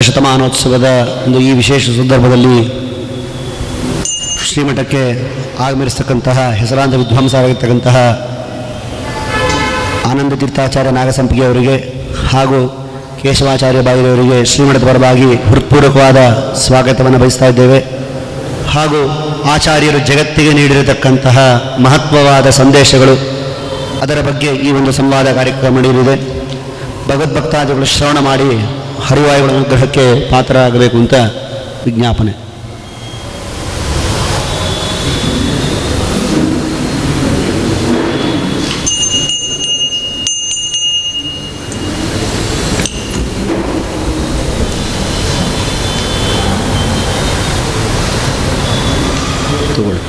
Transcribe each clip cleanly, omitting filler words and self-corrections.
ಶತಮಾನೋತ್ಸವದ ಒಂದು ಈ ವಿಶೇಷ ಸಂದರ್ಭದಲ್ಲಿ ಶ್ರೀಮಠಕ್ಕೆ ಆಗಮಿಸ್ತಕ್ಕಂತಹ ಹೆಸರಾಂತ ವಿದ್ವಾಂಸರಾಗಿರ್ತಕ್ಕಂತಹ ಆನಂದ ತೀರ್ಥಾಚಾರ್ಯ ನಾಗಸಂಪಿಗೆ ಅವರಿಗೆ ಹಾಗೂ ಕೇಶವಾಚಾರ್ಯ ಬಾಯಿರವರಿಗೆ ಶ್ರೀಮಠದ ಪರವಾಗಿ ಹೃತ್ಪೂರ್ವಕವಾದ ಸ್ವಾಗತವನ್ನು ಬಯಸ್ತಾ ಇದ್ದೇವೆ. ಹಾಗೂ ಆಚಾರ್ಯರು ಜಗತ್ತಿಗೆ ನೀಡಿರತಕ್ಕಂತಹ ಮಹತ್ವವಾದ ಸಂದೇಶಗಳು, ಅದರ ಬಗ್ಗೆ ಈ ಒಂದು ಸಂವಾದ ಕಾರ್ಯಕ್ರಮ ನಡೆಯಲಿದೆ. ಭಗವದ್ಭಕ್ತಾದಿಗಳು ಶ್ರವಣ ಮಾಡಿ ಹರಿವಾಯುಗಳ ಅನುಗ್ರಹಕ್ಕೆ ಪಾತ್ರರಾಗಬೇಕು ಅಂತ ವಿಜ್ಞಾಪನೆ. ತಗೊಳ್ಳಿ.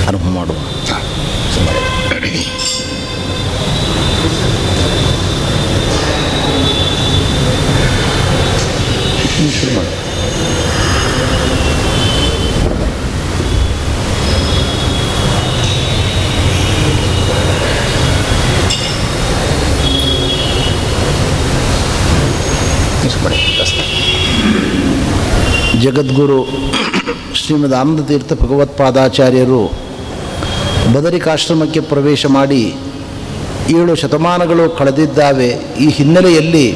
ಆರಂಭ ಮಾಡುವ. ಶುರು ಮಾಡು. ಜಗದ್ಗುರು ಶ್ರೀಮದ್ ಆನಂದತೀರ್ಥ ಭಗವತ್ಪಾದಾಚಾರ್ಯರು ಬದರಿಕಾಶ್ರಮಕ್ಕೆ ಪ್ರವೇಶ ಮಾಡಿ 7 ಶತಮಾನಗಳು ಕಳೆದಿದ್ದಾವೆ. ಈ ಹಿನ್ನೆಲೆಯಲ್ಲಿ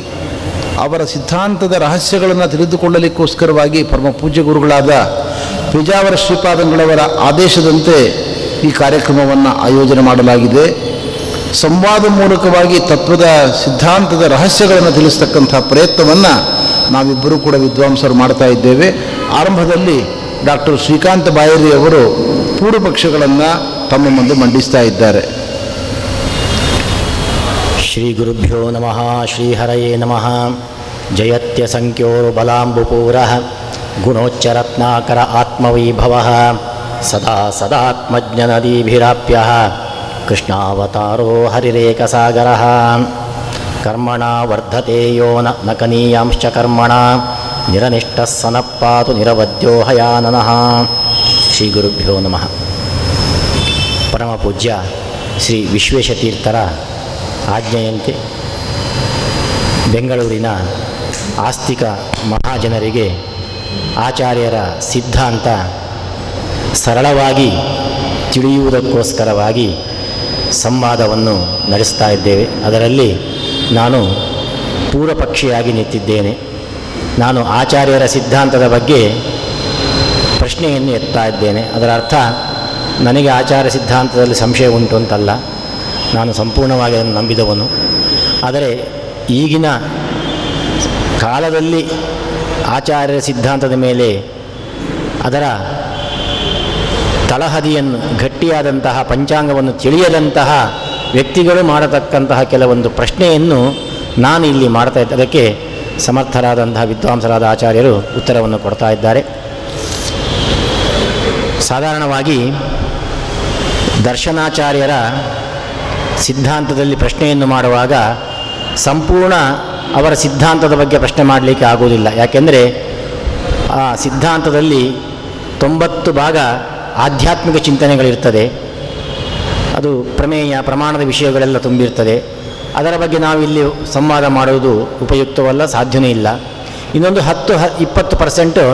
ಅವರ ಸಿದ್ಧಾಂತದ ರಹಸ್ಯಗಳನ್ನು ತಿಳಿದುಕೊಳ್ಳಲಿಕ್ಕೋಸ್ಕರವಾಗಿ ಪರಮ ಪೂಜ್ಯ ಗುರುಗಳಾದ ಪೇಜಾವರ ಶ್ರೀಪಾದಂಗಳವರ ಆದೇಶದಂತೆ ಈ ಕಾರ್ಯಕ್ರಮವನ್ನು ಆಯೋಜನೆ ಮಾಡಲಾಗಿದೆ. ಸಂವಾದ ಮೂಲಕವಾಗಿ ತತ್ವದ ಸಿದ್ಧಾಂತದ ರಹಸ್ಯಗಳನ್ನು ತಿಳಿಸ್ತಕ್ಕಂಥ ಪ್ರಯತ್ನವನ್ನು ನಾವಿಬ್ಬರೂ ಕೂಡ ವಿದ್ವಾಂಸರು ಮಾಡ್ತಾ ಇದ್ದೇವೆ. ಆರಂಭದಲ್ಲಿ ಡಾಕ್ಟರ್ ಶ್ರೀಕಾಂತ ಬಾಯರಿ ಅವರು ಪೂರ್ವ ಪಕ್ಷಗಳನ್ನು ತಮ್ಮ ಮುಂದೆ ಮಂಡಿಸ್ತಾ ಇದ್ದಾರೆ. ಶ್ರೀ ಗುರುಭ್ಯೋ ನಮಃ. ಶ್ರೀಹರಯೇ ನಮಃ. ಜಯತ್ಯ ಸಂಖ್ಯೋರು ಬಲಾಂಬುಪೂರಃ ಗುಣೋಚ್ಚರತ್ನಾಕರ ಆತ್ಮವೈಭವಃ ಸದಾ ಸದಾತ್ಮಜ್ಞನದೀಭಿರಾಪ್ಯಃ ಕೃಷ್ಣಾವತಾರೋ ಹರಿರೇಕಸಾಗರಃ ಕರ್ಮಣ ವರ್ಧತೆ ಯೋ ನ ಕನೀಯಾಂಶ್ಚ ಕರ್ಮಣ ನಿರನಿಷ್ಠಃ ಸನಃ ಪಾತು ನಿರವದ್ಯೋ ಹಯಾನನಃ. ಶ್ರೀ ಗುರುಭ್ಯೋ ನಮಃ. ಪರಮ ಪೂಜ್ಯ ಶ್ರೀ ವಿಶ್ವೇಶತೀರ್ಥರ ಆಜ್ಞೆಯಂತೆ ಬೆಂಗಳೂರಿನ ಆಸ್ತಿಕ ಮಹಾಜನರಿಗೆ ಆಚಾರ್ಯರ ಸಿದ್ಧಾಂತ ಸರಳವಾಗಿ ತಿಳಿಯುವುದಕ್ಕೋಸ್ಕರವಾಗಿ ಸಂವಾದವನ್ನು ನಡೆಸ್ತಾ ಇದ್ದೇವೆ. ಅದರಲ್ಲಿ ನಾನು ಪೂರ್ವಪಕ್ಷಿಯಾಗಿ ನಿಂತಿದ್ದೇನೆ. ನಾನು ಆಚಾರ್ಯರ ಸಿದ್ಧಾಂತದ ಬಗ್ಗೆ ಪ್ರಶ್ನೆಯನ್ನು ಎತ್ತಾ ಇದ್ದೇನೆ. ಅದರ ಅರ್ಥ ನನಗೆ ಆಚಾರ್ಯ ಸಿದ್ಧಾಂತದಲ್ಲಿ ಸಂಶಯ ಉಂಟು ಅಂತಲ್ಲ, ನಾನು ಸಂಪೂರ್ಣವಾಗಿ ಅದನ್ನು ನಂಬಿದವನು. ಆದರೆ ಈಗಿನ ಕಾಲದಲ್ಲಿ ಆಚಾರ್ಯರ ಸಿದ್ಧಾಂತದ ಮೇಲೆ ಅದರ ತಳಹದಿಯನ್ನು, ಗಟ್ಟಿಯಾದಂತಹ ಪಂಚಾಂಗವನ್ನು ತಿಳಿಯದಂತಹ ವ್ಯಕ್ತಿಗಳು ಮಾಡತಕ್ಕಂತಹ ಕೆಲವೊಂದು ಪ್ರಶ್ನೆಯನ್ನು ನಾನು ಇಲ್ಲಿ ಮಾಡ್ತಾ ಇದ್ದೆ. ಅದಕ್ಕೆ ಸಮರ್ಥರಾದಂತಹ ವಿದ್ವಾಂಸರಾದ ಆಚಾರ್ಯರು ಉತ್ತರವನ್ನು ಕೊಡ್ತಾ ಇದ್ದಾರೆ. ಸಾಧಾರಣವಾಗಿ ದರ್ಶನಾಚಾರ್ಯರ ಸಿದ್ಧಾಂತದಲ್ಲಿ ಪ್ರಶ್ನೆಯನ್ನು ಮಾಡುವಾಗ ಸಂಪೂರ್ಣ ಅವರ ಸಿದ್ಧಾಂತದ ಬಗ್ಗೆ ಪ್ರಶ್ನೆ ಮಾಡಲಿಕ್ಕೆ ಆಗುವುದಿಲ್ಲ. ಯಾಕೆಂದರೆ ಆ ಸಿದ್ಧಾಂತದಲ್ಲಿ 90 ಭಾಗ ಆಧ್ಯಾತ್ಮಿಕ ಚಿಂತನೆಗಳಿರ್ತದೆ. ಅದು ಪ್ರಮೇಯ, ಪ್ರಮಾಣದ ವಿಷಯಗಳೆಲ್ಲ ತುಂಬಿರ್ತದೆ. ಅದರ ಬಗ್ಗೆ ನಾವಿಲ್ಲಿ ಸಂವಾದ ಮಾಡುವುದು ಉಪಯುಕ್ತವಲ್ಲ, ಸಾಧ್ಯವೇ ಇಲ್ಲ. ಇನ್ನೊಂದು 10-20%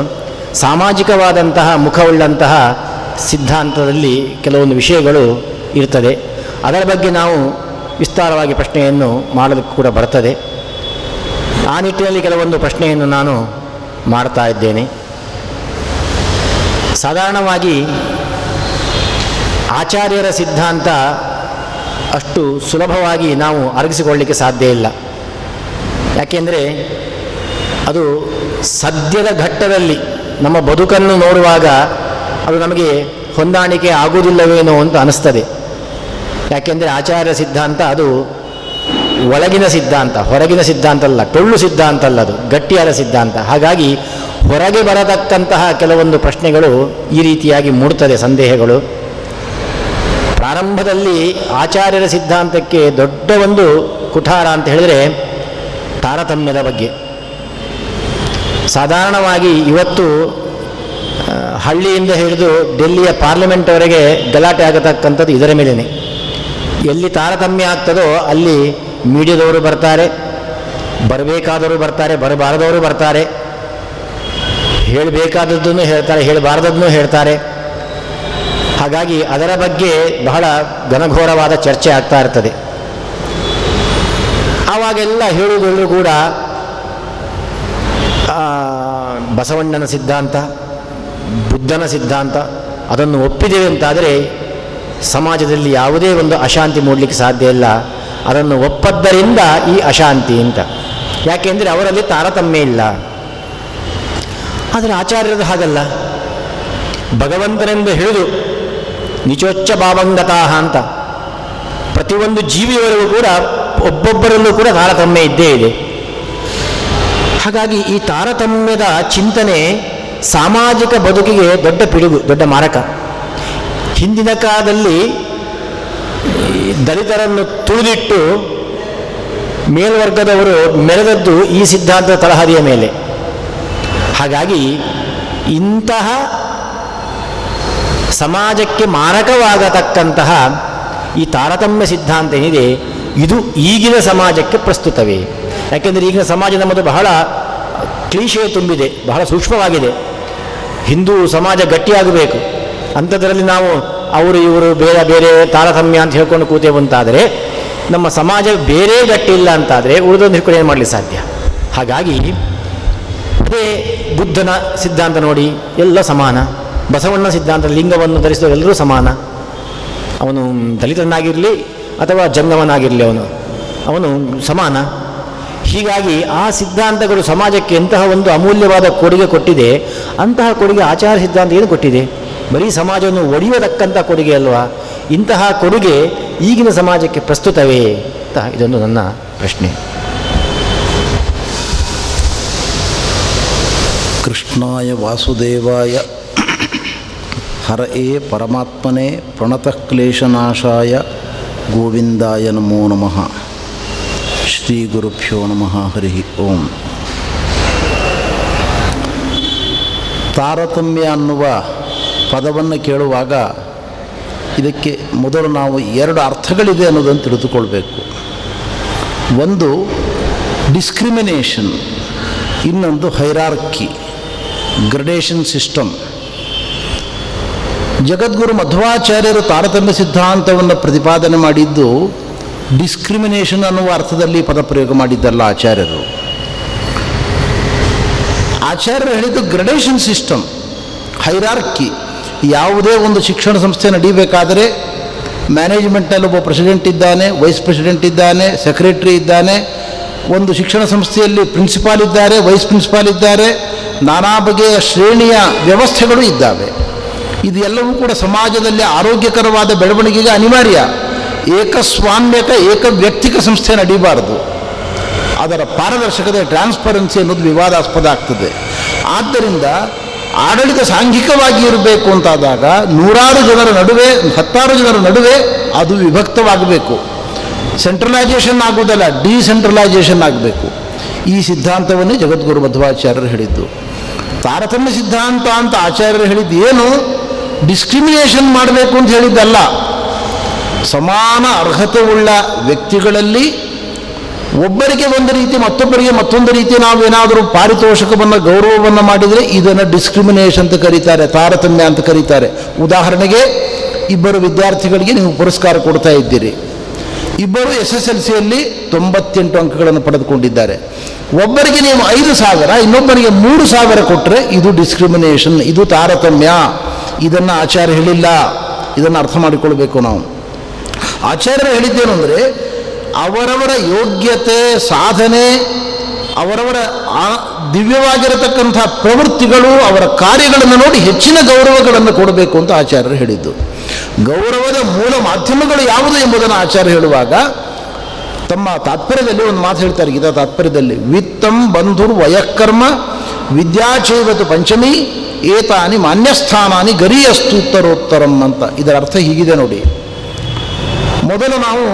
ಸಾಮಾಜಿಕವಾದಂತಹ ಮುಖವುಳ್ಳಂತಹ ಸಿದ್ಧಾಂತದಲ್ಲಿ ಕೆಲವೊಂದು ವಿಷಯಗಳು ಇರ್ತದೆ. ಅದರ ಬಗ್ಗೆ ನಾವು ವಿಸ್ತಾರವಾಗಿ ಪ್ರಶ್ನೆಯನ್ನು ಮಾಡೋದಕ್ಕೆ ಕೂಡ ಬರ್ತದೆ. ಆ ನಿಟ್ಟಿನಲ್ಲಿ ಕೆಲವೊಂದು ಪ್ರಶ್ನೆಯನ್ನು ನಾನು ಮಾಡ್ತಾ ಇದ್ದೇನೆ. ಸಾಧಾರಣವಾಗಿ ಆಚಾರ್ಯರ ಸಿದ್ಧಾಂತ ಅಷ್ಟು ಸುಲಭವಾಗಿ ನಾವು ಅರಗಿಸಿಕೊಳ್ಳಲಿಕ್ಕೆ ಸಾಧ್ಯ ಇಲ್ಲ. ಯಾಕೆಂದರೆ ಅದು ಸದ್ಯದ ಘಟ್ಟದಲ್ಲಿ ನಮ್ಮ ಬದುಕನ್ನು ನೋಡುವಾಗ ಅದು ನಮಗೆ ಹೊಂದಾಣಿಕೆ ಆಗುವುದಿಲ್ಲವೇನೋ ಅಂತ ಅನಿಸ್ತದೆ. ಯಾಕೆಂದರೆ ಆಚಾರ್ಯ ಸಿದ್ಧಾಂತ ಅದು ಒಳಗಿನ ಸಿದ್ಧಾಂತ, ಹೊರಗಿನ ಸಿದ್ಧಾಂತ ಅಲ್ಲ, ಟೊಳ್ಳು ಸಿದ್ಧಾಂತ ಅಲ್ಲ, ಅದು ಗಟ್ಟಿಯಾದ ಸಿದ್ಧಾಂತ. ಹಾಗಾಗಿ ಹೊರಗೆ ಬರತಕ್ಕಂತಹ ಕೆಲವೊಂದು ಪ್ರಶ್ನೆಗಳು ಈ ರೀತಿಯಾಗಿ ಮೂಡ್ತದೆ, ಸಂದೇಹಗಳು. ಪ್ರಾರಂಭದಲ್ಲಿ ಆಚಾರ್ಯರ ಸಿದ್ಧಾಂತಕ್ಕೆ ದೊಡ್ಡ ಒಂದು ಕುಠಾರ ಅಂತ ಹೇಳಿದರೆ ತಾರತಮ್ಯದ ಬಗ್ಗೆ. ಸಾಧಾರಣವಾಗಿ ಇವತ್ತು ಹಳ್ಳಿಯಿಂದ ಹಿಡಿದು ಡೆಲ್ಲಿಯ ಪಾರ್ಲಿಮೆಂಟ್ವರೆಗೆ ಗಲಾಟೆ ಆಗತಕ್ಕಂಥದ್ದು ಇದರ ಮೇಲೇ. ಎಲ್ಲಿ ತಾರತಮ್ಯ ಆಗ್ತದೋ ಅಲ್ಲಿ ಮೀಡಿಯಾದವರು ಬರ್ತಾರೆ, ಬರಬೇಕಾದವರು ಬರ್ತಾರೆ, ಬರಬಾರದವರು ಬರ್ತಾರೆ, ಹೇಳಬೇಕಾದದ್ದನ್ನು ಹೇಳ್ತಾರೆ, ಹೇಳಬಾರದನ್ನು ಹೇಳ್ತಾರೆ. ಹಾಗಾಗಿ ಅದರ ಬಗ್ಗೆ ಬಹಳ ಘನಘೋರವಾದ ಚರ್ಚೆ ಆಗ್ತಾ ಇರ್ತದೆ. ಆವಾಗೆಲ್ಲ ಹೇಳುವುದೆಲ್ಲರೂ ಕೂಡ ಬಸವಣ್ಣನ ಸಿದ್ಧಾಂತ, ಬುದ್ಧನ ಸಿದ್ಧಾಂತ ಅದನ್ನು ಒಪ್ಪಿದ್ದೇವೆ ಅಂತಾದರೆ ಸಮಾಜದಲ್ಲಿ ಯಾವುದೇ ಒಂದು ಅಶಾಂತಿ ಮೂಡಲಿಕ್ಕೆ ಸಾಧ್ಯ ಇಲ್ಲ. ಅದನ್ನು ಒಪ್ಪದ್ದರಿಂದ ಈ ಅಶಾಂತಿ ಅಂತ. ಯಾಕೆಂದರೆ ಅವರಲ್ಲಿ ತಾರತಮ್ಯ ಇಲ್ಲ. ಆದರೆ ಆಚಾರ್ಯರದು ಹಾಗಲ್ಲ. ಭಗವಂತನೆಂದು ಹಿಡಿದು ನಿಚೋಚ್ಚ ಭಾವಂಗತಾಹ ಅಂತ ಪ್ರತಿಯೊಂದು ಜೀವಿಯವರೆಗೂ ಕೂಡ ಒಬ್ಬೊಬ್ಬರಲ್ಲೂ ಕೂಡ ತಾರತಮ್ಯ ಇದ್ದೇ ಇದೆ. ಹಾಗಾಗಿ ಈ ತಾರತಮ್ಯದ ಚಿಂತನೆ ಸಾಮಾಜಿಕ ಬದುಕಿಗೆ ದೊಡ್ಡ ಪಿಡುಗು, ದೊಡ್ಡ ಮಾರಕ. ಹಿಂದಿನ ಕಾಲದಲ್ಲಿ ದಲಿತರನ್ನು ತುಳಿದಿಟ್ಟು ಮೇಲ್ವರ್ಗದವರು ಮೆರೆದದ್ದು ಈ ಸಿದ್ಧಾಂತದ ತಳಹದಿಯ ಮೇಲೆ. ಹಾಗಾಗಿ ಇಂತಹ ಸಮಾಜಕ್ಕೆ ಮಾರಕವಾಗತಕ್ಕಂತಹ ಈ ತಾರತಮ್ಯ ಸಿದ್ಧಾಂತ ಏನಿದೆ ಇದು ಈಗಿನ ಸಮಾಜಕ್ಕೆ ಪ್ರಸ್ತುತವೇ. ಯಾಕೆಂದರೆ ಈಗಿನ ಸಮಾಜ ನಮ್ಮದು ಬಹಳ ಕ್ಲೀಶೆ ತುಂಬಿದೆ, ಬಹಳ ಸೂಕ್ಷ್ಮವಾಗಿದೆ. ಹಿಂದೂ ಸಮಾಜ ಗಟ್ಟಿಯಾಗಬೇಕು, ಅಂಥದ್ರಲ್ಲಿ ನಾವು ಅವರು ಇವರು ಬೇರೆ ಬೇರೆ ತಾರತಮ್ಯ ಅಂತ ಹೇಳ್ಕೊಂಡು ಕೂತೇವಂತಾದರೆ ನಮ್ಮ ಸಮಾಜ ಬೇರೆ ಗಟ್ಟಿ ಇಲ್ಲ ಅಂತಾದರೆ ಉಳಿದೊಂದು ಹಿಡ್ಕೊಂಡು ಏನು ಮಾಡಲಿಕ್ಕೆ ಸಾಧ್ಯ. ಹಾಗಾಗಿ ಅದೇ ಬುದ್ಧನ ಸಿದ್ಧಾಂತ ನೋಡಿ ಎಲ್ಲ ಸಮಾನ. ಬಸವಣ್ಣ ಸಿದ್ಧಾಂತ ಲಿಂಗವನ್ನು ಧರಿಸಿದವರೆಲ್ಲರೂ ಸಮಾನ. ಅವನು ದಲಿತನಾಗಿರಲಿ ಅಥವಾ ಜಂಗಮನಾಗಿರಲಿ ಅವನು ಸಮಾನ. ಹೀಗಾಗಿ ಆ ಸಿದ್ಧಾಂತಗಳು ಸಮಾಜಕ್ಕೆ ಎಂತಹ ಒಂದು ಅಮೂಲ್ಯವಾದ ಕೊಡುಗೆ ಕೊಟ್ಟಿದೆ. ಅಂತಹ ಕೊಡುಗೆ ಆಚಾರ ಸಿದ್ಧಾಂತ ಏನು ಕೊಟ್ಟಿದೆ? ಬರೀ ಸಮಾಜವನ್ನು ಒಡೆಯತಕ್ಕಂಥ ಕೊಡುಗೆ ಅಲ್ವಾ? ಇಂತಹ ಕೊಡುಗೆ ಈಗಿನ ಸಮಾಜಕ್ಕೆ ಪ್ರಸ್ತುತವೇ ಅಂತ ಇದೊಂದು ನನ್ನ ಪ್ರಶ್ನೆ. ಕೃಷ್ಣಾಯ ವಾಸುದೇವಾಯ ಹರಯೇ ಪರಮಾತ್ಮನೇ ಪ್ರಣತಃ ಕ್ಲೇಶನಾಶಾಯ ಗೋವಿಂದಾಯ ನಮೋ ನಮಃ. ಶ್ರೀ ಗುರುಭ್ಯೋ ನಮಃ. ಹರಿ ಓಂ. ತಾರತಮ್ಯ ಅನ್ನುವ ಪದವನ್ನು ಕೇಳುವಾಗ ಇದಕ್ಕೆ ಮೊದಲು ನಾವು ಎರಡು ಅರ್ಥಗಳಿದೆ ಅನ್ನೋದನ್ನು ತಿಳಿದುಕೊಳ್ಬೇಕು. ಒಂದು ಡಿಸ್ಕ್ರಿಮಿನೇಷನ್, ಇನ್ನೊಂದು ಹೈರಾರ್ಕಿ, ಗ್ರಡೇಷನ್ ಸಿಸ್ಟಮ್. ಜಗದ್ಗುರು ಮಧ್ವಾಚಾರ್ಯರು ತಾರತಮ್ಯ ಸಿದ್ಧಾಂತವನ್ನು ಪ್ರತಿಪಾದನೆ ಮಾಡಿದ್ದು ಡಿಸ್ಕ್ರಿಮಿನೇಷನ್ ಅನ್ನುವ ಅರ್ಥದಲ್ಲಿ ಪದಪ್ರಯೋಗ ಮಾಡಿದ್ದಲ್ಲ. ಆಚಾರ್ಯರು ಹೇಳಿದ್ದು ಗ್ರಡೇಷನ್ ಸಿಸ್ಟಮ್, ಹೈರಾರ್ಕಿ. ಯಾವುದೇ ಒಂದು ಶಿಕ್ಷಣ ಸಂಸ್ಥೆ ನಡೀಬೇಕಾದರೆ ಮ್ಯಾನೇಜ್ಮೆಂಟ್ನಲ್ಲಿ ಒಬ್ಬ ಪ್ರೆಸಿಡೆಂಟ್ ಇದ್ದಾನೆ, ವೈಸ್ ಪ್ರೆಸಿಡೆಂಟ್ ಇದ್ದಾನೆ, ಸೆಕ್ರೆಟರಿ ಇದ್ದಾನೆ. ಒಂದು ಶಿಕ್ಷಣ ಸಂಸ್ಥೆಯಲ್ಲಿ ಪ್ರಿನ್ಸಿಪಾಲ್ ಇದ್ದಾರೆ, ವೈಸ್ ಪ್ರಿನ್ಸಿಪಾಲ್ ಇದ್ದಾರೆ, ನಾನಾ ಬಗೆಯ ಶ್ರೇಣಿಯ ವ್ಯವಸ್ಥೆಗಳು ಇದ್ದಾವೆ. ಇದು ಎಲ್ಲವೂ ಕೂಡ ಸಮಾಜದಲ್ಲಿ ಆರೋಗ್ಯಕರವಾದ ಬೆಳವಣಿಗೆಗೆ ಅನಿವಾರ್ಯ. ಏಕಸ್ವಾಮ್ಯಕ ಏಕವ್ಯಕ್ತಿಕ ಸಂಸ್ಥೆ ನಡೀಬಾರದು. ಅದರ ಪಾರದರ್ಶಕತೆ, ಟ್ರಾನ್ಸ್ಪರೆನ್ಸಿ ಅನ್ನೋದು ವಿವಾದಾಸ್ಪದ ಆಗ್ತದೆ. ಆದ್ದರಿಂದ ಆಡಳಿತ ಸಾಂಘಿಕವಾಗಿ ಇರಬೇಕು ಅಂತಾದಾಗ ನೂರಾರು ಜನರ ನಡುವೆ, 10 ಜನರ ನಡುವೆ ಅದು ವಿಭಕ್ತವಾಗಬೇಕು. ಸೆಂಟ್ರಲೈಸೇಷನ್ ಆಗುವುದಲ್ಲ, ಡಿಸೆಂಟ್ರಲೈಸೇಷನ್ ಆಗಬೇಕು. ಈ ಸಿದ್ಧಾಂತವನ್ನೇ ಜಗದ್ಗುರು ಮಧ್ವಾಚಾರ್ಯರು ಹೇಳಿದ್ದು. ತಾರತಮ್ಯ ಸಿದ್ಧಾಂತ ಅಂತ ಆಚಾರ್ಯರು ಹೇಳಿದ್ದು ಏನು? ಡಿಸ್ಕ್ರಿಮಿನೇಷನ್ ಮಾಡಬೇಕು ಅಂತ ಹೇಳಿದ್ದಲ್ಲ. ಸಮಾನ ಅರ್ಹತೆ ಉಳ್ಳ ವ್ಯಕ್ತಿಗಳಲ್ಲಿ ಒಬ್ಬರಿಗೆ ಒಂದು ರೀತಿ, ಮತ್ತೊಬ್ಬರಿಗೆ ಮತ್ತೊಂದು ರೀತಿ ನಾವೇನಾದರೂ ಪಾರಿತೋಷಕವನ್ನು, ಗೌರವವನ್ನು ಮಾಡಿದರೆ ಇದನ್ನು ಡಿಸ್ಕ್ರಿಮಿನೇಷನ್ ಅಂತ ಕರೀತಾರೆ, ತಾರತಮ್ಯ ಅಂತ ಕರೀತಾರೆ. ಉದಾಹರಣೆಗೆ, ಇಬ್ಬರು ವಿದ್ಯಾರ್ಥಿಗಳಿಗೆ ನೀವು ಪುರಸ್ಕಾರ ಕೊಡ್ತಾ ಇದ್ದೀರಿ. ಇಬ್ಬರು SSLCಯಲ್ಲಿ 98 ಅಂಕಗಳನ್ನು ಪಡೆದುಕೊಂಡಿದ್ದಾರೆ. ಒಬ್ಬರಿಗೆ ನೀವು 5,000, ಇನ್ನೊಬ್ಬರಿಗೆ 3,000 ಕೊಟ್ಟರೆ ಇದು ಡಿಸ್ಕ್ರಿಮಿನೇಷನ್, ಇದು ತಾರತಮ್ಯ. ಇದನ್ನು ಆಚಾರ್ಯ ಹೇಳಿಲ್ಲ. ಇದನ್ನು ಅರ್ಥ ಮಾಡಿಕೊಳ್ಬೇಕು ನಾವು. ಆಚಾರ್ಯರು ಹೇಳಿದ್ದೇನು ಅಂದರೆ, ಅವರವರ ಯೋಗ್ಯತೆ, ಸಾಧನೆ, ಅವರವರ ದಿವ್ಯವಾಗಿರತಕ್ಕಂಥ ಪ್ರವೃತ್ತಿಗಳು, ಅವರ ಕಾರ್ಯಗಳನ್ನು ನೋಡಿ ಹೆಚ್ಚಿನ ಗೌರವಗಳನ್ನು ಕೊಡಬೇಕು ಅಂತ ಆಚಾರ್ಯರು ಹೇಳಿದ್ದು. ಗೌರವದ ಮೂಲ ಮಾಧ್ಯಮಗಳು ಯಾವುದು ಎಂಬುದನ್ನು ಆಚಾರ್ಯ ಹೇಳುವಾಗ ತಮ್ಮ ತಾತ್ಪರ್ಯದಲ್ಲಿ ಒಂದು ಮಾತು ಹೇಳ್ತಾರೆ. ಗೀತಾ ತಾತ್ಪರ್ಯದಲ್ಲಿ, ವಿತ್ತಂ ಬಂಧುರ್ ವಯಃಕರ್ಮ ವಿದ್ಯಾಚೈವತು ಪಂಚಮಿ ಏತಾನಿ ಮಾನ್ಯಸ್ಥಾನಾನಿ ಗರಿಯಸ್ತುತ್ತರೋತ್ತರಂ ಅಂತ. ಇದರ ಅರ್ಥ ಹೀಗಿದೆ ನೋಡಿ. ಮೊದಲು ನಾವು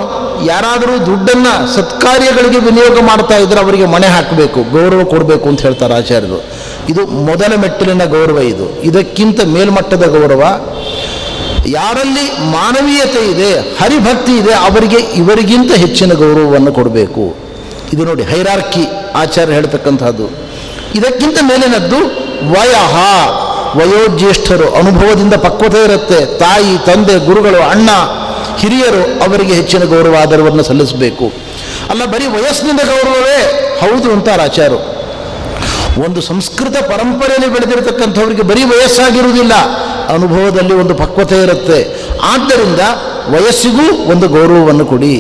ಯಾರಾದರೂ ದುಡ್ಡನ್ನು ಸತ್ಕಾರ್ಯಗಳಿಗೆ ವಿನಿಯೋಗ ಮಾಡ್ತಾ ಇದ್ದರೆ ಅವರಿಗೆ ಮಣೆ ಹಾಕಬೇಕು, ಗೌರವ ಕೊಡಬೇಕು ಅಂತ ಹೇಳ್ತಾರೆ ಆಚಾರ್ಯರು. ಇದು ಮೊದಲ ಮೆಟ್ಟಿಲಿನ ಗೌರವ. ಇದಕ್ಕಿಂತ ಮೇಲ್ಮಟ್ಟದ ಗೌರವ ಯಾರಲ್ಲಿ ಮಾನವೀಯತೆ ಇದೆ, ಹರಿಭಕ್ತಿ ಇದೆ, ಅವರಿಗೆ ಇವರಿಗಿಂತ ಹೆಚ್ಚಿನ ಗೌರವವನ್ನು ಕೊಡಬೇಕು. ಇದು ನೋಡಿ ಹೈರಾರ್ಕಿ ಆಚಾರ್ಯ ಹೇಳ್ತಕ್ಕಂಥದ್ದು. ಇದಕ್ಕಿಂತ ಮೇಲಿನದ್ದು ವಯಃ, ವಯೋಜ್ಯೇಷ್ಠರು, ಅನುಭವದಿಂದ ಪಕ್ವತೆ ಇರುತ್ತೆ, ತಾಯಿ ತಂದೆ ಗುರುಗಳು ಅಣ್ಣ ಹಿರಿಯರು, ಅವರಿಗೆ ಹೆಚ್ಚಿನ ಗೌರವ ಆಧಾರವನ್ನು ಸಲ್ಲಿಸಬೇಕು. ಅಲ್ಲ ಬರೀ ವಯಸ್ಸಿನಿಂದ ಗೌರವವೇ ಹೌದು ಅಂತಾರೆ ಆಚಾರ್ಯರು. ಒಂದು ಸಂಸ್ಕೃತ ಪರಂಪರೆಯಲ್ಲಿ ಬೆಳೆದಿರತಕ್ಕಂಥವ್ರಿಗೆ ಬರೀ ವಯಸ್ಸಾಗಿರುವುದಿಲ್ಲ, ಅನುಭವದಲ್ಲಿ ಒಂದು ಪಕ್ವತೆ ಇರುತ್ತೆ. ಆದ್ದರಿಂದ ವಯಸ್ಸಿಗೂ ಒಂದು ಗೌರವವನ್ನು ಕೊಡಿ.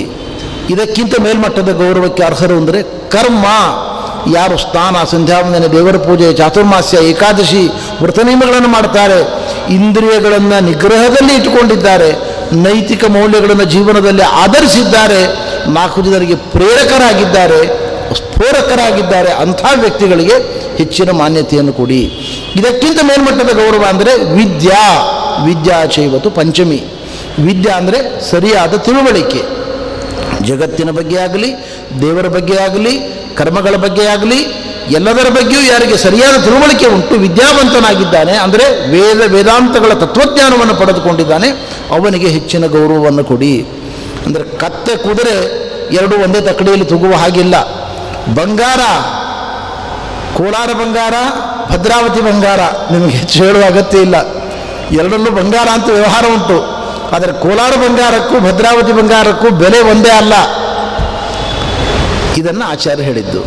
ಇದಕ್ಕಿಂತ ಮೇಲ್ಮಟ್ಟದ ಗೌರವಕ್ಕೆ ಅರ್ಹರು ಅಂದರೆ ಕರ್ಮ. ಯಾರು ಸ್ನಾನ ಸಂಧ್ಯಾವಂದನೆ ದೇವರ ಪೂಜೆ ಚಾತುರ್ಮಾಸ್ಯ ಏಕಾದಶಿ ವ್ರತ ನಿಯಮಗಳನ್ನು ಮಾಡ್ತಾರೆ, ಇಂದ್ರಿಯಗಳನ್ನು ನಿಗ್ರಹದಲ್ಲಿ ಇಟ್ಟುಕೊಂಡಿದ್ದಾರೆ, ನೈತಿಕ ಮೌಲ್ಯಗಳನ್ನು ಜೀವನದಲ್ಲಿ ಆಧರಿಸಿದ್ದಾರೆ, 4 ಜನರಿಗೆ ಪ್ರೇರಕರಾಗಿದ್ದಾರೆ, ಸ್ಫೋರಕರಾಗಿದ್ದಾರೆ, ಅಂಥ ವ್ಯಕ್ತಿಗಳಿಗೆ ಹೆಚ್ಚಿನ ಮಾನ್ಯತೆಯನ್ನು ಕೊಡಿ. ಇದಕ್ಕಿಂತ ಮೇಲ್ಮಟ್ಟದ ಗೌರವ ಅಂದರೆ ವಿದ್ಯಾ. ವಿದ್ಯಾ ಚೈವತು ಪಂಚಮಿ. ವಿದ್ಯಾ ಅಂದರೆ ಸರಿಯಾದ ತಿಳುವಳಿಕೆ, ಜಗತ್ತಿನ ಬಗ್ಗೆ ಆಗಲಿ, ದೇವರ ಬಗ್ಗೆ ಆಗಲಿ, ಕರ್ಮಗಳ ಬಗ್ಗೆ ಆಗಲಿ, ಎಲ್ಲದರ ಬಗ್ಗೆಯೂ ಯಾರಿಗೆ ಸರಿಯಾದ ತಿಳುವಳಿಕೆ ಉಂಟು, ವಿದ್ಯಾವಂತನಾಗಿದ್ದಾನೆ ಅಂದರೆ ವೇದಾಂತಗಳ ತತ್ವಜ್ಞಾನವನ್ನು ಪಡೆದುಕೊಂಡಿದ್ದಾನೆ, ಅವನಿಗೆ ಹೆಚ್ಚಿನ ಗೌರವವನ್ನು ಕೊಡಿ. ಅಂದರೆ ಕತ್ತೆ ಕುದುರೆ ಎರಡು ಒಂದೇ ತಕ್ಕಡಿಯಲ್ಲಿ ತೂಗುವ ಹಾಗಿಲ್ಲ. ಬಂಗಾರ, ಕೋಲಾರ ಬಂಗಾರ, ಭದ್ರಾವತಿ ಬಂಗಾರ, ನಿಮಗೆ ಹೆಚ್ಚು ಹೇಳುವ ಅಗತ್ಯ ಇಲ್ಲ. ಎರಡಲ್ಲೂ ಬಂಗಾರ ಅಂತ ವ್ಯವಹಾರ ಉಂಟು. ಆದರೆ ಕೋಲಾರ ಬಂಗಾರಕ್ಕೂ ಭದ್ರಾವತಿ ಬಂಗಾರಕ್ಕೂ ಬೆಲೆ ಒಂದೇ ಅಲ್ಲ. ಇದನ್ನು ಆಚಾರ್ಯ ಹೇಳಿದ್ದು.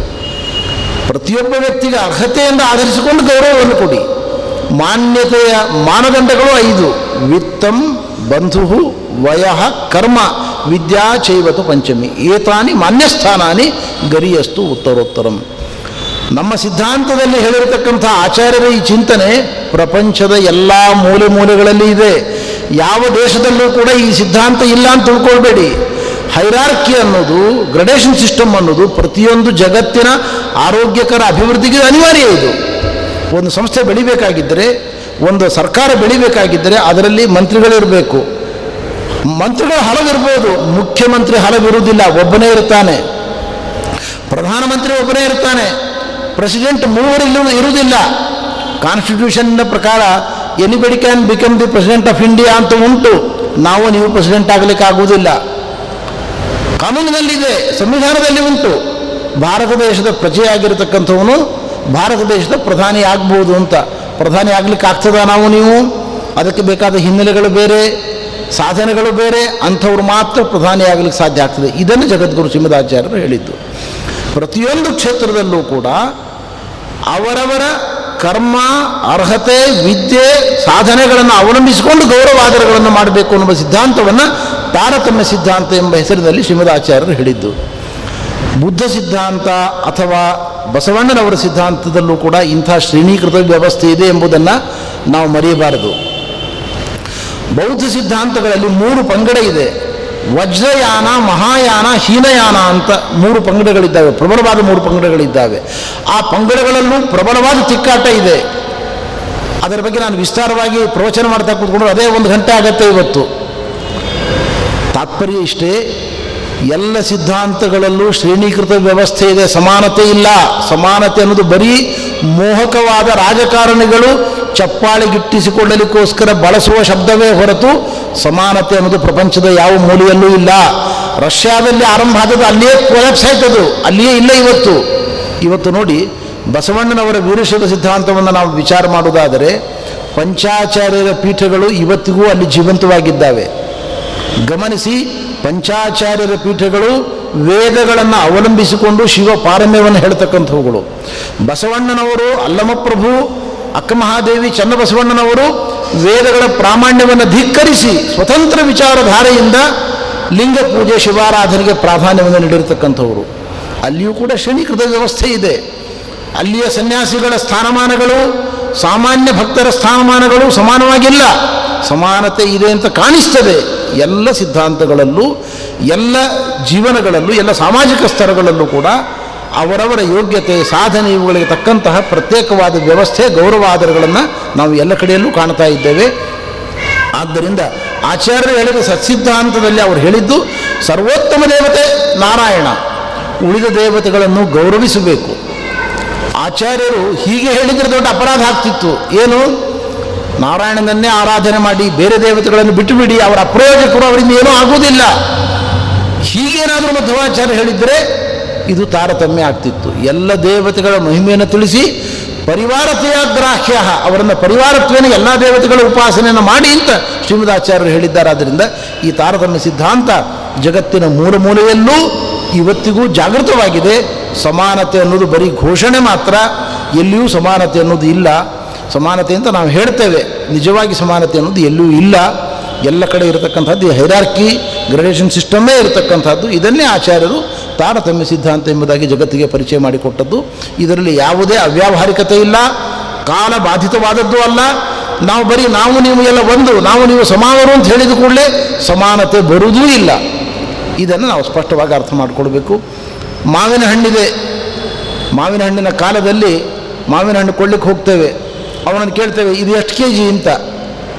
ಪ್ರತಿಯೊಬ್ಬ ವ್ಯಕ್ತಿಗೆ ಅರ್ಹತೆಯಿಂದ ಆಧರಿಸಿಕೊಂಡು ಗೌರವವನ್ನು ಕೊಡಿ. ಮಾನ್ಯತೆಯ ಮಾನದಂಡಗಳು 5: ವಿತ್ತಂ, ಬಂಧು, ವಯಃ, ಕರ್ಮ, ವಿದ್ಯಾ ಚೈವತು ಪಂಚಮಿ. ಏತಾನಿ ಮಾನ್ಯಸ್ಥಾನಾನಿ ಗರಿಯಸ್ತು ಉತ್ತರೋತ್ತರಂ. ನಮ್ಮ ಸಿದ್ಧಾಂತದಲ್ಲಿ ಹೇಳಿರತಕ್ಕಂಥ ಆಚಾರ್ಯರ ಈ ಚಿಂತನೆ ಪ್ರಪಂಚದ ಎಲ್ಲ ಮೂಲೆ ಮೂಲೆಗಳಲ್ಲಿ ಇದೆ. ಯಾವ ದೇಶದಲ್ಲೂ ಕೂಡ ಈ ಸಿದ್ಧಾಂತ ಇಲ್ಲ ಅಂತ ತಿಳ್ಕೊಳ್ಬೇಡಿ. ಹೈರಾರ್ಕಿ ಅನ್ನೋದು, ಗ್ರಡೇಷನ್ ಸಿಸ್ಟಮ್ ಅನ್ನೋದು ಪ್ರತಿಯೊಂದು ಜಗತ್ತಿನ ಆರೋಗ್ಯಕರ ಅಭಿವೃದ್ಧಿಗೆ ಅನಿವಾರ್ಯ. ಇದು ಒಂದು ಸಂಸ್ಥೆ ಬೆಳಿಬೇಕಾಗಿದ್ದರೆ, ಒಂದು ಸರ್ಕಾರ ಬೆಳಿಬೇಕಾಗಿದ್ದರೆ ಅದರಲ್ಲಿ ಮಂತ್ರಿಗಳಿರಬೇಕು. ಮಂತ್ರಿಗಳು ಹಲವಿರ್ಬೋದು, ಮುಖ್ಯಮಂತ್ರಿ ಹಲವಿರುವುದಿಲ್ಲ, ಒಬ್ಬನೇ ಇರ್ತಾನೆ. ಪ್ರಧಾನಮಂತ್ರಿ ಒಬ್ಬನೇ ಇರ್ತಾನೆ, ಪ್ರೆಸಿಡೆಂಟ್ ಮೂವರು ಇರುವುದಿಲ್ಲ. ಕಾನ್ಸ್ಟಿಟ್ಯೂಷನ್ನ ಪ್ರಕಾರ anybody can become the president of India ಅಂತ ಉಂಟು. ನಾವು ನೀವು ಪ್ರೆಸಿಡೆಂಟ್ ಆಗಲಿಕ್ಕೆ ಆಗುವುದಿಲ್ಲ. ಕಾನೂನಿನಲ್ಲಿದೆ, ಸಂವಿಧಾನದಲ್ಲಿ ಉಂಟು. ಭಾರತ ದೇಶದ ಪ್ರಜೆಯಾಗಿರತಕ್ಕಂಥವನು ಭಾರತ ದೇಶದ ಪ್ರಧಾನಿ ಆಗ್ಬೋದು ಅಂತ. ಪ್ರಧಾನಿ ಆಗ್ಲಿಕ್ಕೆ ಆಗ್ತದ ನಾವು ನೀವು? ಅದಕ್ಕೆ ಬೇಕಾದ ಹಿನ್ನೆಲೆಗಳು ಬೇರೆ, ಸಾಧನೆಗಳು ಬೇರೆ, ಅಂಥವ್ರು ಮಾತ್ರ ಪ್ರಧಾನಿ ಆಗಲಿಕ್ಕೆ ಸಾಧ್ಯ ಆಗ್ತದೆ. ಇದನ್ನು ಜಗದ್ಗುರು ಶ್ರೀಮದಾಚಾರ್ಯರು ಹೇಳಿದ್ದು. ಪ್ರತಿಯೊಂದು ಕ್ಷೇತ್ರದಲ್ಲೂ ಕೂಡ ಅವರವರ ಕರ್ಮ, ಅರ್ಹತೆ, ವಿದ್ಯೆ, ಸಾಧನೆಗಳನ್ನು ಅವಲಂಬಿಸಿಕೊಂಡು ಗೌರವಾದರಗಳನ್ನು ಮಾಡಬೇಕು ಅನ್ನುವ ಸಿದ್ಧಾಂತವನ್ನು ತಾರತಮ್ಯ ಸಿದ್ಧಾಂತ ಎಂಬ ಹೆಸರಿನಲ್ಲಿ ಶ್ರೀಮದಾಚಾರ್ಯರು ಹೇಳಿದ್ದು. ಬುದ್ಧ ಸಿದ್ಧಾಂತ ಅಥವಾ ಬಸವಣ್ಣನವರ ಸಿದ್ಧಾಂತದಲ್ಲೂ ಕೂಡ ಇಂಥ ಶ್ರೇಣೀಕೃತ ವ್ಯವಸ್ಥೆ ಇದೆ ಎಂಬುದನ್ನು ನಾವು ಮರೆಯಬಾರದು. ಬೌದ್ಧ ಸಿದ್ಧಾಂತಗಳಲ್ಲಿ 3 ಪಂಗಡ ಇದೆ. ವಜ್ರಯಾನ, ಮಹಾಯಾನ, ಹೀನಯಾನ ಅಂತ 3 ಪಂಗಡಗಳಿದ್ದಾವೆ. ಪ್ರಬಲವಾದ 3 ಪಂಗಡಗಳಿದ್ದಾವೆ. ಆ ಪಂಗಡಗಳಲ್ಲೂ ಪ್ರಬಲವಾದ ತಿಕ್ಕಾಟ ಇದೆ. ಅದರ ಬಗ್ಗೆ ನಾನು ವಿಸ್ತಾರವಾಗಿ ಪ್ರವಚನ ಮಾಡ್ತಾ ಕೂತ್ಕೊಂಡು ಅದೇ 1 ಗಂಟೆ ಆಗತ್ತೆ ಇವತ್ತು. ತಾತ್ಪರ್ಯ ಇಷ್ಟೇ, ಎಲ್ಲ ಸಿದ್ಧಾಂತಗಳಲ್ಲೂ ಶ್ರೇಣೀಕೃತ ವ್ಯವಸ್ಥೆ ಇದೆ, ಸಮಾನತೆ ಇಲ್ಲ. ಸಮಾನತೆ ಅನ್ನೋದು ಬರೀ ಮೋಹಕವಾದ ರಾಜಕಾರಣಿಗಳು ಚಪ್ಪಾಳೆಗಿಟ್ಟಿಸಿಕೊಳ್ಳಲಿಕ್ಕೋಸ್ಕರ ಬಳಸುವ ಶಬ್ದವೇ ಹೊರತು ಸಮಾನತೆ ಅನ್ನೋದು ಪ್ರಪಂಚದ ಯಾವ ಮೂಲೆಯಲ್ಲೂ ಇಲ್ಲ. ರಷ್ಯಾದಲ್ಲಿ ಆರಂಭ ಆದದ್ದು ಅಲ್ಲಿಯೇ ಕೊಲಾಪ್ಸ್ ಆಯ್ತದು, ಅಲ್ಲಿಯೇ ಇಲ್ಲ ಇವತ್ತು ನೋಡಿ, ಬಸವಣ್ಣನವರ ವೀರಶೈವ ಸಿದ್ಧಾಂತವನ್ನು ನಾವು ವಿಚಾರ ಮಾಡುವುದಾದರೆ ಪಂಚಾಚಾರ್ಯರ ಪೀಠಗಳು ಇವತ್ತಿಗೂ ಅಲ್ಲಿ ಜೀವಂತವಾಗಿದ್ದಾವೆ. ಗಮನಿಸಿ, ಪಂಚಾಚಾರ್ಯರ ಪೀಠಗಳು ವೇದಗಳನ್ನು ಅವಲಂಬಿಸಿಕೊಂಡು ಶಿವ ಪಾರಮ್ಯವನ್ನು ಹೇಳ್ತಕ್ಕಂಥವುಗಳು. ಬಸವಣ್ಣನವರು, ಅಲ್ಲಮಪ್ರಭು, ಅಕ್ಕಮಹಾದೇವಿ, ಚನ್ನಬಸವಣ್ಣನವರು ವೇದಗಳ ಪ್ರಾಮಾಣ್ಯವನ್ನು ಧಿಕ್ಕರಿಸಿ ಸ್ವತಂತ್ರ ವಿಚಾರಧಾರೆಯಿಂದ ಲಿಂಗ ಪೂಜೆ, ಶಿವಾರಾಧನೆಗೆ ಪ್ರಾಧಾನ್ಯವನ್ನು ನೀಡಿರತಕ್ಕಂಥವರು. ಅಲ್ಲಿಯೂ ಕೂಡ ಶ್ರೇಣೀಕೃತ ವ್ಯವಸ್ಥೆ ಇದೆ. ಅಲ್ಲಿಯ ಸನ್ಯಾಸಿಗಳ ಸ್ಥಾನಮಾನಗಳು ಸಾಮಾನ್ಯ ಭಕ್ತರ ಸ್ಥಾನಮಾನಗಳು ಸಮಾನವಾಗಿಲ್ಲ. ಸಮಾನತೆ ಇದೆ ಅಂತ ಕಾಣಿಸ್ತದೆ. ಎಲ್ಲ ಸಿದ್ಧಾಂತಗಳಲ್ಲೂ, ಎಲ್ಲ ಜೀವನಗಳಲ್ಲೂ, ಎಲ್ಲ ಸಾಮಾಜಿಕ ಸ್ತರಗಳಲ್ಲೂ ಕೂಡ ಅವರವರ ಯೋಗ್ಯತೆ, ಸಾಧನೆ ಇವುಗಳಿಗೆ ತಕ್ಕಂತಹ ಪ್ರತ್ಯೇಕವಾದ ವ್ಯವಸ್ಥೆ, ಗೌರವಾದರಗಳನ್ನು ನಾವು ಎಲ್ಲ ಕಡೆಯಲ್ಲೂ ಕಾಣ್ತಾ ಇದ್ದೇವೆ. ಆದ್ದರಿಂದ ಆಚಾರ್ಯರು ಹೇಳಿದ ಸತ್ಸಿದ್ಧಾಂತದಲ್ಲಿ ಅವರು ಹೇಳಿದ್ದು ಸರ್ವೋತ್ತಮ ದೇವತೆ ನಾರಾಯಣ, ಉಳಿದ ದೇವತೆಗಳನ್ನು ಗೌರವಿಸಬೇಕು. ಆಚಾರ್ಯರು ಹೀಗೆ ಹೇಳಿದರೆ ದೊಡ್ಡ ಅಪರಾಧ ಆಗ್ತಿತ್ತು. ಏನು, ನಾರಾಯಣನನ್ನೇ ಆರಾಧನೆ ಮಾಡಿ ಬೇರೆ ದೇವತೆಗಳನ್ನು ಬಿಟ್ಟು ಬಿಡಿ, ಅವರ ಅಪ್ರಯೋಜಕರು, ಅವರಿಂದ ಏನೂ ಆಗುವುದಿಲ್ಲ. ಹೀಗೇನಾದರೂ ಮಧ್ವಾಚಾರ್ಯ ಹೇಳಿದರೆ ಇದು ತಾರತಮ್ಯ ಆಗ್ತಿತ್ತು. ಎಲ್ಲ ದೇವತೆಗಳ ಮಹಿಮೆಯನ್ನು ತಿಳಿಸಿ ಪರಿವಾರತೆಯ ಗ್ರಾಹ್ಯ, ಅವರನ್ನು ಪರಿವಾರತ್ವೇನ ಎಲ್ಲ ದೇವತೆಗಳ ಉಪಾಸನೆಯನ್ನು ಮಾಡಿ ಅಂತ ಶ್ರೀಮದಾಚಾರ್ಯರು ಹೇಳಿದ್ದಾರೆ. ಆದ್ದರಿಂದ ಈ ತಾರತಮ್ಯ ಸಿದ್ಧಾಂತ ಜಗತ್ತಿನ ಮೂಲ ಮೂಲೆಯಲ್ಲೂ ಇವತ್ತಿಗೂ ಜಾಗೃತವಾಗಿದೆ. ಸಮಾನತೆ ಅನ್ನೋದು ಬರೀ ಘೋಷಣೆ ಮಾತ್ರ, ಎಲ್ಲಿಯೂ ಸಮಾನತೆ ಅನ್ನೋದು ಇಲ್ಲ. ಸಮಾನತೆ ಅಂತ ನಾವು ಹೇಳ್ತೇವೆ, ನಿಜವಾಗಿ ಸಮಾನತೆ ಅನ್ನೋದು ಎಲ್ಲೂ ಇಲ್ಲ. ಎಲ್ಲ ಕಡೆ ಇರತಕ್ಕಂಥದ್ದು ಹೈರಾರ್ಕಿ ಗ್ರೇಡೇಷನ್ ಸಿಸ್ಟಮ್ಮೇ ಇರತಕ್ಕಂಥದ್ದು. ಇದನ್ನೇ ಆಚಾರ್ಯರು ತಾರತಮ್ಯ ಸಿದ್ಧಾಂತ ಎಂಬುದಾಗಿ ಜಗತ್ತಿಗೆ ಪರಿಚಯ ಮಾಡಿಕೊಟ್ಟದ್ದು. ಇದರಲ್ಲಿ ಯಾವುದೇ ಅವ್ಯಾವಹಾರಿಕತೆ ಇಲ್ಲ, ಕಾಲ ಬಾಧಿತವಾದದ್ದು ಅಲ್ಲ. ನಾವು ನೀವು ಎಲ್ಲ ಒಂದು, ನಾವು ನೀವು ಸಮಾನರು ಅಂತ ಹೇಳಿದ ಕೂಡಲೇ ಸಮಾನತೆ ಬರುವುದೂ ಇಲ್ಲ. ಇದನ್ನು ನಾವು ಸ್ಪಷ್ಟವಾಗಿ ಅರ್ಥ ಮಾಡಿಕೊಳ್ಬೇಕು. ಮಾವಿನ ಹಣ್ಣಿದೆ, ಮಾವಿನ ಹಣ್ಣಿನ ಕಾಲದಲ್ಲಿ ಮಾವಿನ ಹಣ್ಣು ಕೊಳ್ಳಿಕ್ಕೆ ಹೋಗ್ತೇವೆ, ಅವನನ್ನು ಕೇಳ್ತೇವೆ ಇದು ಎಷ್ಟು ಕೆ ಜಿ ಅಂತ.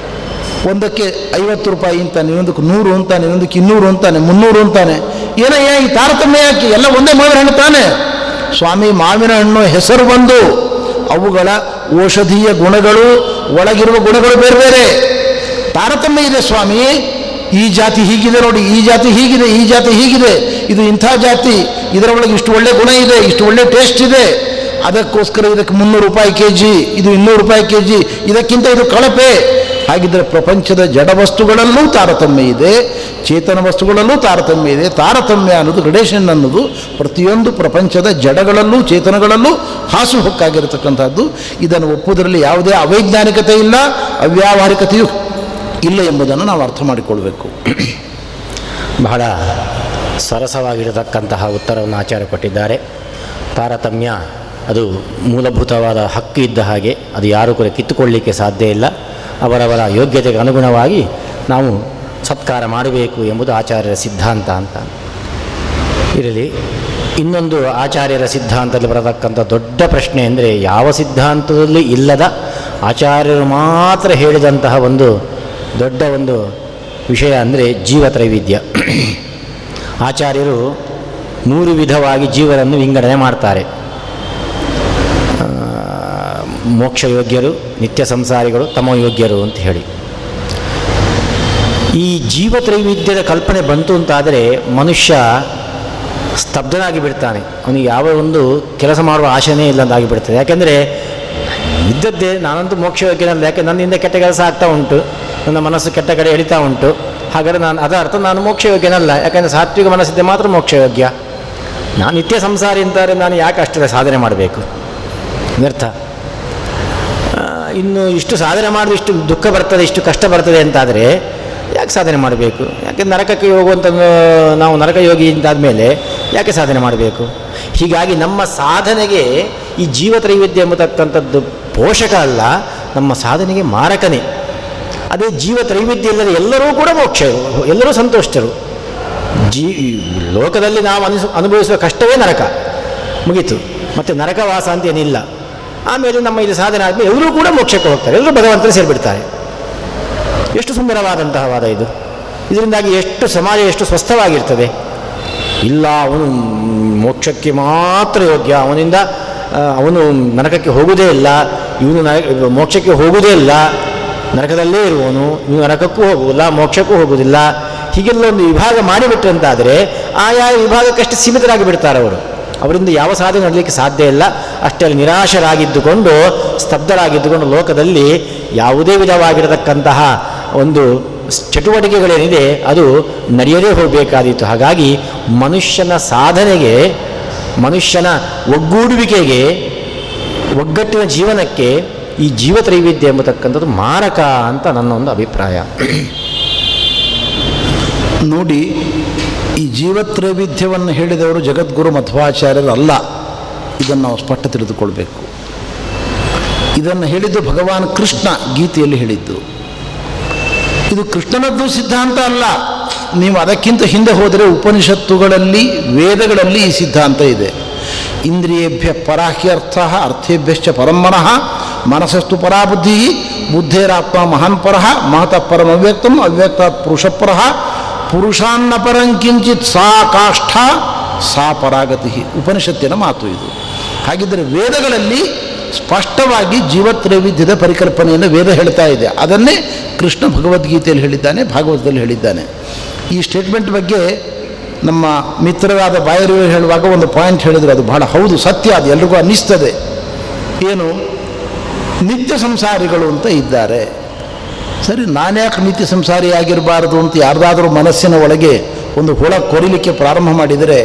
ಒಂದಕ್ಕೆ 50 ರೂಪಾಯಿ ಅಂತಾನೆ, ಇನ್ನೊಂದಕ್ಕೆ 100 ಅಂತಾನೆ, ಇನ್ನೊಂದಕ್ಕೆ 200 ಅಂತಾನೆ, 300 ಅಂತಾನೆ. ಏನಯ್ಯ ಈ ತಾರತಮ್ಯ ಯಾಕೆ? ಎಲ್ಲ ಒಂದೇ ಮಾವಿನ ಹಣ್ಣು ತಾನೆ. ಸ್ವಾಮಿ, ಮಾವಿನ ಹಣ್ಣು ಹೆಸರು ಬಂದು ಅವುಗಳ ಔಷಧೀಯ ಗುಣಗಳು, ಒಳಗಿರುವ ಗುಣಗಳು ಬೇರೆ ಬೇರೆ. ತಾರತಮ್ಯ ಇದೆ ಸ್ವಾಮಿ. ಈ ಜಾತಿ ಹೀಗಿದೆ ನೋಡಿ, ಈ ಜಾತಿ ಹೀಗಿದೆ, ಈ ಜಾತಿ ಹೀಗಿದೆ, ಇದು ಇಂಥ ಜಾತಿ, ಇದರ ಒಳಗೆ ಇಷ್ಟು ಒಳ್ಳೆ ಗುಣ ಇದೆ, ಇಷ್ಟು ಒಳ್ಳೆ ಟೇಸ್ಟ್ ಇದೆ, ಅದಕ್ಕೋಸ್ಕರ ಇದಕ್ಕೆ 300 ರೂಪಾಯಿ ಕೆ ಜಿ, ಇದು 200 ರೂಪಾಯಿ ಕೆ ಜಿ, ಇದಕ್ಕಿಂತ ಇದು ಕಳಪೆ. ಹಾಗಿದ್ದರೆ ಪ್ರಪಂಚದ ಜಡ ವಸ್ತುಗಳಲ್ಲೂ ತಾರತಮ್ಯ ಇದೆ, ಚೇತನ ವಸ್ತುಗಳಲ್ಲೂ ತಾರತಮ್ಯ ಇದೆ. ತಾರತಮ್ಯ ಅನ್ನೋದು, ಗ್ರೇಡೇಷನ್ ಅನ್ನೋದು ಪ್ರತಿಯೊಂದು ಪ್ರಪಂಚದ ಜಡಗಳಲ್ಲೂ ಚೇತನಗಳಲ್ಲೂ ಹಾಸುಹೊಕ್ಕಾಗಿರತಕ್ಕಂಥದ್ದು. ಇದನ್ನು ಒಪ್ಪುವುದರಲ್ಲಿ ಯಾವುದೇ ಅವೈಜ್ಞಾನಿಕತೆ ಇಲ್ಲ, ಅವ್ಯಾವಹಾರಿಕತೆಯೂ ಇಲ್ಲ ಎಂಬುದನ್ನು ನಾವು ಅರ್ಥ ಮಾಡಿಕೊಳ್ಬೇಕು. ಬಹಳ ಸರಸವಾಗಿರತಕ್ಕಂತಹ ಉತ್ತರವನ್ನು ಆಚಾರ್ಯ ಕೊಟ್ಟಿದ್ದಾರೆ. ತಾರತಮ್ಯ ಅದು ಮೂಲಭೂತವಾದ ಹಕ್ಕು ಇದ್ದ ಹಾಗೆ, ಅದು ಯಾರೂ ಕೂಡ ಕಿತ್ತುಕೊಳ್ಳಲಿಕ್ಕೆ ಸಾಧ್ಯ ಇಲ್ಲ. ಅವರವರ ಯೋಗ್ಯತೆಗೆ ಅನುಗುಣವಾಗಿ ನಾವು ಸತ್ಕಾರ ಮಾಡಬೇಕು ಎಂಬುದು ಆಚಾರ್ಯರ ಸಿದ್ಧಾಂತ ಅಂತ ಇರಲಿ. ಇನ್ನೊಂದು ಆಚಾರ್ಯರ ಸಿದ್ಧಾಂತದಲ್ಲಿ ಬರತಕ್ಕಂಥ ದೊಡ್ಡ ಪ್ರಶ್ನೆ ಅಂದರೆ, ಯಾವ ಸಿದ್ಧಾಂತದಲ್ಲಿ ಇಲ್ಲದ ಆಚಾರ್ಯರು ಮಾತ್ರ ಹೇಳಿದಂತಹ ಒಂದು ದೊಡ್ಡ ಒಂದು ವಿಷಯ ಅಂದರೆ ಜೀವತ್ರೈವಿಧ್ಯ. ಆಚಾರ್ಯರು 3 ವಿಧವಾಗಿ ಜೀವನನ್ನು ವಿಂಗಡಣೆ ಮಾಡ್ತಾರೆ. ಮೋಕ್ಷಯೋಗ್ಯರು, ನಿತ್ಯ ಸಂಸಾರಿಗಳು, ತಮೋಯೋಗ್ಯರು ಅಂತ ಹೇಳಿ. ಈ ಜೀವತ್ರೈವಿಧ್ಯದ ಕಲ್ಪನೆ ಬಂತು ಅಂತಾದರೆ ಮನುಷ್ಯ ಸ್ತಬ್ಧನಾಗಿ ಬಿಡ್ತಾನೆ. ಅವನಿಗೆ ಯಾವ ಒಂದು ಕೆಲಸ ಮಾಡುವ ಆಶೆನೇ ಇಲ್ಲಂದಾಗಿ ಬಿಡ್ತದೆ. ಯಾಕೆಂದರೆ ಇದ್ದದ್ದೇ ನಾನಂತೂ ಮೋಕ್ಷಯೋಗ್ಯನಲ್ಲ, ಯಾಕೆ ನನ್ನಿಂದ ಕೆಟ್ಟ ಕೆಲಸ ಆಗ್ತಾ ಉಂಟು, ನನ್ನ ಮನಸ್ಸು ಕೆಟ್ಟ ಕಡೆ ಎಳಿತಾ ಉಂಟು. ಹಾಗಾದರೆ ಅದರ ಅರ್ಥ ನಾನು ಮೋಕ್ಷಯೋಗ್ಯನಲ್ಲ. ಯಾಕೆಂದರೆ ಸಾತ್ವಿಕ ಮನಸ್ಸಿದ್ದೆ ಮಾತ್ರ ಮೋಕ್ಷಯೋಗ್ಯ. ನಾನು ನಿತ್ಯ ಸಂಸಾರಿ ಅಂತಾರೆ, ನಾನು ಯಾಕೆ ಅಷ್ಟೇ ಸಾಧನೆ ಮಾಡಬೇಕು, ವ್ಯರ್ಥ. ಇನ್ನು ಇಷ್ಟು ಸಾಧನೆ ಮಾಡಿದ್ರೆ ಇಷ್ಟು ದುಃಖ ಬರ್ತದೆ, ಇಷ್ಟು ಕಷ್ಟ ಬರ್ತದೆ ಅಂತಾದರೆ ಯಾಕೆ ಸಾಧನೆ ಮಾಡಬೇಕು? ಯಾಕೆ ನರಕಕ್ಕೆ ಹೋಗುವಂಥ ನಾವು ನರಕಯೋಗಿ ಅಂತಾದ ಮೇಲೆ ಯಾಕೆ ಸಾಧನೆ ಮಾಡಬೇಕು? ಹೀಗಾಗಿ ನಮ್ಮ ಸಾಧನೆಗೆ ಈ ಜೀವತ್ರೈವಿಧ್ಯ ಎಂಬತಕ್ಕಂಥದ್ದು ಪೋಷಕ ಅಲ್ಲ, ನಮ್ಮ ಸಾಧನೆಗೆ ಮಾರಕನೇ. ಅದೇ ಜೀವತ್ರೈವಿಧ್ಯ ಇಲ್ಲದೆ ಎಲ್ಲರೂ ಕೂಡ ಮೋಕ್ಷರು, ಎಲ್ಲರೂ ಸಂತೋಷರು. ಲೋಕದಲ್ಲಿ ನಾವು ಅನುಭವಿಸುವ ಕಷ್ಟವೇ ನರಕ, ಮುಗೀತು. ಮತ್ತು ನರಕವಾಸ ಅಂತ ಏನಿಲ್ಲ. ಆಮೇಲೆ ನಮ್ಮ ಇದು ಸಾಧನೆ ಆದಮೇಲೆ ಎಲ್ಲರೂ ಕೂಡ ಮೋಕ್ಷಕ್ಕೆ ಹೋಗ್ತಾರೆ, ಎಲ್ಲರೂ ಭಗವಂತನ ಸೇರಿಬಿಡ್ತಾರೆ. ಎಷ್ಟು ಸುಂದರವಾದಂತಹ ವಾದ ಇದು. ಇದರಿಂದಾಗಿ ಎಷ್ಟು ಸಮಾಜ ಎಷ್ಟು ಸ್ವಸ್ಥವಾಗಿರ್ತದೆ. ಇಲ್ಲ, ಅವನು ಮೋಕ್ಷಕ್ಕೆ ಮಾತ್ರ ಯೋಗ್ಯ, ಅವನು ನರಕಕ್ಕೆ ಹೋಗುವುದೇ ಇಲ್ಲ, ಇವನು ಮೋಕ್ಷಕ್ಕೆ ಹೋಗುವುದೇ ಇಲ್ಲ, ನರಕದಲ್ಲೇ ಇರುವವನು, ಇವನು ನರಕಕ್ಕೂ ಹೋಗುವುದಿಲ್ಲ, ಮೋಕ್ಷಕ್ಕೂ ಹೋಗುವುದಿಲ್ಲ. ಹೀಗೆಲ್ಲ ಒಂದು ವಿಭಾಗ ಮಾಡಿಬಿಟ್ಟಂತಾದರೆ ಆಯಾ ವಿಭಾಗಕ್ಕಷ್ಟು ಸೀಮಿತರಾಗಿ ಬಿಡ್ತಾರೆ ಅವರು. ಅವರಿಂದ ಯಾವ ಸಾಧನೆ ಮಾಡಲಿಕ್ಕೆ ಸಾಧ್ಯ ಇಲ್ಲ. ಅಷ್ಟೇ ನಿರಾಶರಾಗಿದ್ದುಕೊಂಡು, ಸ್ತಬ್ಧರಾಗಿದ್ದುಕೊಂಡು ಲೋಕದಲ್ಲಿ ಯಾವುದೇ ವಿಧವಾಗಿರತಕ್ಕಂತಹ ಒಂದು ಚಟುವಟಿಕೆಗಳೇನಿದೆ ಅದು ನಡೆಯದೇ ಹೋಗಬೇಕಾದೀತು. ಹಾಗಾಗಿ ಮನುಷ್ಯನ ಸಾಧನೆಗೆ, ಮನುಷ್ಯನ ಒಗ್ಗೂಡುವಿಕೆಗೆ, ಒಗ್ಗಟ್ಟಿನ ಜೀವನಕ್ಕೆ ಈ ಜೀವತ್ರೈವಿಧ್ಯ ಎಂಬತಕ್ಕಂಥದ್ದು ಮಾರಕ ಅಂತ ನನ್ನ ಒಂದು ಅಭಿಪ್ರಾಯ. ನೋಡಿ, ಈ ಜೀವತ್ರೈವಿಧ್ಯವನ್ನು ಹೇಳಿದವರು ಜಗದ್ಗುರು ಮಧ್ವಾಚಾರ್ಯರು ಅಲ್ಲ. ಇದನ್ನು ನಾವು ಸ್ಪಷ್ಟ ತಿಳಿದುಕೊಳ್ಬೇಕು. ಇದನ್ನು ಹೇಳಿದ್ದು ಭಗವಾನ್ ಕೃಷ್ಣ ಗೀತೆಯಲ್ಲಿ ಹೇಳಿದ್ದು. ಇದು ಕೃಷ್ಣನದ್ದು ಸಿದ್ಧಾಂತ ಅಲ್ಲ. ನೀವು ಅದಕ್ಕಿಂತ ಹಿಂದೆ ಹೋದರೆ ಉಪನಿಷತ್ತುಗಳಲ್ಲಿ, ವೇದಗಳಲ್ಲಿ ಈ ಸಿದ್ಧಾಂತ ಇದೆ. ಇಂದ್ರಿಯೇಭ್ಯ ಪರಾಹ್ಯರ್ಥ ಅರ್ಥೇಭ್ಯಶ್ಚ ಪರಮನಃ ಮನಸ್ಸಸ್ತು ಪರಾಬುದ್ಧಿ ಬುದ್ಧೇರಾತ್ಮ ಮಹಾನ್ ಪರಃ ಮಹತಃ ಪರಂ ಅವ್ಯಕ್ತಂ ಅವ್ಯಕ್ತಾತ್ ಪುರುಷಪರಃ ಪುರುಷಾನ್ನ ಪರಂ ಕಿಂಚಿತ್ ಸಾ ಕಾಷ್ಠ ಸಾ ಪರಾಗತಿ. ಉಪನಿಷತ್ತಿನ ಮಾತು ಇದು. ಹಾಗಿದ್ದರೆ ವೇದಗಳಲ್ಲಿ ಸ್ಪಷ್ಟವಾಗಿ ಜೀವತ್ರೈವಿಧ್ಯದ ಪರಿಕಲ್ಪನೆಯನ್ನು ವೇದ ಹೇಳ್ತಾ ಇದೆ. ಅದನ್ನೇ ಕೃಷ್ಣ ಭಗವದ್ಗೀತೆಯಲ್ಲಿ ಹೇಳಿದ್ದಾನೆ, ಭಾಗವತದಲ್ಲಿ ಹೇಳಿದ್ದಾನೆ. ಈ ಸ್ಟೇಟ್ಮೆಂಟ್ ಬಗ್ಗೆ ನಮ್ಮ ಮಿತ್ರರಾದ ಬಾಯರಿಯವರು ಹೇಳುವಾಗ ಒಂದು ಪಾಯಿಂಟ್ ಹೇಳಿದರು, ಅದು ಬಹಳ ಹೌದು, ಸತ್ಯ, ಅದು ಎಲ್ರಿಗೂ ಅನ್ನಿಸ್ತದೆ. ಏನು, ನಿತ್ಯ ಸಂಸಾರಿಗಳು ಅಂತ ಇದ್ದಾರೆ. ಸರಿ, ನಾನ್ಯಾಕೆ ನಿತ್ಯ ಸಂಸಾರಿಯಾಗಿರಬಾರದು ಅಂತ ಯಾರ್ದಾದರೂ ಮನಸ್ಸಿನ ಒಳಗೆ ಒಂದು ಹುಳ ಕೊರಿಲಿಕ್ಕೆ ಪ್ರಾರಂಭ ಮಾಡಿದರೆ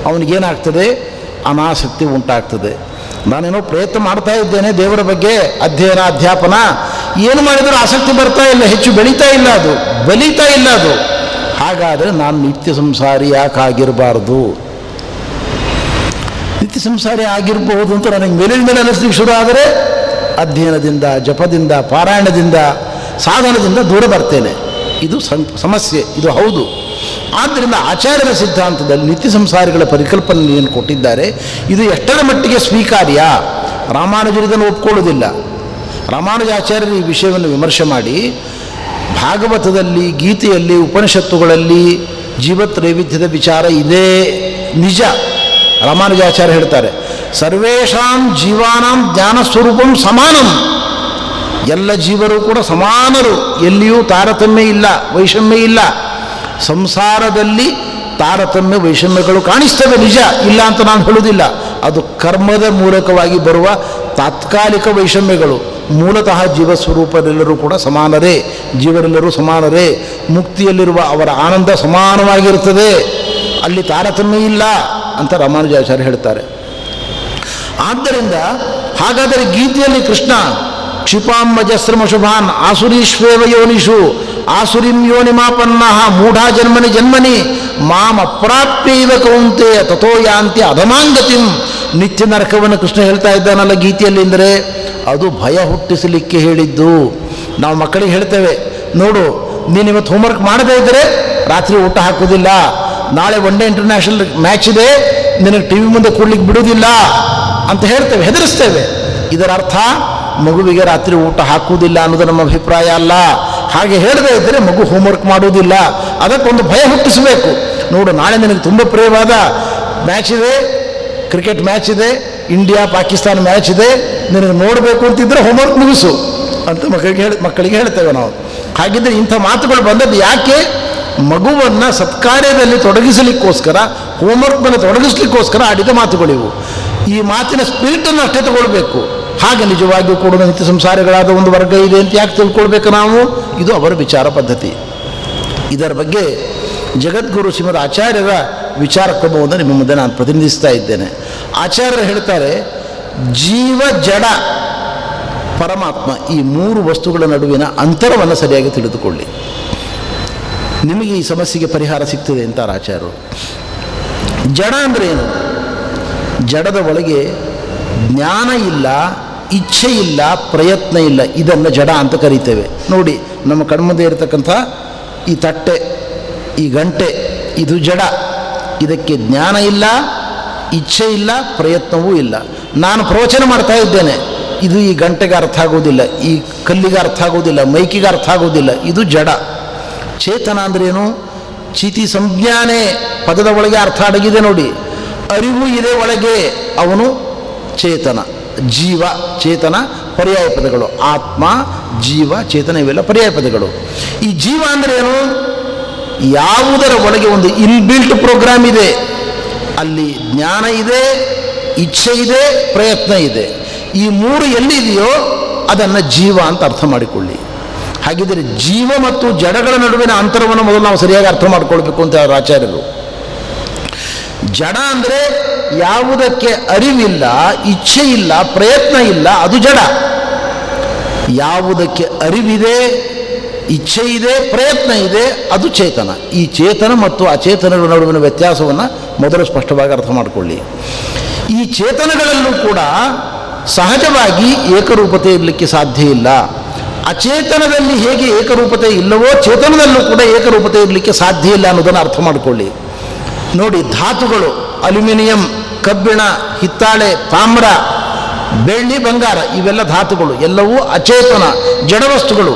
ಅವನಿಗೇನಾಗ್ತದೆ, ಅನಾಸಕ್ತಿ ಉಂಟಾಗ್ತದೆ. ನಾನೇನೋ ಪ್ರಯತ್ನ ಮಾಡ್ತಾ ಇದ್ದೇನೆ ದೇವರ ಬಗ್ಗೆ, ಅಧ್ಯಯನ ಅಧ್ಯಾಪನ, ಏನು ಮಾಡಿದರೂ ಆಸಕ್ತಿ ಬರ್ತಾ ಇಲ್ಲ, ಹೆಚ್ಚು ಬೆಳೀತಾ ಇಲ್ಲ, ಅದು ಬಲೀತಾ ಇಲ್ಲ ಅದು. ಹಾಗಾದರೆ ನಾನು ನಿತ್ಯ ಸಂಸಾರಿ ಯಾಕಾಗಿರಬಾರ್ದು? ನಿತ್ಯ ಸಂಸಾರಿ ಆಗಿರಬಹುದು ಅಂತ ನನಗೆ ಮೇಲಿನ ಮೇಲೆ ಅನ್ನಿಸ್ಲಿಕ್ಕೆ ಶುರು ಆದರೆ ಅಧ್ಯಯನದಿಂದ, ಜಪದಿಂದ, ಪಾರಾಯಣದಿಂದ, ಸಾಧನದಿಂದ ದೂರ ಬರ್ತೇನೆ. ಇದು ಸಮಸ್ಯೆ, ಇದು ಹೌದು. ಆದ್ದರಿಂದ ಆಚಾರ್ಯರ ಸಿದ್ಧಾಂತದಲ್ಲಿ ನಿತ್ಯ ಸಂಸಾರಿಗಳ ಪರಿಕಲ್ಪನೆ ಏನು ಕೊಟ್ಟಿದ್ದಾರೆ, ಇದು ಎಷ್ಟರ ಮಟ್ಟಿಗೆ ಸ್ವೀಕಾರ್ಯ? ರಾಮಾನುಜರು ಇದನ್ನು ಒಪ್ಕೊಳ್ಳೋದಿಲ್ಲ. ರಾಮಾನುಜಾಚಾರ್ಯರು ಈ ವಿಷಯವನ್ನು ವಿಮರ್ಶೆ ಮಾಡಿ ಭಾಗವತದಲ್ಲಿ, ಗೀತೆಯಲ್ಲಿ, ಉಪನಿಷತ್ತುಗಳಲ್ಲಿ ಜೀವತ್ರೈವಿಧ್ಯದ ವಿಚಾರ ಇದೇ ನಿಜ. ರಾಮಾನುಜಾಚಾರ್ಯ ಹೇಳ್ತಾರೆ, ಸರ್ವೇಷಾಂ ಜೀವಾನಾಂ ಜ್ಞಾನ ಸ್ವರೂಪಂ ಸಮಾನಂ. ಎಲ್ಲ ಜೀವರು ಕೂಡ ಸಮಾನರು, ಎಲ್ಲಿಯೂ ತಾರತಮ್ಯ ಇಲ್ಲ, ವೈಷಮ್ಯ ಇಲ್ಲ. ಸಂಸಾರದಲ್ಲಿ ತಾರತಮ್ಯ ವೈಷಮ್ಯಗಳು ಕಾಣಿಸ್ತವೆ, ನಿಜ, ಇಲ್ಲ ಅಂತ ನಾನು ಹೇಳುವುದಿಲ್ಲ. ಅದು ಕರ್ಮದ ಮೂಲಕವಾಗಿ ಬರುವ ತಾತ್ಕಾಲಿಕ ವೈಷಮ್ಯಗಳು. ಮೂಲತಃ ಜೀವಸ್ವರೂಪರೆಲ್ಲರೂ ಕೂಡ ಸಮಾನರೇ, ಜೀವರೆಲ್ಲರೂ ಸಮಾನರೇ. ಮುಕ್ತಿಯಲ್ಲಿರುವ ಅವರ ಆನಂದ ಸಮಾನವಾಗಿರುತ್ತದೆ, ಅಲ್ಲಿ ತಾರತಮ್ಯ ಇಲ್ಲ ಅಂತ ರಾಮಾನುಜಾಚಾರ್ಯ ಹೇಳ್ತಾರೆ. ಆದ್ದರಿಂದ ಹಾಗಾದರೆ ಗೀತೆಯಲ್ಲಿ ಕೃಷ್ಣ ಕ್ಷಿಪಾಂಬಜಸ್ರಮ ಶುಭಾನ್ ಆಸುರೀಶ್ವೇವ ಯೋನಿಷು ಆಸುರಿಂ ಯೋನಿಮಾಪನ್ನ ಮೂಢಾ ಜನ್ಮನಿ ಜನ್ಮನಿ ಮಾಂ ಅಪ್ರಾಪ್ಯೈವ ಕೌಂತೆಯ ತಥೋ ಯಾಂತಿ ಅಧಮಾಂಗತಿಂ. ನಿತ್ಯ ನರಕವನ್ನು ಕೃಷ್ಣ ಹೇಳ್ತಾ ಇದ್ದಾನಲ್ಲ ಗೀತೆಯಲ್ಲಿ, ಅಂದರೆ ಅದು ಭಯ ಹುಟ್ಟಿಸಲಿಕ್ಕೆ ಹೇಳಿದ್ದು. ನಾವು ಮಕ್ಕಳಿಗೆ ಹೇಳ್ತೇವೆ, ನೋಡು, ನೀನು ಇವತ್ತು ಹೋಮ್ವರ್ಕ್ ಮಾಡದೇ ಇದ್ದರೆ ರಾತ್ರಿ ಊಟ ಹಾಕೋದಿಲ್ಲ, ನಾಳೆ ಒನ್ ಡೇ ಇಂಟರ್ನ್ಯಾಷನಲ್ ಮ್ಯಾಚ್ ಇದೆ, ನಿನಗೆ ಟಿ ವಿ ಮುಂದೆ ಕೂಡ್ಲಿಕ್ಕೆ ಬಿಡೋದಿಲ್ಲ ಅಂತ ಹೇಳ್ತೇವೆ, ಹೆದರಿಸ್ತೇವೆ. ಇದರ ಅರ್ಥ ಮಗುವಿಗೆ ರಾತ್ರಿ ಊಟ ಹಾಕುವುದಿಲ್ಲ ಅನ್ನೋದು ನಮ್ಮ ಅಭಿಪ್ರಾಯ ಅಲ್ಲ. ಹಾಗೆ ಹೇಳದೇ ಇದ್ದರೆ ಮಗು ಹೋಮ್ವರ್ಕ್ ಮಾಡುವುದಿಲ್ಲ. ಅದಕ್ಕೊಂದು ಭಯ ಹುಟ್ಟಿಸಬೇಕು. ನೋಡು, ನಾಳೆ ನಿನಗೆ ತುಂಬ ಪ್ರಿಯವಾದ ಮ್ಯಾಚ್ ಇದೆ, ಕ್ರಿಕೆಟ್ ಮ್ಯಾಚ್ ಇದೆ, ಇಂಡಿಯಾ ಪಾಕಿಸ್ತಾನ ಮ್ಯಾಚ್ ಇದೆ, ನಿನಗೆ ನೋಡಬೇಕು ಅಂತಿದ್ದರೆ ಹೋಮ್ವರ್ಕ್ ಮುಗಿಸು ಅಂತ ಮಕ್ಕಳಿಗೆ ಹೇಳ್ತೇವೆ ನಾವು. ಹಾಗಿದ್ದರೆ ಇಂಥ ಮಾತುಗಳು ಬಂದದ್ದು ಯಾಕೆ? ಮಗುವನ್ನು ಸತ್ಕಾರ್ಯದಲ್ಲಿ ತೊಡಗಿಸಲಿಕ್ಕೋಸ್ಕರ, ಹೋಮ್ವರ್ಕ್ನಲ್ಲಿ ತೊಡಗಿಸ್ಲಿಕ್ಕೋಸ್ಕರ ಆಡಿದ ಮಾತುಗಳಿವು. ಈ ಮಾತಿನ ಸ್ಪಿರಿಟನ್ನು ಅಷ್ಟೇ ತಗೊಳ್ಬೇಕು. ಹಾಗೆ ನಿಜವಾಗಿಯೂ ಕೂಡ ನಿತ್ಯ ಸಂಸಾರಿಗಳಾದ ಒಂದು ವರ್ಗ ಇದೆ ಅಂತ ಯಾಕೆ ತಿಳ್ಕೊಳ್ಬೇಕು ನಾವು? ಇದು ಅವರ ವಿಚಾರ ಪದ್ಧತಿ. ಇದರ ಬಗ್ಗೆ ಜಗದ್ಗುರು ಶ್ರೀಮದ್ ಆಚಾರ್ಯರ ವಿಚಾರ ಕ್ರಮವನ್ನು ನಿಮ್ಮ ಮುಂದೆ ನಾನು ಪ್ರತಿನಿಧಿಸ್ತಾ ಇದ್ದೇನೆ. ಆಚಾರ್ಯರು ಹೇಳ್ತಾರೆ, ಜೀವ, ಜಡ, ಪರಮಾತ್ಮ ಈ ಮೂರು ವಸ್ತುಗಳ ನಡುವಿನ ಅಂತರವನ್ನು ಸರಿಯಾಗಿ ತಿಳಿದುಕೊಳ್ಳಿ, ನಿಮಗೆ ಈ ಸಮಸ್ಯೆಗೆ ಪರಿಹಾರ ಸಿಗ್ತದೆ ಅಂತಾರೆ ಆಚಾರ್ಯರು. ಜಡ ಅಂದರೆ ಏನು? ಜಡದ ಒಳಗೆ ಜ್ಞಾನ ಇಲ್ಲ, ಇಚ್ಛೆ ಇಲ್ಲ, ಪ್ರಯತ್ನ ಇಲ್ಲ. ಇದನ್ನು ಜಡ ಅಂತ ಕರೀತೇವೆ. ನೋಡಿ, ನಮ್ಮ ಕಣ್ಮುಂದೆ ಇರತಕ್ಕಂಥ ಈ ತಟ್ಟೆ, ಈ ಗಂಟೆ, ಇದು ಜಡ. ಇದಕ್ಕೆ ಜ್ಞಾನ ಇಲ್ಲ, ಇಚ್ಛೆ ಇಲ್ಲ, ಪ್ರಯತ್ನವೂ ಇಲ್ಲ. ನಾನು ಪ್ರವಚನ ಮಾಡ್ತಾ ಇದ್ದೇನೆ, ಇದು ಈ ಗಂಟೆಗೆ ಅರ್ಥ ಆಗೋದಿಲ್ಲ, ಈ ಕಲ್ಲಿಗೆ ಅರ್ಥ ಆಗೋದಿಲ್ಲ, ಮೈಕಿಗೆ ಅರ್ಥ ಆಗೋದಿಲ್ಲ. ಇದು ಜಡ. ಚೇತನ ಅಂದ್ರೇನು? ಚಿತಿ ಸಂಜ್ಞಾನೇ ಪದದ ಒಳಗೆ ಅರ್ಥ ಅಡಗಿದೆ ನೋಡಿ. ಅರಿವು ಇದೆ ಒಳಗೆ, ಅವನು ಚೇತನ. ಜೀವ, ಚೇತನ ಪರ್ಯಾಯ ಪದಗಳು. ಆತ್ಮ, ಜೀವ, ಚೇತನ ಇವೆಲ್ಲ ಪರ್ಯಾಯ ಪದಗಳು. ಈ ಜೀವ ಅಂದರೆ ಏನು? ಯಾವುದರ ಒಳಗೆ ಒಂದು ಇನ್ಬಿಲ್ಟ್ ಪ್ರೋಗ್ರಾಮ್ ಇದೆ, ಅಲ್ಲಿ ಜ್ಞಾನ ಇದೆ, ಇಚ್ಛೆ ಇದೆ, ಪ್ರಯತ್ನ ಇದೆ. ಈ ಮೂರು ಎಲ್ಲಿದೆಯೋ ಅದನ್ನು ಜೀವ ಅಂತ ಅರ್ಥ ಮಾಡಿಕೊಳ್ಳಿ. ಹಾಗಿದ್ದರೆ ಜೀವ ಮತ್ತು ಜಡಗಳ ನಡುವಿನ ಅಂತರವನ್ನು ಮೊದಲು ನಾವು ಸರಿಯಾಗಿ ಅರ್ಥ ಮಾಡಿಕೊಳ್ಬೇಕು ಅಂತ ಆಚಾರ್ಯರು. ಜಡ ಅಂದರೆ ಯಾವುದಕ್ಕೆ ಅರಿವಿಲ್ಲ, ಇಚ್ಛೆ ಇಲ್ಲ, ಪ್ರಯತ್ನ ಇಲ್ಲ, ಅದು ಜಡ. ಯಾವುದಕ್ಕೆ ಅರಿವಿದೆ, ಇಚ್ಛೆ ಇದೆ, ಪ್ರಯತ್ನ ಇದೆ, ಅದು ಚೇತನ. ಈ ಚೇತನ ಮತ್ತು ಅಚೇತನಗಳ ನಡುವಿನ ವ್ಯತ್ಯಾಸವನ್ನು ಮೊದಲು ಸ್ಪಷ್ಟವಾಗಿ ಅರ್ಥ ಮಾಡಿಕೊಳ್ಳಿ. ಈ ಚೇತನಗಳಲ್ಲೂ ಕೂಡ ಸಹಜವಾಗಿ ಏಕರೂಪತೆ ಇರಲಿಕ್ಕೆ ಸಾಧ್ಯ ಇಲ್ಲ. ಅಚೇತನದಲ್ಲಿ ಹೇಗೆ ಏಕರೂಪತೆ ಇಲ್ಲವೋ ಚೇತನದಲ್ಲೂ ಕೂಡ ಏಕರೂಪತೆ ಇರಲಿಕ್ಕೆ ಸಾಧ್ಯ ಇಲ್ಲ ಅನ್ನೋದನ್ನು ಅರ್ಥ ಮಾಡಿಕೊಳ್ಳಿ. ನೋಡಿ, ಧಾತುಗಳು, ಅಲ್ಯೂಮಿನಿಯಂ, ಕಬ್ಬಿಣ, ಹಿತ್ತಾಳೆ, ತಾಮ್ರ, ಬೆಳ್ಳಿ, ಬಂಗಾರ ಇವೆಲ್ಲ ಧಾತುಗಳು, ಎಲ್ಲವೂ ಅಚೇತನ ಜಡವಸ್ತುಗಳು.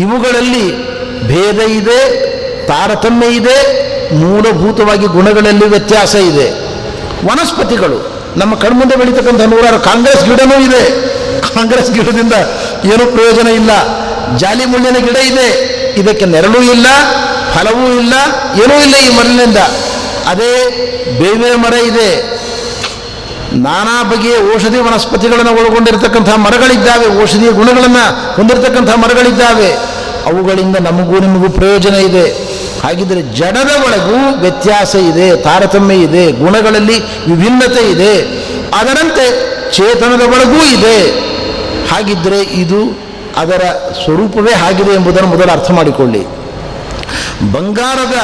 ಇವುಗಳಲ್ಲಿ ಭೇದ ಇದೆ, ತಾರತಮ್ಯ ಇದೆ, ಮೂಲಭೂತವಾಗಿ ಗುಣಗಳಲ್ಲಿ ವ್ಯತ್ಯಾಸ ಇದೆ. ವನಸ್ಪತಿಗಳು ನಮ್ಮ ಕಣ್ಮುಂದೆ ಬೆಳೀತಕ್ಕಂಥ ನೂರಾರು ಕಾಂಗ್ರೆಸ್ ಗಿಡನೂ ಇದೆ, ಕಾಂಗ್ರೆಸ್ ಗಿಡದಿಂದ ಏನೂ ಪ್ರಯೋಜನ ಇಲ್ಲ. ಜಾಲಿ ಮುಳ್ಳಿನ ಗಿಡ ಇದೆ, ಇದಕ್ಕೆ ನೆರಳೂ ಇಲ್ಲ, ಫಲವೂ ಇಲ್ಲ, ಏನೂ ಇಲ್ಲ ಈ ಮರಳಿನಿಂದ. ಅದೇ ಬೇವಿನ ಮರ ಇದೆ, ನಾನಾ ಬಗೆಯ ಔಷಧಿ ವನಸ್ಪತಿಗಳನ್ನು ಒಳಗೊಂಡಿರ್ತಕ್ಕಂಥ ಮರಗಳಿದ್ದಾವೆ, ಔಷಧೀಯ ಗುಣಗಳನ್ನು ಹೊಂದಿರತಕ್ಕಂಥ ಮರಗಳಿದ್ದಾವೆ. ಅವುಗಳಿಂದ ನಮಗೂ ನಿಮಗೂ ಪ್ರಯೋಜನ ಇದೆ. ಹಾಗಿದ್ದರೆ ಜಡದ ಒಳಗೂ ವ್ಯತ್ಯಾಸ ಇದೆ, ತಾರತಮ್ಯ ಇದೆ, ಗುಣಗಳಲ್ಲಿ ವಿಭಿನ್ನತೆ ಇದೆ. ಅದರಂತೆ ಚೇತನದ ಒಳಗೂ ಇದೆ. ಹಾಗಿದ್ದರೆ ಇದು ಅದರ ಸ್ವರೂಪವೇ ಆಗಿದೆ ಎಂಬುದನ್ನು ಮೊದಲು ಅರ್ಥ ಮಾಡಿಕೊಳ್ಳಿ. ಬಂಗಾರದ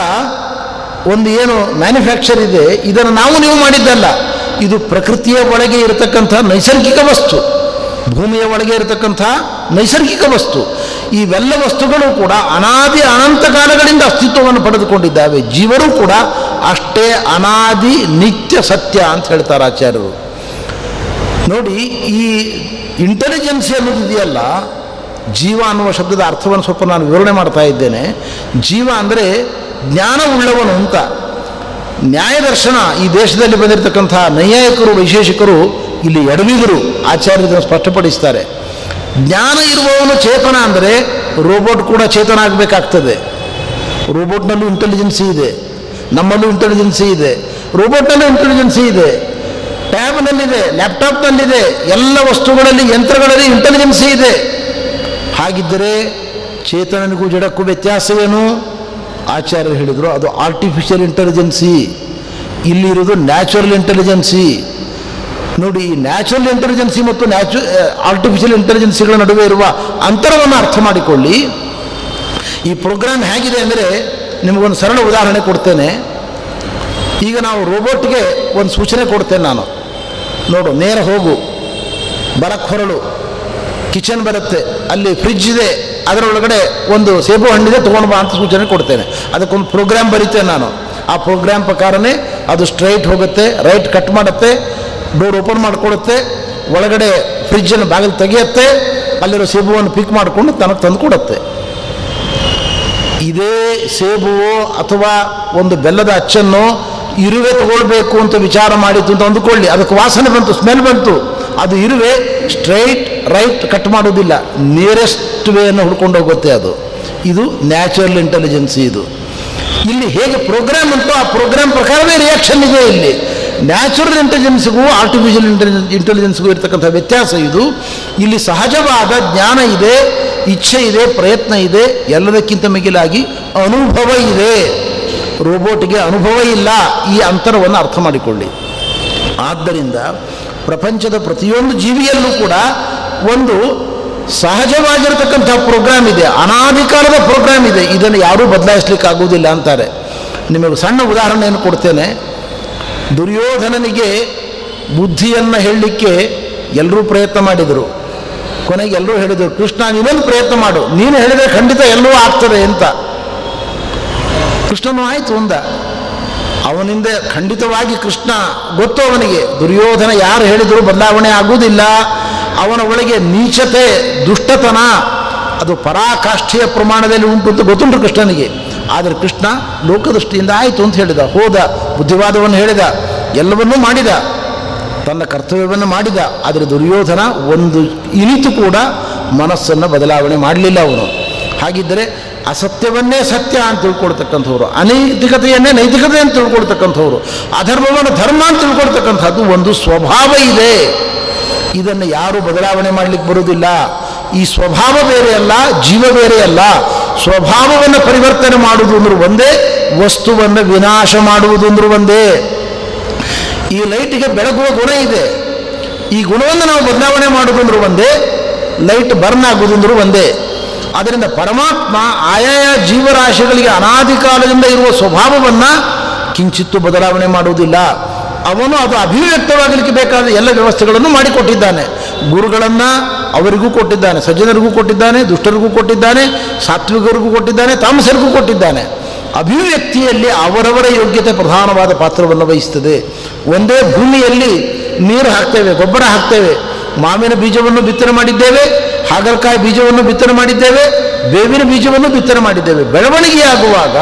ಒಂದು ಏನು ಮ್ಯಾನುಫ್ಯಾಕ್ಚರ್ ಇದೆ, ಇದನ್ನು ನಾವು ನೀವು ಮಾಡಿದ್ದಲ್ಲ. ಇದು ಪ್ರಕೃತಿಯ ಒಳಗೆ ಇರತಕ್ಕಂಥ ನೈಸರ್ಗಿಕ ವಸ್ತು, ಭೂಮಿಯ ಒಳಗೆ ಇರತಕ್ಕಂಥ ನೈಸರ್ಗಿಕ ವಸ್ತು. ಇವೆಲ್ಲ ವಸ್ತುಗಳು ಕೂಡ ಅನಾದಿ ಅನಂತ ಕಾಲಗಳಿಂದ ಅಸ್ತಿತ್ವವನ್ನು ಪಡೆದುಕೊಂಡಿದ್ದಾವೆ. ಜೀವರು ಕೂಡ ಅಷ್ಟೇ ಅನಾದಿ ನಿತ್ಯ ಸತ್ಯ ಅಂತ ಹೇಳ್ತಾರೆ ಆಚಾರ್ಯರು. ನೋಡಿ, ಈ ಇಂಟೆಲಿಜೆನ್ಸಿ ಅನ್ನೋದಿದೆಯಲ್ಲ, ಜೀವ ಅನ್ನುವ ಶಬ್ದದ ಅರ್ಥವನ್ನು ಸ್ವಲ್ಪ ನಾನು ವಿವರಣೆ ಮಾಡ್ತಾ ಇದ್ದೇನೆ. ಜೀವ ಅಂದರೆ ಜ್ಞಾನವುಳ್ಳವನು ಅಂತ. ನ್ಯಾಯದರ್ಶನ ಈ ದೇಶದಲ್ಲಿ ಬಂದಿರತಕ್ಕಂಥ ನೈಯಾಯಿಕರು, ವೈಶೇಷಿಕರು ಇಲ್ಲಿ ಎಡವಿದರು. ಆಚಾರ್ಯರನ್ನು ಸ್ಪಷ್ಟಪಡಿಸ್ತಾರೆ. ಜ್ಞಾನ ಇರುವವನು ಚೇತನ ಅಂದರೆ ರೋಬೋಟ್ ಕೂಡ ಚೇತನ ಆಗಬೇಕಾಗ್ತದೆ. ರೋಬೋಟ್ನಲ್ಲೂ ಇಂಟೆಲಿಜೆನ್ಸಿ ಇದೆ, ನಮ್ಮಲ್ಲೂ ಇಂಟೆಲಿಜೆನ್ಸಿ ಇದೆ, ರೋಬೋಟ್ನಲ್ಲೂ ಇಂಟೆಲಿಜೆನ್ಸಿ ಇದೆ, ಟ್ಯಾಬ್ನಲ್ಲಿದೆ, ಲ್ಯಾಪ್ಟಾಪ್ನಲ್ಲಿದೆ, ಎಲ್ಲ ವಸ್ತುಗಳಲ್ಲಿ ಯಂತ್ರಗಳಲ್ಲಿ ಇಂಟೆಲಿಜೆನ್ಸಿ ಇದೆ. ಹಾಗಿದ್ದರೆ ಚೇತನನಿಗೂ ಜಡಕ್ಕೂ ವ್ಯತ್ಯಾಸವೇನು? ಆಚಾರ್ಯರು ಹೇಳಿದರು, ಅದು ಆರ್ಟಿಫಿಷಿಯಲ್ ಇಂಟೆಲಿಜೆನ್ಸಿ, ಇಲ್ಲಿರೋದು ನ್ಯಾಚುರಲ್ ಇಂಟೆಲಿಜೆನ್ಸಿ. ನೋಡಿ, ಈ ನ್ಯಾಚುರಲ್ ಇಂಟೆಲಿಜೆನ್ಸಿ ಮತ್ತು ಆರ್ಟಿಫಿಷಿಯಲ್ ಇಂಟೆಲಿಜೆನ್ಸಿಗಳ ನಡುವೆ ಇರುವ ಅಂತರವನ್ನು ಅರ್ಥ ಮಾಡಿಕೊಳ್ಳಿ. ಈ ಪ್ರೋಗ್ರಾಮ್ ಹೇಗಿದೆ ಅಂದರೆ, ನಿಮಗೊಂದು ಸರಳ ಉದಾಹರಣೆ ಕೊಡ್ತೇನೆ. ಈಗ ನಾವು ರೋಬೋಟ್ಗೆ ಒಂದು ಸೂಚನೆ ಕೊಡ್ತೇನೆ ನಾನು, ನೋಡು, ನೇರ ಹೋಗು, ಬರಕ್ಕೆ ಹೊರಳು, ಕಿಚನ್ ಬರುತ್ತೆ, ಅಲ್ಲಿ ಫ್ರಿಡ್ಜ್ ಇದೆ, ಅದರೊಳಗಡೆ ಒಂದು ಸೇಬು ಹಣ್ಣಿದೆ, ತೊಗೊಂಡು ಬಾ ಅಂತ ಸೂಚನೆ ಕೊಡ್ತೇನೆ. ಅದಕ್ಕೊಂದು ಪ್ರೋಗ್ರಾಮ್ ಬರೀತೇನೆ ನಾನು. ಆ ಪ್ರೋಗ್ರಾಮ್ ಪ್ರಕಾರನೇ ಅದು ಸ್ಟ್ರೈಟ್ ಹೋಗುತ್ತೆ, ರೈಟ್ ಕಟ್ ಮಾಡುತ್ತೆ, ಡೋರ್ ಓಪನ್ ಮಾಡಿಕೊಡುತ್ತೆ, ಒಳಗಡೆ ಫ್ರಿಡ್ಜನ್ನು ಬಾಗಿಲು ತೆಗೆಯುತ್ತೆ, ಅಲ್ಲಿರೋ ಸೇಬುವನ್ನು ಪಿಕ್ ಮಾಡಿಕೊಂಡು ತನಗೆ ತಂದು ಕೊಡುತ್ತೆ. ಇದೇ ಸೇಬುವೋ ಅಥವಾ ಒಂದು ಬೆಲ್ಲದ ಅಚ್ಚನ್ನು ಇರುವೆ ತಗೊಳ್ಬೇಕು ಅಂತ ವಿಚಾರ ಮಾಡಿತು ಅಂತ ಅಂದುಕೊಳ್ಳಿ, ಅದಕ್ಕೆ ವಾಸನೆ ಬಂತು, ಸ್ಮೆಲ್ ಬಂತು, ಅದು ಇರುವೆ ಸ್ಟ್ರೈಟ್ ರೈಟ್ ಕಟ್ ಮಾಡೋದಿಲ್ಲ, ನಿಯರೆಸ್ಟ್ ವೇಯನ್ನು ಹುಡ್ಕೊಂಡು ಹೋಗುತ್ತೆ ಅದು. ಇದು ನ್ಯಾಚುರಲ್ ಇಂಟೆಲಿಜೆನ್ಸಿ. ಇದು ಇಲ್ಲಿ ಹೇಗೆ ಪ್ರೋಗ್ರಾಮ್ ಉಂಟು ಆ ಪ್ರೋಗ್ರಾಮ್ ಪ್ರಕಾರವೇ ರಿಯಾಕ್ಷನ್ ಇದೆ. ಇಲ್ಲಿ ನ್ಯಾಚುರಲ್ ಇಂಟೆಲಿಜೆನ್ಸ್ಗೂ ಆರ್ಟಿಫಿಷಿಯಲ್ ಇಂಟೆಲಿಜೆನ್ಸ್ಗೂ ಇರತಕ್ಕಂಥ ವ್ಯತ್ಯಾಸ ಇದು. ಇಲ್ಲಿ ಸಹಜವಾದ ಜ್ಞಾನ ಇದೆ, ಇಚ್ಛೆ ಇದೆ, ಪ್ರಯತ್ನ ಇದೆ, ಎಲ್ಲದಕ್ಕಿಂತ ಮಿಗಿಲಾಗಿ ಅನುಭವ ಇದೆ. ರೋಬೋಟ್ಗೆ ಅನುಭವ ಇಲ್ಲ. ಈ ಅಂತರವನ್ನು ಅರ್ಥ ಮಾಡಿಕೊಳ್ಳಿ. ಆದ್ದರಿಂದ ಪ್ರಪಂಚದ ಪ್ರತಿಯೊಂದು ಜೀವಿಯಲ್ಲೂ ಕೂಡ ಒಂದು ಸಹಜವಾಗಿರತಕ್ಕಂಥ ಪ್ರೋಗ್ರಾಮ್ ಇದೆ, ಅನಾದಿ ಕಾಲದ ಪ್ರೋಗ್ರಾಮ್ ಇದೆ. ಇದನ್ನು ಯಾರೂ ಬದಲಾಯಿಸ್ಲಿಕ್ಕೆ ಆಗುವುದಿಲ್ಲ ಅಂತಾರೆ. ನಿಮಗೆ ಸಣ್ಣ ಉದಾಹರಣೆಯನ್ನು ಕೊಡ್ತೇನೆ. ದುರ್ಯೋಧನನಿಗೆ ಬುದ್ಧಿಯನ್ನು ಹೇಳಲಿಕ್ಕೆ ಎಲ್ಲರೂ ಪ್ರಯತ್ನ ಮಾಡಿದರು. ಕೊನೆಗೆ ಎಲ್ಲರೂ ಹೇಳಿದರು, ಕೃಷ್ಣ ನೀನೊಂದು ಪ್ರಯತ್ನ ಮಾಡು, ನೀನು ಹೇಳಿದರೆ ಖಂಡಿತ ಎಲ್ಲವೂ ಆಗ್ತದೆ ಅಂತ. ಕೃಷ್ಣನೂ ಆಯಿತು ಒಂದ. ಅವನಿಂದ ಖಂಡಿತವಾಗಿ ಕೃಷ್ಣ ಗೊತ್ತು ಅವನಿಗೆ, ದುರ್ಯೋಧನ ಯಾರು ಹೇಳಿದರೂ ಬದಲಾವಣೆ ಆಗುವುದಿಲ್ಲ. ಅವನ ಒಳಗೆ ನೀಚತೆ, ದುಷ್ಟತನ ಅದು ಪರಾಕಾಷ್ಠೆಯ ಪ್ರಮಾಣದಲ್ಲಿ ಉಂಟು ಅಂತ ಗೊತ್ತುಂಟು ಕೃಷ್ಣನಿಗೆ. ಆದರೆ ಕೃಷ್ಣ ಲೋಕದೃಷ್ಟಿಯಿಂದ ಆಯಿತು ಅಂತ ಹೇಳಿದ, ಹೋದ, ಬುದ್ಧಿವಾದವನ್ನು ಹೇಳಿದ, ಎಲ್ಲವನ್ನೂ ಮಾಡಿದ, ತನ್ನ ಕರ್ತವ್ಯವನ್ನು ಮಾಡಿದ. ಆದರೆ ದುರ್ಯೋಧನ ಒಂದು ಇನಿತು ಕೂಡ ಮನಸ್ಸನ್ನು ಬದಲಾವಣೆ ಮಾಡಲಿಲ್ಲ ಅವನು. ಹಾಗಿದ್ದರೆ ಅಸತ್ಯವನ್ನೇ ಸತ್ಯ ಅಂತ ತಿಳ್ಕೊಳ್ತಕ್ಕಂಥವ್ರು, ಅನೈತಿಕತೆಯನ್ನೇ ನೈತಿಕತೆ ಅಂತ ತಿಳ್ಕೊಳ್ತಕ್ಕಂಥವ್ರು, ಅಧರ್ಮವನ್ನು ಧರ್ಮ ಅಂತ ತಿಳ್ಕೊಳ್ತಕ್ಕಂಥದ್ದು ಒಂದು ಸ್ವಭಾವ ಇದೆ. ಇದನ್ನು ಯಾರೂ ಬದಲಾವಣೆ ಮಾಡಲಿಕ್ಕೆ ಬರುವುದಿಲ್ಲ. ಈ ಸ್ವಭಾವ ಬೇರೆ ಅಲ್ಲ, ಜೀವ ಬೇರೆ ಅಲ್ಲ. ಸ್ವಭಾವವನ್ನು ಪರಿವರ್ತನೆ ಮಾಡುವುದು ಅಂದ್ರೆ ಒಂದೇ, ವಸ್ತುವನ್ನು ವಿನಾಶ ಮಾಡುವುದು ಅಂದ್ರೆ ಒಂದೇ. ಈ ಲೈಟಿಗೆ ಬೆಳಗುವ ಗುಣ ಇದೆ, ಈ ಗುಣವನ್ನು ನಾವು ಬದಲಾವಣೆ ಮಾಡುವುದು ಅಂದ್ರೆ ಒಂದೇ, ಲೈಟ್ ಬರ್ನ್ ಆಗುವುದು ಅಂದ್ರೆ ಒಂದೇ. ಆದ್ದರಿಂದ ಪರಮಾತ್ಮ ಆಯಾಯ ಜೀವರಾಶಿಗಳಿಗೆ ಅನಾದಿ ಕಾಲದಿಂದ ಇರುವ ಸ್ವಭಾವವನ್ನು ಕಿಂಚಿತ್ತು ಬದಲಾವಣೆ ಮಾಡುವುದಿಲ್ಲ. ಅವನು ಅದು ಅಭಿವ್ಯಕ್ತವಾಗಲಿಕ್ಕೆ ಬೇಕಾದ ಎಲ್ಲ ವ್ಯವಸ್ಥೆಗಳನ್ನು ಮಾಡಿಕೊಟ್ಟಿದ್ದಾನೆ. ಗುರುಗಳನ್ನು ಅವರಿಗೂ ಕೊಟ್ಟಿದ್ದಾನೆ, ಸಜ್ಜನರಿಗೂ ಕೊಟ್ಟಿದ್ದಾನೆ, ದುಷ್ಟರಿಗೂ ಕೊಟ್ಟಿದ್ದಾನೆ, ಸಾತ್ವಿಕರಿಗೂ ಕೊಟ್ಟಿದ್ದಾನೆ, ತಾಮಸರಿಗೂ ಕೊಟ್ಟಿದ್ದಾನೆ. ಅಭಿವ್ಯಕ್ತಿಯಲ್ಲಿ ಅವರವರ ಯೋಗ್ಯತೆ ಪ್ರಧಾನವಾದ ಪಾತ್ರವನ್ನು ವಹಿಸ್ತದೆ. ಒಂದೇ ಭೂಮಿಯಲ್ಲಿ ನೀರು ಹಾಕ್ತೇವೆ, ಗೊಬ್ಬರ ಹಾಕ್ತೇವೆ, ಮಾವಿನ ಬೀಜವನ್ನು ಬಿತ್ತನೆ ಮಾಡಿದ್ದೇವೆ, ಹಾಗಲಕಾಯಿ ಬೀಜವನ್ನು ಬಿತ್ತನೆ ಮಾಡಿದ್ದೇವೆ, ಬೇವಿನ ಬೀಜವನ್ನು ಬಿತ್ತನೆ ಮಾಡಿದ್ದೇವೆ. ಬೆಳವಣಿಗೆಯಾಗುವಾಗ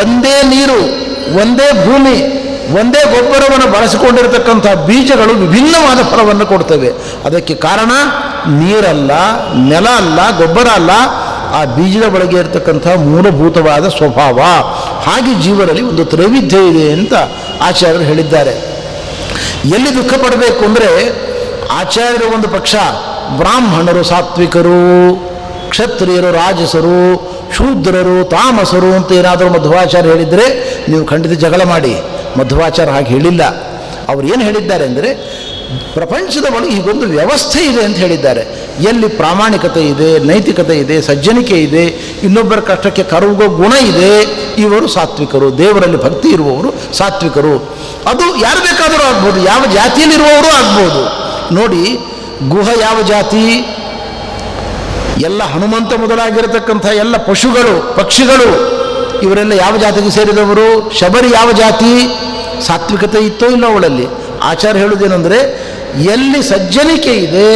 ಒಂದೇ ನೀರು, ಒಂದೇ ಭೂಮಿ, ಒಂದೇ ಗೊಬ್ಬರವನ್ನು ಬಳಸಿಕೊಂಡಿರತಕ್ಕಂಥ ಬೀಜಗಳು ವಿಭಿನ್ನವಾದ ಫಲವನ್ನು ಕೊಡ್ತವೆ. ಅದಕ್ಕೆ ಕಾರಣ ನೀರಲ್ಲ, ನೆಲ ಅಲ್ಲ, ಗೊಬ್ಬರ ಅಲ್ಲ, ಆ ಬೀಜದ ಒಳಗೆ ಇರತಕ್ಕಂಥ ಮೂಲಭೂತವಾದ ಸ್ವಭಾವ. ಹಾಗೆ ಜೀವನದಲ್ಲಿ ಒಂದು ತ್ರೈವಿಧ್ಯ ಇದೆ ಅಂತ ಆಚಾರ್ಯರು ಹೇಳಿದ್ದಾರೆ. ಎಲ್ಲಿ ದುಃಖ ಪಡಬೇಕು ಅಂದರೆ, ಆಚಾರ್ಯರ ಒಂದು ಪಕ್ಷ ಬ್ರಾಹ್ಮಣರು ಸಾತ್ವಿಕರು, ಕ್ಷತ್ರಿಯರು ರಾಜಸರು, ಶೂದ್ರರು ತಾಮಸರು ಅಂತ ಏನಾದರೂ ಮಧ್ವಾಚಾರ್ಯ ಹೇಳಿದರೆ ನೀವು ಖಂಡಿತ ಜಗಳ ಮಾಡಿ. ಮಧ್ವಾಚಾರ್ಯ ಹಾಗೆ ಹೇಳಿಲ್ಲ. ಅವರು ಏನು ಹೇಳಿದ್ದಾರೆ ಅಂದರೆ, ಪ್ರಪಂಚದ ಒಳಗೆ ಹೀಗೊಂದು ವ್ಯವಸ್ಥೆ ಇದೆ ಅಂತ ಹೇಳಿದ್ದಾರೆ. ಎಲ್ಲಿ ಪ್ರಾಮಾಣಿಕತೆ ಇದೆ, ನೈತಿಕತೆ ಇದೆ, ಸಜ್ಜನಿಕೆ ಇದೆ, ಇನ್ನೊಬ್ಬರ ಕಷ್ಟಕ್ಕೆ ಕರಗುವ ಗುಣ ಇದೆ, ಇವರು ಸಾತ್ವಿಕರು. ದೇವರಲ್ಲಿ ಭಕ್ತಿ ಇರುವವರು ಸಾತ್ವಿಕರು. ಅದು ಯಾರು ಬೇಕಾದರೂ ಆಗ್ಬೋದು, ಯಾವ ಜಾತಿಯಲ್ಲಿರುವವರು ಆಗ್ಬೋದು. ನೋಡಿ, ಗುಹ ಯಾವ ಜಾತಿ? ಎಲ್ಲ ಹನುಮಂತ ಮೊದಲಾಗಿರತಕ್ಕಂಥ ಎಲ್ಲ ಪಶುಗಳು, ಪಕ್ಷಿಗಳು, ಇವರೆಲ್ಲ ಯಾವ ಜಾತಿಗೆ ಸೇರಿದವರು? ಶಬರಿ ಯಾವ ಜಾತಿ? ಸಾತ್ವಿಕತೆ ಇತ್ತೋ ಇಲ್ಲ ಅವಳಲ್ಲಿ? ಆಚಾರ್ಯ ಹೇಳುವುದೇನೆಂದರೆ, ಎಲ್ಲಿ ಸಜ್ಜನಿಕೆ ಇದೆ,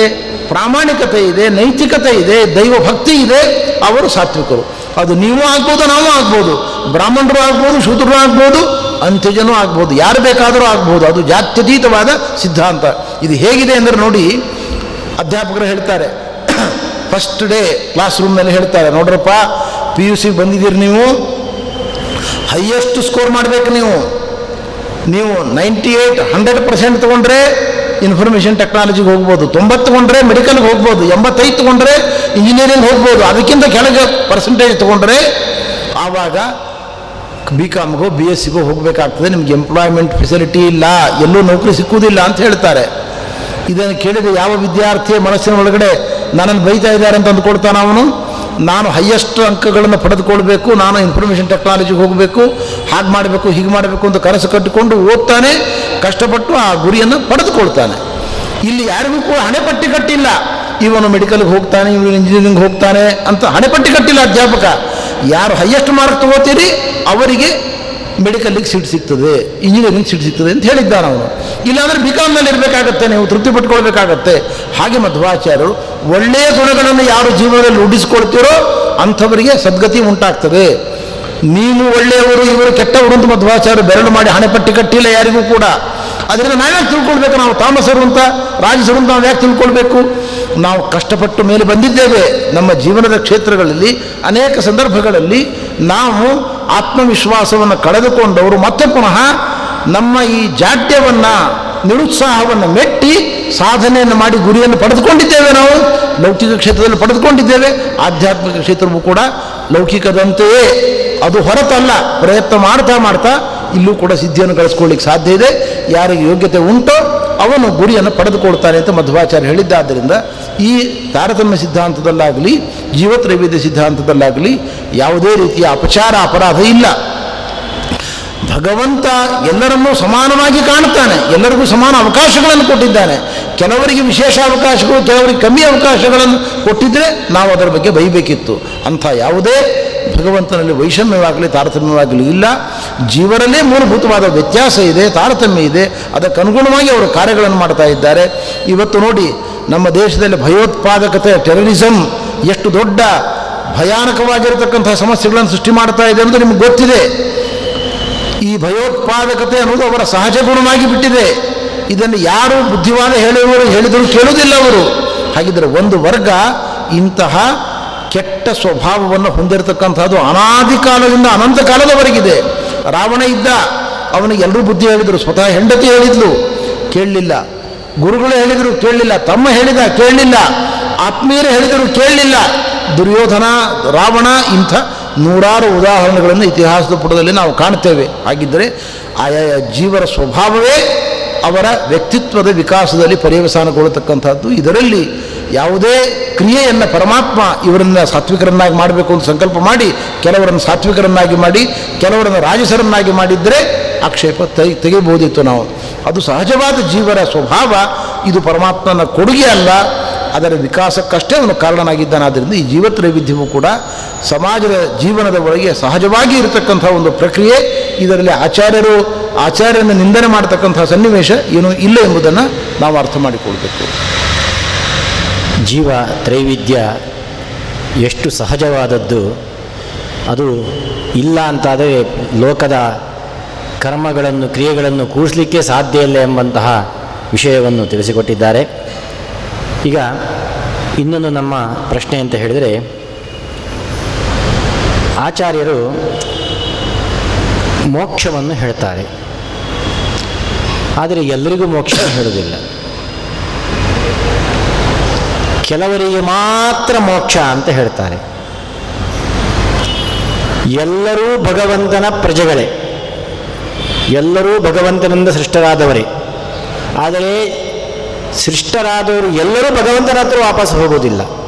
ಪ್ರಾಮಾಣಿಕತೆ ಇದೆ, ನೈತಿಕತೆ ಇದೆ, ದೈವ ಭಕ್ತಿ ಇದೆ, ಅವರು ಸಾತ್ವಿಕರು. ಅದು ನೀವು ಆಗ್ಬೋದು, ನಾವು ಆಗ್ಬೋದು, ಬ್ರಾಹ್ಮಣರು ಆಗ್ಬೋದು, ಶೂದ್ರರು ಆಗ್ಬೋದು, ಅಂತ್ಯಜನೂ ಆಗ್ಬೋದು, ಯಾರು ಬೇಕಾದರೂ ಆಗ್ಬೋದು. ಅದು ಜಾತ್ಯತೀತವಾದ ಸಿದ್ಧಾಂತ. ಇದು ಹೇಗಿದೆ ಅಂದರೆ ನೋಡಿ, ಅಧ್ಯಾಪಕರು ಹೇಳ್ತಾರೆ, ಫಸ್ಟ್ ಡೇ ಕ್ಲಾಸ್ ರೂಮ್ನಲ್ಲಿ ಹೇಳ್ತಾರೆ, ನೋಡ್ರಪ್ಪ PUC ಬಂದಿದ್ದೀರಿ, ನೀವು ಹೈಯೆಸ್ಟ್ ಸ್ಕೋರ್ ಮಾಡಬೇಕು. ನೀವು 98, 100% ತೊಗೊಂಡ್ರೆ ಇನ್ಫಾರ್ಮೇಷನ್ ಟೆಕ್ನಾಲಜಿಗೆ ಹೋಗ್ಬೋದು, 90 ತೊಗೊಂಡ್ರೆ ಮೆಡಿಕಲ್ಗೆ ಹೋಗ್ಬೋದು, 85 ತೊಗೊಂಡ್ರೆ ಇಂಜಿನಿಯರಿಂಗ್ ಹೋಗ್ಬೋದು. ಅದಕ್ಕಿಂತ ಕೆಳಗೆ ಪರ್ಸೆಂಟೇಜ್ ತೊಗೊಂಡ್ರೆ ಆವಾಗ BComಗೋ BScಗೋ ಹೋಗಬೇಕಾಗ್ತದೆ. ನಿಮ್ಗೆ ಎಂಪ್ಲಾಯ್ಮೆಂಟ್ ಫೆಸಿಲಿಟಿ ಇಲ್ಲ, ಎಲ್ಲೂ ನೌಕರಿ ಸಿಕ್ಕುವುದಿಲ್ಲ ಅಂತ ಹೇಳ್ತಾರೆ. ಇದನ್ನು ಕೇಳಿದ ಯಾವ ವಿದ್ಯಾರ್ಥಿಯ ಮನಸ್ಸಿನ ಒಳಗಡೆ ನನ್ನನ್ನು ಬೈತಾ ಇದ್ದಾರೆ ಅಂತ ಅಂದ್ಕೊಳ್ತಾನೆ ಅವನು. ನಾನು ಹೈಯೆಸ್ಟ್ ಅಂಕಗಳನ್ನು ಪಡೆದುಕೊಳ್ಬೇಕು, ನಾನು ಇನ್ಫಾರ್ಮೇಷನ್ ಟೆಕ್ನಾಲಜಿಗೆ ಹೋಗಬೇಕು, ಹಾಗೆ ಮಾಡಬೇಕು, ಹೀಗೆ ಮಾಡಬೇಕು ಅಂತ ಕನಸು ಕಟ್ಟಿಕೊಂಡು ಓದ್ತಾನೆ, ಕಷ್ಟಪಟ್ಟು ಆ ಗುರಿಯನ್ನು ಪಡೆದುಕೊಳ್ತಾನೆ. ಇಲ್ಲಿ ಯಾರಿಗೂ ಕೂಡ ಹಣೆಪಟ್ಟಿ ಕಟ್ಟಿಲ್ಲ, ಇವನು ಮೆಡಿಕಲ್ಗೆ ಹೋಗ್ತಾನೆ, ಇವನು ಇಂಜಿನಿಯರಿಂಗ್ ಹೋಗ್ತಾನೆ ಅಂತ ಹಣೆಪಟ್ಟಿ ಕಟ್ಟಿಲ್ಲ ಅಧ್ಯಾಪಕ. ಯಾರು ಹೈಯೆಸ್ಟ್ ಮಾರ್ಕ್ ತಗೋತೀರಿ ಅವರಿಗೆ ಮೆಡಿಕಲ್ಲಿಗೆ ಸೀಟ್ ಸಿಗ್ತದೆ, ಇಂಜಿನಿಯರಿಂಗ್ ಸೀಟ್ ಸಿಗ್ತದೆ ಅಂತ ಹೇಳಿದ್ದಾನೆ ಅವನು. ಇಲ್ಲಾಂದರೆ BComನಲ್ಲಿ ಇರಬೇಕಾಗತ್ತೆ, ನೀವು ತೃಪ್ತಿ ಪಟ್ಕೊಳ್ಬೇಕಾಗತ್ತೆ. ಹಾಗೆ ಮಧ್ವಾಚಾರ್ಯರು ಒಳ್ಳೆಯ ಗುಣಗಳನ್ನು ಯಾರು ಜೀವನದಲ್ಲಿ ರೂಢಿಸ್ಕೊಳ್ತೀರೋ ಅಂಥವರಿಗೆ ಸದ್ಗತಿ ಉಂಟಾಗ್ತದೆ. ನೀವು ಒಳ್ಳೆಯವರು, ಇವರು ಕೆಟ್ಟವರು ಅಂತ ಮಧ್ವಾಚಾರ್ಯರು ಬೆರಳು ಮಾಡಿ ಹಣೆಪಟ್ಟಿ ಕಟ್ಟಿಲ್ಲ ಯಾರಿಗೂ ಕೂಡ. ಅದರಿಂದ ನಾವ್ಯಾಕೆ ತಿಳ್ಕೊಳ್ಬೇಕು? ನಾವು ತಾಮಸರು ಅಂತ, ರಾಜಸರು ಅಂತ ನಾವು ಯಾಕೆ ತಿಳ್ಕೊಳ್ಬೇಕು? ನಾವು ಕಷ್ಟಪಟ್ಟು ಮೇಲೆ ಬಂದಿದ್ದೇವೆ. ನಮ್ಮ ಜೀವನದ ಕ್ಷೇತ್ರಗಳಲ್ಲಿ ಅನೇಕ ಸಂದರ್ಭಗಳಲ್ಲಿ ನಾವು ಆತ್ಮವಿಶ್ವಾಸವನ್ನು ಕಳೆದುಕೊಂಡವರು ಮತ್ತೆ ಪುನಃ ನಮ್ಮ ಈ ಜಾಡ್ಯವನ್ನು, ನಿರುತ್ಸಾಹವನ್ನು ಮೆಟ್ಟಿ ಸಾಧನೆಯನ್ನು ಮಾಡಿ ಗುರಿಯನ್ನು ಪಡೆದುಕೊಂಡಿದ್ದೇವೆ. ನಾವು ಲೌಕಿಕ ಕ್ಷೇತ್ರದಲ್ಲಿ ಪಡೆದುಕೊಂಡಿದ್ದೇವೆ, ಆಧ್ಯಾತ್ಮಿಕ ಕ್ಷೇತ್ರವೂ ಕೂಡ ಲೌಕಿಕದಂತೆಯೇ. ಅದು ಹೊರತಲ್ಲ, ಪ್ರಯತ್ನ ಮಾಡ್ತಾ ಮಾಡ್ತಾ ಇಲ್ಲೂ ಕೂಡ ಸಿದ್ಧಿಯನ್ನು ಗಳಿಸ್ಕೊಳ್ಳಿಕ್ಕೆ ಸಾಧ್ಯ ಇದೆ. ಯಾರಿಗೆ ಯೋಗ್ಯತೆ ಉಂಟೋ ಅವನು ಗುರಿಯನ್ನು ಪಡೆದುಕೊಳ್ತಾನೆ ಅಂತ ಮಧ್ವಾಚಾರ್ಯ ಹೇಳಿದ್ದಾದ್ದರಿಂದ ಈ ತಾರತಮ್ಯ ಸಿದ್ಧಾಂತದಲ್ಲಾಗಲಿ ಜೀವತ್ರೈವೇದ್ಯ ಸಿದ್ಧಾಂತದಲ್ಲಾಗಲಿ ಯಾವುದೇ ರೀತಿಯ ಅಪಚಾರ, ಅಪರಾಧ ಇಲ್ಲ. ಭಗವಂತ ಎಲ್ಲರನ್ನೂ ಸಮಾನವಾಗಿ ಕಾಣುತ್ತಾನೆ, ಎಲ್ಲರಿಗೂ ಸಮಾನ ಅವಕಾಶಗಳನ್ನು ಕೊಟ್ಟಿದ್ದಾನೆ. ಕೆಲವರಿಗೆ ವಿಶೇಷ ಅವಕಾಶಗಳು, ಕೆಲವರಿಗೆ ಕಮ್ಮಿ ಅವಕಾಶಗಳನ್ನು ಕೊಟ್ಟಿದ್ದರೆ ನಾವು ಅದರ ಬಗ್ಗೆ ಬೈಬೇಕಿತ್ತು. ಅಂಥ ಯಾವುದೇ ಭಗವಂತನಲ್ಲಿ ವೈಷಮ್ಯವಾಗಲಿ ತಾರತಮ್ಯವಾಗಲಿ ಇಲ್ಲ. ಜೀವನಲ್ಲೇ ಮೂಲಭೂತವಾದ ವ್ಯತ್ಯಾಸ ಇದೆ, ತಾರತಮ್ಯ ಇದೆ. ಅದಕ್ಕನುಗುಣವಾಗಿ ಅವರು ಕಾರ್ಯಗಳನ್ನು ಮಾಡ್ತಾ ಇದ್ದಾರೆ. ಇವತ್ತು ನೋಡಿ, ನಮ್ಮ ದೇಶದಲ್ಲಿ ಭಯೋತ್ಪಾದಕತೆ, ಟೆರರಿಸಮ್ ಎಷ್ಟು ದೊಡ್ಡ ಭಯಾನಕವಾಗಿರತಕ್ಕಂಥ ಸಮಸ್ಯೆಗಳನ್ನು ಸೃಷ್ಟಿ ಮಾಡ್ತಾ ಇದೆ ಅನ್ನೋದು ನಿಮಗೆ ಗೊತ್ತಿದೆ. ಈ ಭಯೋತ್ಪಾದಕತೆ ಅನ್ನೋದು ಅವರ ಸಹಜ ಗುಣವಾಗಿ ಬಿಟ್ಟಿದೆ. ಇದನ್ನು ಯಾರು ಬುದ್ಧಿವಾದ ಹೇಳಿದರೂ ಕೇಳುವುದಿಲ್ಲ ಅವರು. ಹಾಗಿದ್ದರೆ ಒಂದು ವರ್ಗ ಇಂತಹ ಕೆಟ್ಟ ಸ್ವಭಾವವನ್ನು ಹೊಂದಿರತಕ್ಕಂಥದ್ದು ಅನಾದಿ ಕಾಲದಿಂದ ಅನಂತ ಕಾಲದವರೆಗಿದೆ. ರಾವಣ ಇದ್ದ, ಅವನಿಗೆ ಎಲ್ಲರೂ ಬುದ್ಧಿ ಹೇಳಿದರು, ಸ್ವತಃ ಹೆಂಡತಿ ಹೇಳಿದ್ಲು, ಕೇಳಲಿಲ್ಲ. ಗುರುಗಳು ಹೇಳಿದರು, ಕೇಳಲಿಲ್ಲ. ತಮ್ಮ ಹೇಳಿದ, ಕೇಳಲಿಲ್ಲ. ಆತ್ಮೀಯರು ಹೇಳಿದರು, ಕೇಳಲಿಲ್ಲ. ದುರ್ಯೋಧನ, ರಾವಣ, ಇಂಥ ನೂರಾರು ಉದಾಹರಣೆಗಳನ್ನು ಇತಿಹಾಸದ ಪುಟದಲ್ಲಿ ನಾವು ಕಾಣ್ತೇವೆ. ಹಾಗಿದ್ದರೆ ಆಯಾ ಜೀವರ ಸ್ವಭಾವವೇ ಅವರ ವ್ಯಕ್ತಿತ್ವದ ವಿಕಾಸದಲ್ಲಿ ಪರ್ಯವಸಾನಗೊಳ್ಳತಕ್ಕಂಥದ್ದು. ಇದರಲ್ಲಿ ಯಾವುದೇ ಕ್ರಿಯೆಯನ್ನು ಪರಮಾತ್ಮ ಇವರನ್ನು ಸಾತ್ವಿಕರನ್ನಾಗಿ ಮಾಡಬೇಕು ಅಂತ ಸಂಕಲ್ಪ ಮಾಡಿ ಕೆಲವರನ್ನು ಸಾತ್ವಿಕರನ್ನಾಗಿ ಮಾಡಿ ಕೆಲವರನ್ನು ರಾಜಸರನ್ನಾಗಿ ಮಾಡಿದ್ದರೆ ಆಕ್ಷೇಪ ತೆಗೆಯಬಹುದಿತ್ತು ನಾವು. ಅದು ಸಹಜವಾದ ಜೀವರ ಸ್ವಭಾವ. ಇದು ಪರಮಾತ್ಮನ ಕೊಡುಗೆ ಅಲ್ಲ, ಅದರ ವಿಕಾಸಕ್ಕಷ್ಟೇ ಅವನು ಕಾರಣನಾಗಿದ್ದಾನೆ. ಆದ್ದರಿಂದ ಈ ಜೀವತ್ರೈವಿಧ್ಯವೂ ಕೂಡ ಸಮಾಜದ ಜೀವನದ ಒಳಗೆ ಸಹಜವಾಗಿ ಇರತಕ್ಕಂಥ ಒಂದು ಪ್ರಕ್ರಿಯೆ. ಇದರಲ್ಲಿ ಆಚಾರ್ಯನ ನಿಂದನೆ ಮಾಡತಕ್ಕಂಥ ಸನ್ನಿವೇಶ ಏನೂ ಇಲ್ಲ ಎಂಬುದನ್ನು ನಾವು ಅರ್ಥ ಮಾಡಿಕೊಳ್ಬೇಕು. ಜೀವ ತ್ರೈವಿಧ್ಯ ಎಷ್ಟು ಸಹಜವಾದದ್ದು, ಅದು ಇಲ್ಲ ಅಂತಾದರೆ ಲೋಕದ ಕರ್ಮಗಳನ್ನು ಕ್ರಿಯೆಗಳನ್ನು ಕೂಡಿಸಲಿಕ್ಕೆ ಸಾಧ್ಯ ಇಲ್ಲ ಎಂಬಂತಹ ವಿಷಯವನ್ನು ತಿಳಿಸಿಕೊಟ್ಟಿದ್ದಾರೆ. ಈಗ ಇನ್ನೊಂದು ನಮ್ಮ ಪ್ರಶ್ನೆ ಅಂತ ಹೇಳಿದರೆ, ಆಚಾರ್ಯರು ಮೋಕ್ಷವನ್ನು ಹೇಳ್ತಾರೆ, ಆದರೆ ಎಲ್ಲರಿಗೂ ಮೋಕ್ಷ ಹೇಳುವುದಿಲ್ಲ. ಕೆಲವರಿಗೆ ಮಾತ್ರ ಮೋಕ್ಷ ಅಂತ ಹೇಳ್ತಾರೆ. ಎಲ್ಲರೂ ಭಗವಂತನ ಪ್ರಜೆಗಳೇ, ಎಲ್ಲರೂ ಭಗವಂತನಿಂದ ಸೃಷ್ಟರಾದವರೇ. ಆದರೆ ಸೃಷ್ಟರಾದವರು ಎಲ್ಲರೂ ಭಗವಂತನ ಹತ್ರ ವಾಪಸ್ ಹೋಗೋದಿಲ್ಲ,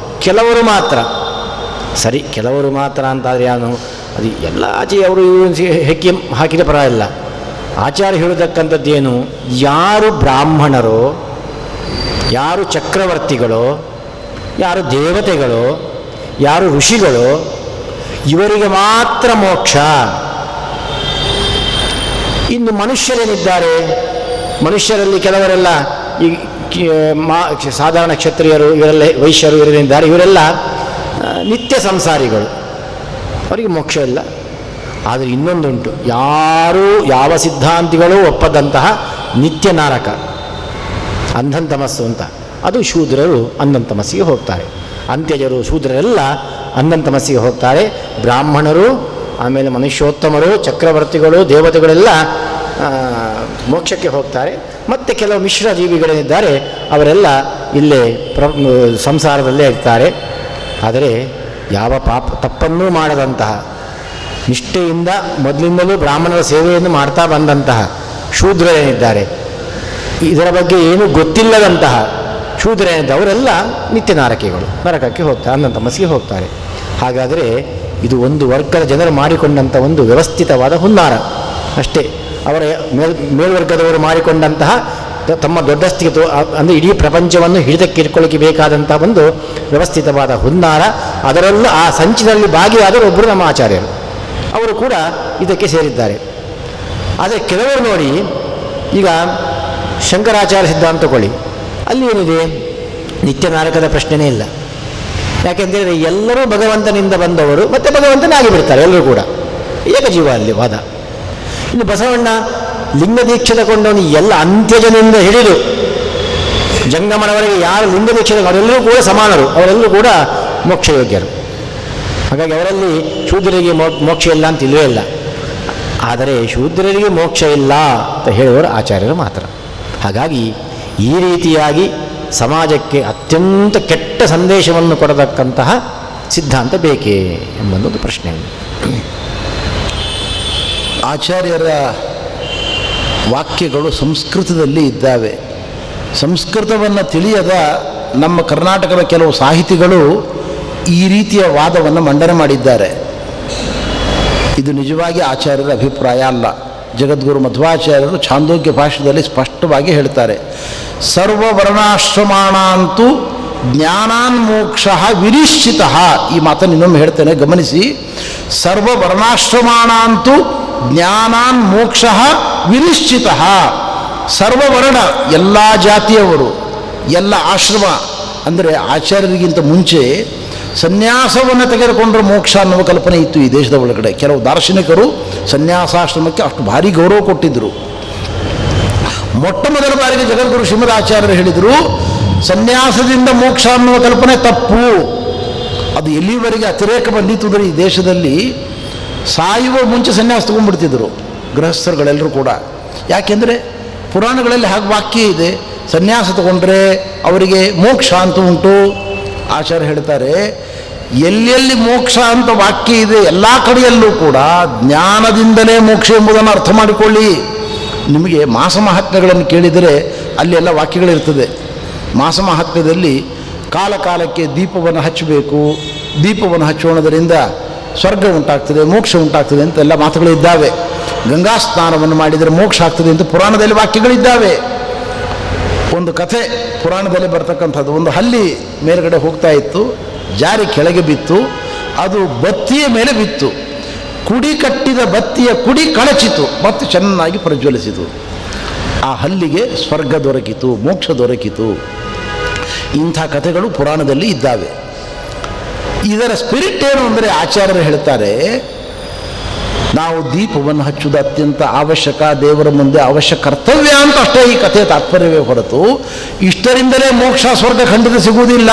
ಕೆಲವರು ಮಾತ್ರ. ಸರಿ, ಕೆಲವರು ಮಾತ್ರ ಅಂತಾದರೆ ಯಾನು? ಅದು ಎಲ್ಲ ಆಚೆ ಅವರು ಹೆಕ್ಕಿ ಹಾಕಿದ ಪರವಾಗಿಲ್ಲ. ಆಚಾರ್ಯ ಹೇಳತಕ್ಕಂಥದ್ದೇನು? ಯಾರು ಬ್ರಾಹ್ಮಣರೋ, ಯಾರು ಚಕ್ರವರ್ತಿಗಳೋ, ಯಾರು ದೇವತೆಗಳೋ, ಯಾರು ಋಷಿಗಳೋ, ಇವರಿಗೆ ಮಾತ್ರ ಮೋಕ್ಷ. ಇನ್ನು ಮನುಷ್ಯರೇನಿದ್ದಾರೆ, ಮನುಷ್ಯರಲ್ಲಿ ಕೆಲವರೆಲ್ಲ ಈ ಸಾಧಾರಣ ಕ್ಷತ್ರಿಯರು, ಇವರೆಲ್ಲ ವೈಶ್ಯರು, ಇವರೇನಿದ್ದಾರೆ ಇವರೆಲ್ಲ ನಿತ್ಯ ಸಂಸಾರಿಗಳು, ಅವರಿಗೆ ಮೋಕ್ಷ ಇಲ್ಲ. ಆದರೆ ಇನ್ನೊಂದುಂಟು, ಯಾರೂ ಯಾವ ಸಿದ್ಧಾಂತಿಗಳು ಒಪ್ಪದಂತಹ ನಿತ್ಯ ನರಕ, ಅಂಧಂತಮಸ್ಸು ಅಂತ, ಅದು ಶೂದ್ರರು ಅಂಧಂತಮಸ್ಸಿಗೆ ಹೋಗ್ತಾರೆ. ಅಂತ್ಯಜರು ಶೂದ್ರರೆಲ್ಲ ಅಂಧಂತಮಸ್ಸಿಗೆ ಹೋಗ್ತಾರೆ. ಬ್ರಾಹ್ಮಣರು, ಆಮೇಲೆ ಮನುಷ್ಯೋತ್ತಮರು, ಚಕ್ರವರ್ತಿಗಳು, ದೇವತೆಗಳೆಲ್ಲ ಮೋಕ್ಷಕ್ಕೆ ಹೋಗ್ತಾರೆ. ಮತ್ತು ಕೆಲವು ಮಿಶ್ರ ಜೀವಿಗಳೇನಿದ್ದಾರೆ ಅವರೆಲ್ಲ ಇಲ್ಲೇ ಸಂಸಾರದಲ್ಲೇ ಇರ್ತಾರೆ. ಆದರೆ ಯಾವ ತಪ್ಪನ್ನೂ ಮಾಡದಂತಹ, ನಿಷ್ಠೆಯಿಂದ ಮೊದಲಿಂದಲೂ ಬ್ರಾಹ್ಮಣರ ಸೇವೆಯನ್ನು ಮಾಡ್ತಾ ಬಂದಂತಹ ಶೂದ್ರರೇನಿದ್ದಾರೆ, ಇದರ ಬಗ್ಗೆ ಏನೂ ಗೊತ್ತಿಲ್ಲದಂತಹ ಶೂದ್ರರೇನಿದ್ದ ಅವರೆಲ್ಲ ನಿತ್ಯ ನರಕಿಗಳು, ನರಕಕ್ಕೆ ಹೋಗ್ತಾರೆ, ಅಂಧಂತಮಸ್ಸಿಗೆ ಹೋಗ್ತಾರೆ. ಹಾಗಾದರೆ ಇದು ಒಂದು ವರ್ಗದ ಜನರು ಮಾಡಿಕೊಂಡಂಥ ಒಂದು ವ್ಯವಸ್ಥಿತವಾದ ಹುನ್ನಾರ ಅಷ್ಟೇ. ಅವರ ಮೇಲ್ವರ್ಗದವರು ಮಾಡಿಕೊಂಡಂತಹ ತಮ್ಮ ದೊಡ್ಡಸ್ತಿಗೆ ಅಂದರೆ ಇಡೀ ಪ್ರಪಂಚವನ್ನು ಹಿಡಿತಕ್ಕಿಟ್ಕೊಳ್ಳಿಕ್ಕೆ ಬೇಕಾದಂಥ ಒಂದು ವ್ಯವಸ್ಥಿತವಾದ ಹುನ್ನಾರ. ಅದರಲ್ಲೂ ಆ ಸಂಚಿನಲ್ಲಿ ಭಾಗಿಯಾದರು ಒಬ್ಬರು ನಮ್ಮ ಆಚಾರ್ಯರು, ಅವರು ಕೂಡ ಇದಕ್ಕೆ ಸೇರಿದ್ದಾರೆ. ಆದರೆ ಕೆಲವರು ನೋಡಿ, ಈಗ ಶಂಕರಾಚಾರ್ಯ ಸಿದ್ಧಾಂತ ತಗೊಳ್ಳಿ, ಅಲ್ಲಿ ಏನಿದೆ? ನಿತ್ಯ ನರಕದ ಪ್ರಶ್ನೆಯೇ ಇಲ್ಲ. ಯಾಕೆಂದರೆ ಎಲ್ಲರೂ ಭಗವಂತನಿಂದ ಬಂದವರು ಮತ್ತು ಭಗವಂತನಾಗಿ ಬಿಡ್ತಾರೆ, ಎಲ್ಲರೂ ಕೂಡ ಏಕಜೀವ ಅಲ್ಲಿ ವಾದ. ಇನ್ನು ಬಸವಣ್ಣ ಲಿಂಗ ದೀಕ್ಷೆ ತಗೊಂಡವನು ಎಲ್ಲ ಅಂತ್ಯಜನಿಂದ ಹಿಡಿದು ಜಂಗಮನವರೆಗೆ ಯಾರು ಲಿಂಗ ದೀಕ್ಷೆ ಅವರೆಲ್ಲರೂ ಕೂಡ ಸಮಾನರು, ಅವರೆಲ್ಲರೂ ಕೂಡ ಮೋಕ್ಷಯೋಗ್ಯರು. ಹಾಗಾಗಿ ಅವರಲ್ಲಿ ಶೂದ್ರರಿಗೆ ಮೋಕ್ಷ ಇಲ್ಲ ಅಂತ ಇಲ್ಲವೇ ಇಲ್ಲ. ಆದರೆ ಶೂದ್ರರಿಗೆ ಮೋಕ್ಷ ಇಲ್ಲ ಅಂತ ಹೇಳುವವರು ಆಚಾರ್ಯರು ಮಾತ್ರ. ಹಾಗಾಗಿ ಈ ರೀತಿಯಾಗಿ ಸಮಾಜಕ್ಕೆ ಅತ್ಯಂತ ಕೆಟ್ಟ ಸಂದೇಶವನ್ನು ಕೊಡತಕ್ಕಂತಹ ಸಿದ್ಧಾಂತ ಬೇಕೇ ಎಂಬುದೊಂದು ಪ್ರಶ್ನೆ. ಆಚಾರ್ಯರ ವಾಕ್ಯಗಳು ಸಂಸ್ಕೃತದಲ್ಲಿ ಇದ್ದಾವೆ. ಸಂಸ್ಕೃತವನ್ನು ತಿಳಿಯದ ನಮ್ಮ ಕರ್ನಾಟಕದ ಕೆಲವು ಸಾಹಿತಿಗಳು ಈ ರೀತಿಯ ವಾದವನ್ನು ಮಂಡನೆ ಮಾಡಿದ್ದಾರೆ. ಇದು ನಿಜವಾಗಿ ಆಚಾರ್ಯರ ಅಭಿಪ್ರಾಯ ಅಲ್ಲ. ಜಗದ್ಗುರು ಮಧ್ವಾಚಾರ್ಯರು ಛಾಂದೋಗ್ಯ ಭಾಷ್ಯದಲ್ಲಿ ಸ್ಪಷ್ಟವಾಗಿ ಹೇಳ್ತಾರೆ, ಸರ್ವವರ್ಣಾಶ್ರಮಾಣಾಂತೂ ಜ್ಞಾನಾನ್ಮೋಕ್ಷ ವಿನಿಶ್ಚಿತ. ಈ ಮಾತನ್ನು ಇನ್ನೊಮ್ಮೆ ಹೇಳ್ತೇನೆ, ಗಮನಿಸಿ. ಸರ್ವವರ್ಣಾಶ್ರಮಾಣಾಂತೂ ಜ್ಞಾನಾನ್ಮೋಕ್ಷ ವಿನಿಶ್ಚಿತ. ಸರ್ವವರ್ಣ, ಎಲ್ಲ ಜಾತಿಯವರು, ಎಲ್ಲ ಆಶ್ರಮ. ಅಂದರೆ ಆಚಾರ್ಯರಿಗಿಂತ ಮುಂಚೆ ಸನ್ಯಾಸವನ್ನು ತೆಗೆದುಕೊಂಡ್ರೆ ಮೋಕ್ಷ ಅನ್ನುವ ಕಲ್ಪನೆ ಇತ್ತು ಈ ದೇಶದ ಒಳಗಡೆ. ಕೆಲವು ದಾರ್ಶನಿಕರು ಸನ್ಯಾಸಾಶ್ರಮಕ್ಕೆ ಅಷ್ಟು ಭಾರಿ ಗೌರವ ಕೊಟ್ಟಿದ್ದರು. ಮೊಟ್ಟ ಮೊದಲ ಬಾರಿಗೆ ಜಗದ್ಗುರು ಶ್ರೀಮದ್ ಆಚಾರ್ಯರು ಹೇಳಿದರು, ಸನ್ಯಾಸದಿಂದ ಮೋಕ್ಷ ಅನ್ನುವ ಕಲ್ಪನೆ ತಪ್ಪು. ಅದು ಎಲ್ಲಿವರೆಗೆ ಅತಿರೇಕ ಬಂದಿತ್ತು ಈ ದೇಶದಲ್ಲಿ, ಸಾಯುವ ಮುಂಚೆ ಸನ್ಯಾಸ ತಗೊಂಡ್ಬಿಡ್ತಿದ್ರು ಗೃಹಸ್ಥರುಗಳೆಲ್ಲರೂ ಕೂಡ. ಯಾಕೆಂದರೆ ಪುರಾಣಗಳಲ್ಲಿ ಹಾಗೆ ವಾಕ್ಯ ಇದೆ, ಸನ್ಯಾಸ ತಗೊಂಡ್ರೆ ಅವರಿಗೆ ಮೋಕ್ಷ ಅಂತ ಉಂಟು. ಆಚಾರ್ಯ ಹೇಳ್ತಾರೆ, ಎಲ್ಲೆಲ್ಲಿ ಮೋಕ್ಷ ಅಂತ ವಾಕ್ಯ ಇದೆ ಎಲ್ಲ ಕಡೆಯಲ್ಲೂ ಕೂಡ ಜ್ಞಾನದಿಂದಲೇ ಮೋಕ್ಷ ಎಂಬುದನ್ನು ಅರ್ಥ ಮಾಡಿಕೊಳ್ಳಿ. ನಿಮಗೆ ಮಾಸ ಮಹಾತ್ಮ್ಯಗಳನ್ನು ಕೇಳಿದರೆ ಅಲ್ಲಿ ಎಲ್ಲ ವಾಕ್ಯಗಳಿರ್ತದೆ. ಮಾಸ ಮಹಾತ್ಮ್ಯದಲ್ಲಿ ಕಾಲ ಕಾಲಕ್ಕೆ ದೀಪವನ್ನು ಹಚ್ಚಬೇಕು, ದೀಪವನ್ನು ಹಚ್ಚೋಣದರಿಂದ ಸ್ವರ್ಗ ಉಂಟಾಗ್ತದೆ, ಮೋಕ್ಷ ಉಂಟಾಗ್ತದೆ ಅಂತ ಎಲ್ಲ ಮಾತುಗಳಿದ್ದಾವೆ. ಗಂಗಾ ಸ್ನಾನವನ್ನು ಮಾಡಿದರೆ ಮೋಕ್ಷ ಆಗ್ತದೆ ಅಂತ ಪುರಾಣದಲ್ಲಿ ವಾಕ್ಯಗಳಿದ್ದಾವೆ. ಒಂದು ಕಥೆ ಪುರಾಣದಲ್ಲಿ ಬರ್ತಕ್ಕಂಥದ್ದು, ಒಂದು ಹಲ್ಲಿ ಮೇಲ್ಗಡೆ ಹೋಗ್ತಾ ಇತ್ತು, ಜಾರಿ ಕೆಳಗೆ ಬಿತ್ತು, ಅದು ಬತ್ತಿಯ ಮೇಲೆ ಬಿತ್ತು. ಕುಡಿ ಕಟ್ಟಿದ ಬತ್ತಿಯ ಕುಡಿ ಕಳಚಿತು ಮತ್ತು ಚೆನ್ನಾಗಿ ಪ್ರಜ್ವಲಿಸಿತು. ಆ ಹಲ್ಲಿಗೆ ಸ್ವರ್ಗ ದೊರಕಿತು, ಮೋಕ್ಷ ದೊರಕಿತು. ಇಂಥ ಕಥೆಗಳು ಪುರಾಣದಲ್ಲಿ ಇದ್ದಾವೆ. ಇದರ ಸ್ಪಿರಿಟ್ ಏನು ಅಂದರೆ ಆಚಾರ್ಯರು ಹೇಳ್ತಾರೆ, ನಾವು ದೀಪವನ್ನು ಹಚ್ಚುವುದು ಅತ್ಯಂತ ಅವಶ್ಯಕ, ದೇವರ ಮುಂದೆ ಅವಶ್ಯ ಕರ್ತವ್ಯ ಅಂತ ಅಷ್ಟೇ ಈ ಕಥೆಯ ತಾತ್ಪರ್ಯವೇ ಹೊರತು ಇಷ್ಟರಿಂದಲೇ ಮೋಕ್ಷ ಸ್ವರ್ಗ ಖಂಡಿತ ಸಿಗುವುದಿಲ್ಲ.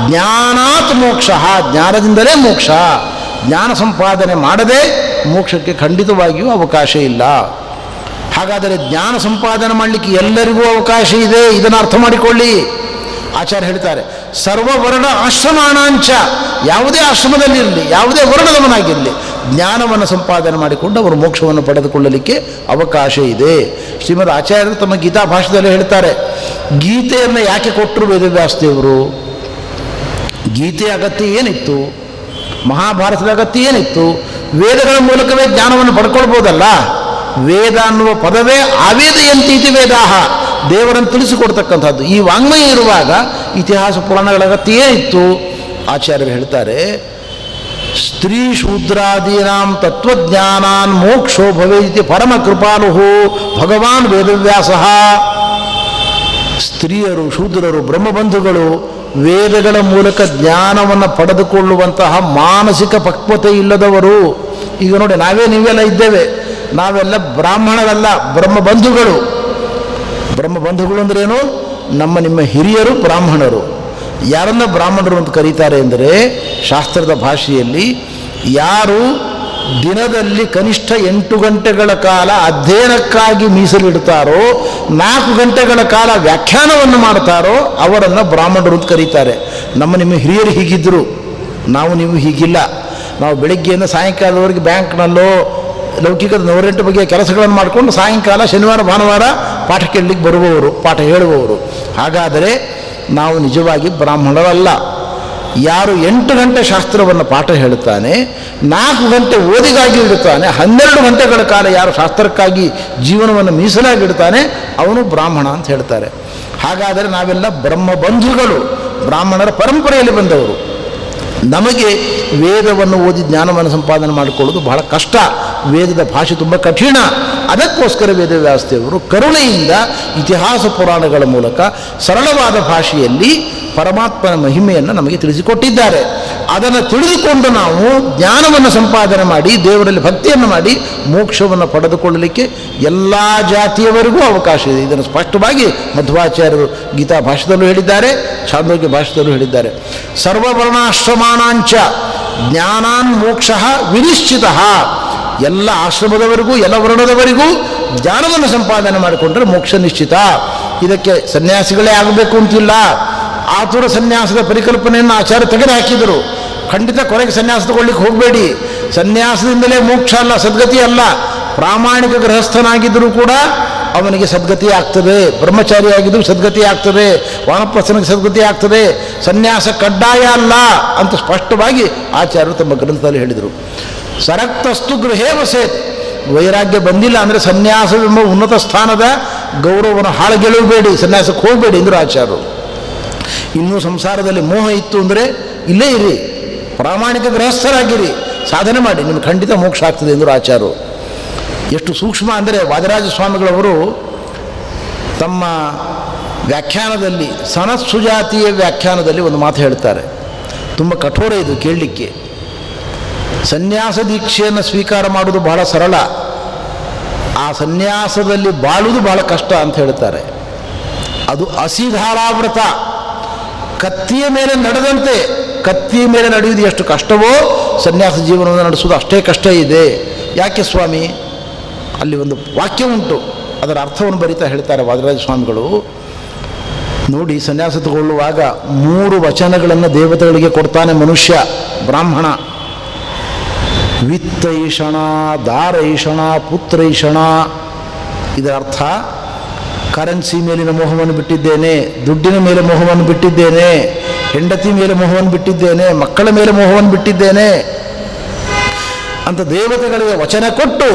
ಜ್ಞಾನಾತ್ ಮೋಕ್ಷ, ಜ್ಞಾನದಿಂದಲೇ ಮೋಕ್ಷ. ಜ್ಞಾನ ಸಂಪಾದನೆ ಮಾಡದೆ ಮೋಕ್ಷಕ್ಕೆ ಖಂಡಿತವಾಗಿಯೂ ಅವಕಾಶ ಇಲ್ಲ. ಹಾಗಾದರೆ ಜ್ಞಾನ ಸಂಪಾದನೆ ಮಾಡಲಿಕ್ಕೆ ಎಲ್ಲರಿಗೂ ಅವಕಾಶ ಇದೆ, ಇದನ್ನು ಅರ್ಥ ಮಾಡಿಕೊಳ್ಳಿ. ಆಚಾರ್ಯ ಹೇಳ್ತಾರೆ, ಸರ್ವವರ್ಣ ಆಶ್ರಮಾಣಾಂಚ, ಯಾವುದೇ ಆಶ್ರಮದಲ್ಲಿರಲಿ, ಯಾವುದೇ ವರ್ಣದವನಾಗಿರಲಿ, ಜ್ಞಾನವನ್ನು ಸಂಪಾದನೆ ಮಾಡಿಕೊಂಡು ಅವರು ಮೋಕ್ಷವನ್ನು ಪಡೆದುಕೊಳ್ಳಲಿಕ್ಕೆ ಅವಕಾಶ ಇದೆ. ಶ್ರೀಮದ್ ಆಚಾರ್ಯರು ತಮ್ಮ ಗೀತಾ ಭಾಷೆಯಲ್ಲಿ ಹೇಳ್ತಾರೆ, ಗೀತೆಯನ್ನು ಯಾಕೆ ಕೊಟ್ಟರು ವೇದವ್ಯಾಸದೇವರು? ಗೀತೆಯ ಅಗತ್ಯ ಏನಿತ್ತು? ಮಹಾಭಾರತದ ಅಗತ್ಯ ಏನಿತ್ತು? ವೇದಗಳ ಮೂಲಕವೇ ಜ್ಞಾನವನ್ನು ಪಡ್ಕೊಳ್ಬೋದಲ್ಲ. ವೇದ ಅನ್ನುವ ಪದವೇ ಆವೇದಯಂತೀತಿ ವೇದಾಹ, ದೇವರನ್ನು ತಿಳಿಸಿಕೊಡ್ತಕ್ಕಂಥದ್ದು. ಈ ವಾಂಗ್ಮಯ ಇರುವಾಗ ಇತಿಹಾಸ ಪುರಾಣಗಳ ಅಗತ್ಯ ಏನಿತ್ತು? ಆಚಾರ್ಯರು ಹೇಳ್ತಾರೆ, ಸ್ತ್ರೀ ಶೂದ್ರಾದೀನಾಂ ತತ್ವಜ್ಞಾನಾನ್ ಮೋಕ್ಷೋ ಭವೇತಿ ಪರಮ ಕೃಪಾಲು ಭಗವಾನ್ ವೇದವ್ಯಾಸ. ಸ್ತ್ರೀಯರು, ಶೂದ್ರರು, ಬ್ರಹ್ಮಬಂಧುಗಳು ವೇದಗಳ ಮೂಲಕ ಜ್ಞಾನವನ್ನು ಪಡೆದುಕೊಳ್ಳುವಂತಹ ಮಾನಸಿಕ ಪಕ್ವತೆ ಇಲ್ಲದವರು. ಈಗ ನೋಡಿ, ನೀವೆಲ್ಲ ಇದ್ದೇವೆ, ನಾವೆಲ್ಲ ಬ್ರಾಹ್ಮಣರಲ್ಲ, ಬ್ರಹ್ಮಬಂಧುಗಳು. ಬ್ರಹ್ಮಬಂಧುಗಳು ಅಂದ್ರೇನು? ನಿಮ್ಮ ಹಿರಿಯರು ಬ್ರಾಹ್ಮಣರು. ಯಾರನ್ನ ಬ್ರಾಹ್ಮಣರು ಅಂತ ಕರೀತಾರೆ ಅಂದರೆ, ಶಾಸ್ತ್ರದ ಭಾಷೆಯಲ್ಲಿ ಯಾರು ದಿನದಲ್ಲಿ ಕನಿಷ್ಠ 8 ಗಂಟೆಗಳ ಕಾಲ ಅಧ್ಯಯನಕ್ಕಾಗಿ ಮೀಸಲಿಡ್ತಾರೋ, 4 ಗಂಟೆಗಳ ಕಾಲ ವ್ಯಾಖ್ಯಾನವನ್ನು ಮಾಡ್ತಾರೋ ಅವರನ್ನು ಬ್ರಾಹ್ಮಣರು ಅಂತ ಕರೀತಾರೆ. ನಿಮ್ಮ ಹಿರಿಯರು ಹೀಗಿದ್ದರು, ನೀವು ಹೀಗಿಲ್ಲ. ನಾವು ಬೆಳಿಗ್ಗೆಯಿಂದ ಸಾಯಂಕಾಲದವರೆಗೆ ಬ್ಯಾಂಕ್ನಲ್ಲೋ ಲೌಕಿಕದ 108 ಬಗೆಯ ಕೆಲಸಗಳನ್ನು ಮಾಡಿಕೊಂಡು ಸಾಯಂಕಾಲ ಶನಿವಾರ ಭಾನುವಾರ ಪಾಠ ಕೇಳಲಿಕ್ಕೆ ಬರುವವರು, ಪಾಠ ಹೇಳುವವರು. ಹಾಗಾದರೆ ನಾವು ನಿಜವಾಗಿ ಬ್ರಾಹ್ಮಣರಲ್ಲ. ಯಾರು 8 ಗಂಟೆ ಶಾಸ್ತ್ರವನ್ನು ಪಾಠ ಹೇಳುತ್ತಾನೆ, 4 ಗಂಟೆ ಓದಿಗಾಗಿ ಇಡುತ್ತಾನೆ, 12 ಗಂಟೆಗಳ ಕಾಲ ಯಾರು ಶಾಸ್ತ್ರಕ್ಕಾಗಿ ಜೀವನವನ್ನು ಮೀಸಲಾಗಿಡ್ತಾನೆ ಅವನು ಬ್ರಾಹ್ಮಣ ಅಂತ ಹೇಳ್ತಾರೆ. ಹಾಗಾದರೆ ನಾವೆಲ್ಲ ಬ್ರಹ್ಮಬಂಧುಗಳು, ಬ್ರಾಹ್ಮಣರ ಪರಂಪರೆಯಲ್ಲಿ ಬಂದವರು. ನಮಗೆ ವೇದವನ್ನು ಓದಿ ಜ್ಞಾನವನ್ನು ಸಂಪಾದನೆ ಮಾಡಿಕೊಳ್ಳೋದು ಬಹಳ ಕಷ್ಟ. ವೇದದ ಭಾಷೆ ತುಂಬ ಕಠಿಣ. ಅದಕ್ಕೋಸ್ಕರ ವೇದವ್ಯಾಸದೇವರು ಕರುಣೆಯಿಂದ ಇತಿಹಾಸ ಪುರಾಣಗಳ ಮೂಲಕ ಸರಳವಾದ ಭಾಷೆಯಲ್ಲಿ ಪರಮಾತ್ಮನ ಮಹಿಮೆಯನ್ನು ನಮಗೆ ತಿಳಿಸಿಕೊಟ್ಟಿದ್ದಾರೆ. ಅದನ್ನು ತಿಳಿದುಕೊಂಡು ನಾವು ಜ್ಞಾನವನ್ನು ಸಂಪಾದನೆ ಮಾಡಿ ದೇವರಲ್ಲಿ ಭಕ್ತಿಯನ್ನು ಮಾಡಿ ಮೋಕ್ಷವನ್ನು ಪಡೆದುಕೊಳ್ಳಲಿಕ್ಕೆ ಎಲ್ಲ ಜಾತಿಯವರಿಗೂ ಅವಕಾಶ ಇದೆ. ಇದನ್ನು ಸ್ಪಷ್ಟವಾಗಿ ಮಧ್ವಾಚಾರ್ಯರು ಗೀತಾ ಭಾಷೆದಲ್ಲೂ ಹೇಳಿದ್ದಾರೆ, ಛಾಂದೋಗ್ಯ ಭಾಷೆದಲ್ಲೂ ಹೇಳಿದ್ದಾರೆ. ಸರ್ವವರ್ಣಾಶ್ರಮಾಣಾಂಚ ಜ್ಞಾನಾನ್ ಮೋಕ್ಷ ವಿನಿಶ್ಚಿತ. ಎಲ್ಲ ಆಶ್ರಮದವರಿಗೂ ಎಲ್ಲ ವರ್ಣದವರಿಗೂ ಜ್ಞಾನವನ್ನು ಸಂಪಾದನೆ ಮಾಡಿಕೊಂಡ್ರೆ ಮೋಕ್ಷ ನಿಶ್ಚಿತ. ಇದಕ್ಕೆ ಸನ್ಯಾಸಿಗಳೇ ಆಗಬೇಕು ಅಂತಿಲ್ಲ. ಆತುರ ಸನ್ಯಾಸದ ಪರಿಕಲ್ಪನೆಯನ್ನು ಆಚಾರ್ಯ ತೆಗೆದುಹಾಕಿದರು. ಖಂಡಿತ ಕೊನೆಗೆ ಸನ್ಯಾಸ ತಗೊಳ್ಳಿಕ್ಕೆ ಹೋಗಬೇಡಿ. ಸನ್ಯಾಸದಿಂದಲೇ ಮೋಕ್ಷ ಅಲ್ಲ, ಸದ್ಗತಿ ಅಲ್ಲ. ಪ್ರಾಮಾಣಿಕ ಗೃಹಸ್ಥನಾಗಿದ್ದರೂ ಕೂಡ ಅವನಿಗೆ ಸದ್ಗತಿ ಆಗ್ತದೆ. ಬ್ರಹ್ಮಚಾರಿಯಾಗಿದ್ದರೂ ಸದ್ಗತಿ ಆಗ್ತದೆ. ವಾನಪ್ರಸ್ಥನಿಗೆ ಸದ್ಗತಿ ಆಗ್ತದೆ. ಸನ್ಯಾಸ ಕಡ್ಡಾಯ ಅಲ್ಲ ಅಂತ ಸ್ಪಷ್ಟವಾಗಿ ಆಚಾರ್ಯರು ತಮ್ಮ ಗ್ರಂಥದಲ್ಲಿ ಹೇಳಿದರು. ಸರಕ್ತಸ್ತು ಗೃಹೇ ವಸೇತ್. ವೈರಾಗ್ಯ ಬಂದಿಲ್ಲ ಅಂದರೆ ಸನ್ಯಾಸವೆಂಬ ಉನ್ನತ ಸ್ಥಾನದ ಗೌರವವನ್ನು ಹಾಳುಗೆಳಬೇಡಿ, ಸನ್ಯಾಸಕ್ಕೆ ಹೋಗಬೇಡಿ ಎಂದರು ಆಚಾರ್ಯರು. ಇನ್ನೂ ಸಂಸಾರದಲ್ಲಿ ಮೋಹ ಇತ್ತು ಅಂದರೆ ಇಲ್ಲೇ ಇರಿ, ಪ್ರಾಮಾಣಿಕ ಗೃಹಸ್ಥರಾಗಿರಿ, ಸಾಧನೆ ಮಾಡಿ, ನಿಮ್ಗೆ ಖಂಡಿತ ಮೋಕ್ಷ ಆಗ್ತದೆ ಎಂದರು ಆಚಾರ್ಯರು. ಎಷ್ಟು ಸೂಕ್ಷ್ಮ ಅಂದರೆ ವಾದರಾಜ ಸ್ವಾಮಿಗಳವರು ತಮ್ಮ ವ್ಯಾಖ್ಯಾನದಲ್ಲಿ, ಸನತ್ಸುಜಾತಿಯ ವ್ಯಾಖ್ಯಾನದಲ್ಲಿ ಒಂದು ಮಾತು ಹೇಳ್ತಾರೆ. ತುಂಬ ಕಠೋರ ಇದು ಕೇಳಲಿಕ್ಕೆ. ಸನ್ಯಾಸ ದೀಕ್ಷೆಯನ್ನು ಸ್ವೀಕಾರ ಮಾಡುವುದು ಬಹಳ ಸರಳ, ಆ ಸನ್ಯಾಸದಲ್ಲಿ ಬಾಳುವುದು ಬಹಳ ಕಷ್ಟ ಅಂತ ಹೇಳ್ತಾರೆ. ಅದು ಅಸಿಧಾರಾವ್ರತ, ಕತ್ತಿಯ ಮೇಲೆ ನಡೆದಂತೆ. ಕತ್ತಿಯ ಮೇಲೆ ನಡೆಯುವುದು ಎಷ್ಟು ಕಷ್ಟವೋ ಸನ್ಯಾಸ ಜೀವನವನ್ನು ನಡೆಸುವುದು ಅಷ್ಟೇ ಕಷ್ಟ ಇದೆ. ಯಾಕೆ ಸ್ವಾಮಿ? ಅಲ್ಲಿ ಒಂದು ವಾಕ್ಯ ಉಂಟು, ಅದರ ಅರ್ಥವನ್ನು ಬರಿತಾ ಹೇಳ್ತಾರೆ ವಾದರಾಜ ಸ್ವಾಮಿಗಳು. ನೋಡಿ, ಸನ್ಯಾಸ ತಗೊಳ್ಳುವಾಗ 3 ವಚನಗಳನ್ನು ದೇವತೆಗಳಿಗೆ ಕೊಡ್ತಾನೆ ಮನುಷ್ಯ, ಬ್ರಾಹ್ಮಣ. ವಿತ್ತೈಷಣ, ದಾರೈಷಣ, ಪುತ್ರೈಷಣ. ಇದರ ಅರ್ಥ, ಕರೆನ್ಸಿ ಮೇಲಿನ ಮೋಹವನ್ನು ಬಿಟ್ಟಿದ್ದೇನೆ, ದುಡ್ಡಿನ ಮೇಲೆ ಮೋಹವನ್ನು ಬಿಟ್ಟಿದ್ದೇನೆ, ಹೆಂಡತಿ ಮೇಲೆ ಮೋಹವನ್ನು ಬಿಟ್ಟಿದ್ದೇನೆ, ಮಕ್ಕಳ ಮೇಲೆ ಮೋಹವನ್ನು ಬಿಟ್ಟಿದ್ದೇನೆ ಅಂತ ದೇವತೆಗಳಿಗೆ ವಚನ ಕೊಟ್ಟು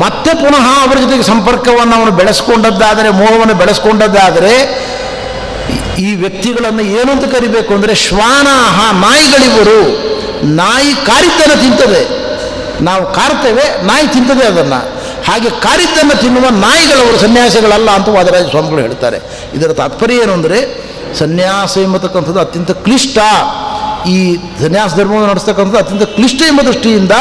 ಮತ್ತೆ ಪುನಃ ಅವರ ಜೊತೆಗೆ ಸಂಪರ್ಕವನ್ನು ಅವನು ಬೆಳೆಸ್ಕೊಂಡದ್ದಾದರೆ, ಮೋಹವನ್ನು ಬೆಳೆಸ್ಕೊಂಡದ್ದಾದರೆ ಈ ವ್ಯಕ್ತಿಗಳನ್ನು ಏನು ಅಂತ ಕರಿಬೇಕು ಅಂದರೆ ಶ್ವಾನಾಹ, ನಾಯಿಗಳಿವರು. ನಾಯಿ ಕಾರಿದ್ದನ್ನು ತಿಂತದೆ, ನಾವು ಕಾರ್ತೇವೆ, ನಾಯಿ ತಿಂತದೆ ಅದನ್ನು. ಹಾಗೆ ಕಾರಿದ್ದನ್ನು ತಿನ್ನುವ ನಾಯಿಗಳವರು, ಸನ್ಯಾಸಿಗಳಲ್ಲ ಅಂತ ವಾದರಾಜ ಸ್ವಾಮಿಗಳು ಹೇಳ್ತಾರೆ. ಇದರ ತಾತ್ಪರ್ಯ ಏನು ಅಂದರೆ, ಸನ್ಯಾಸ ಎಂಬತಕ್ಕಂಥದ್ದು ಅತ್ಯಂತ ಕ್ಲಿಷ್ಟ. ಈ ಸನ್ಯಾಸ ಧರ್ಮವನ್ನು ನಡೆಸ್ತಕ್ಕಂಥದ್ದು ಅತ್ಯಂತ ಕ್ಲಿಷ್ಟ ಎಂಬ ದೃಷ್ಟಿಯಿಂದ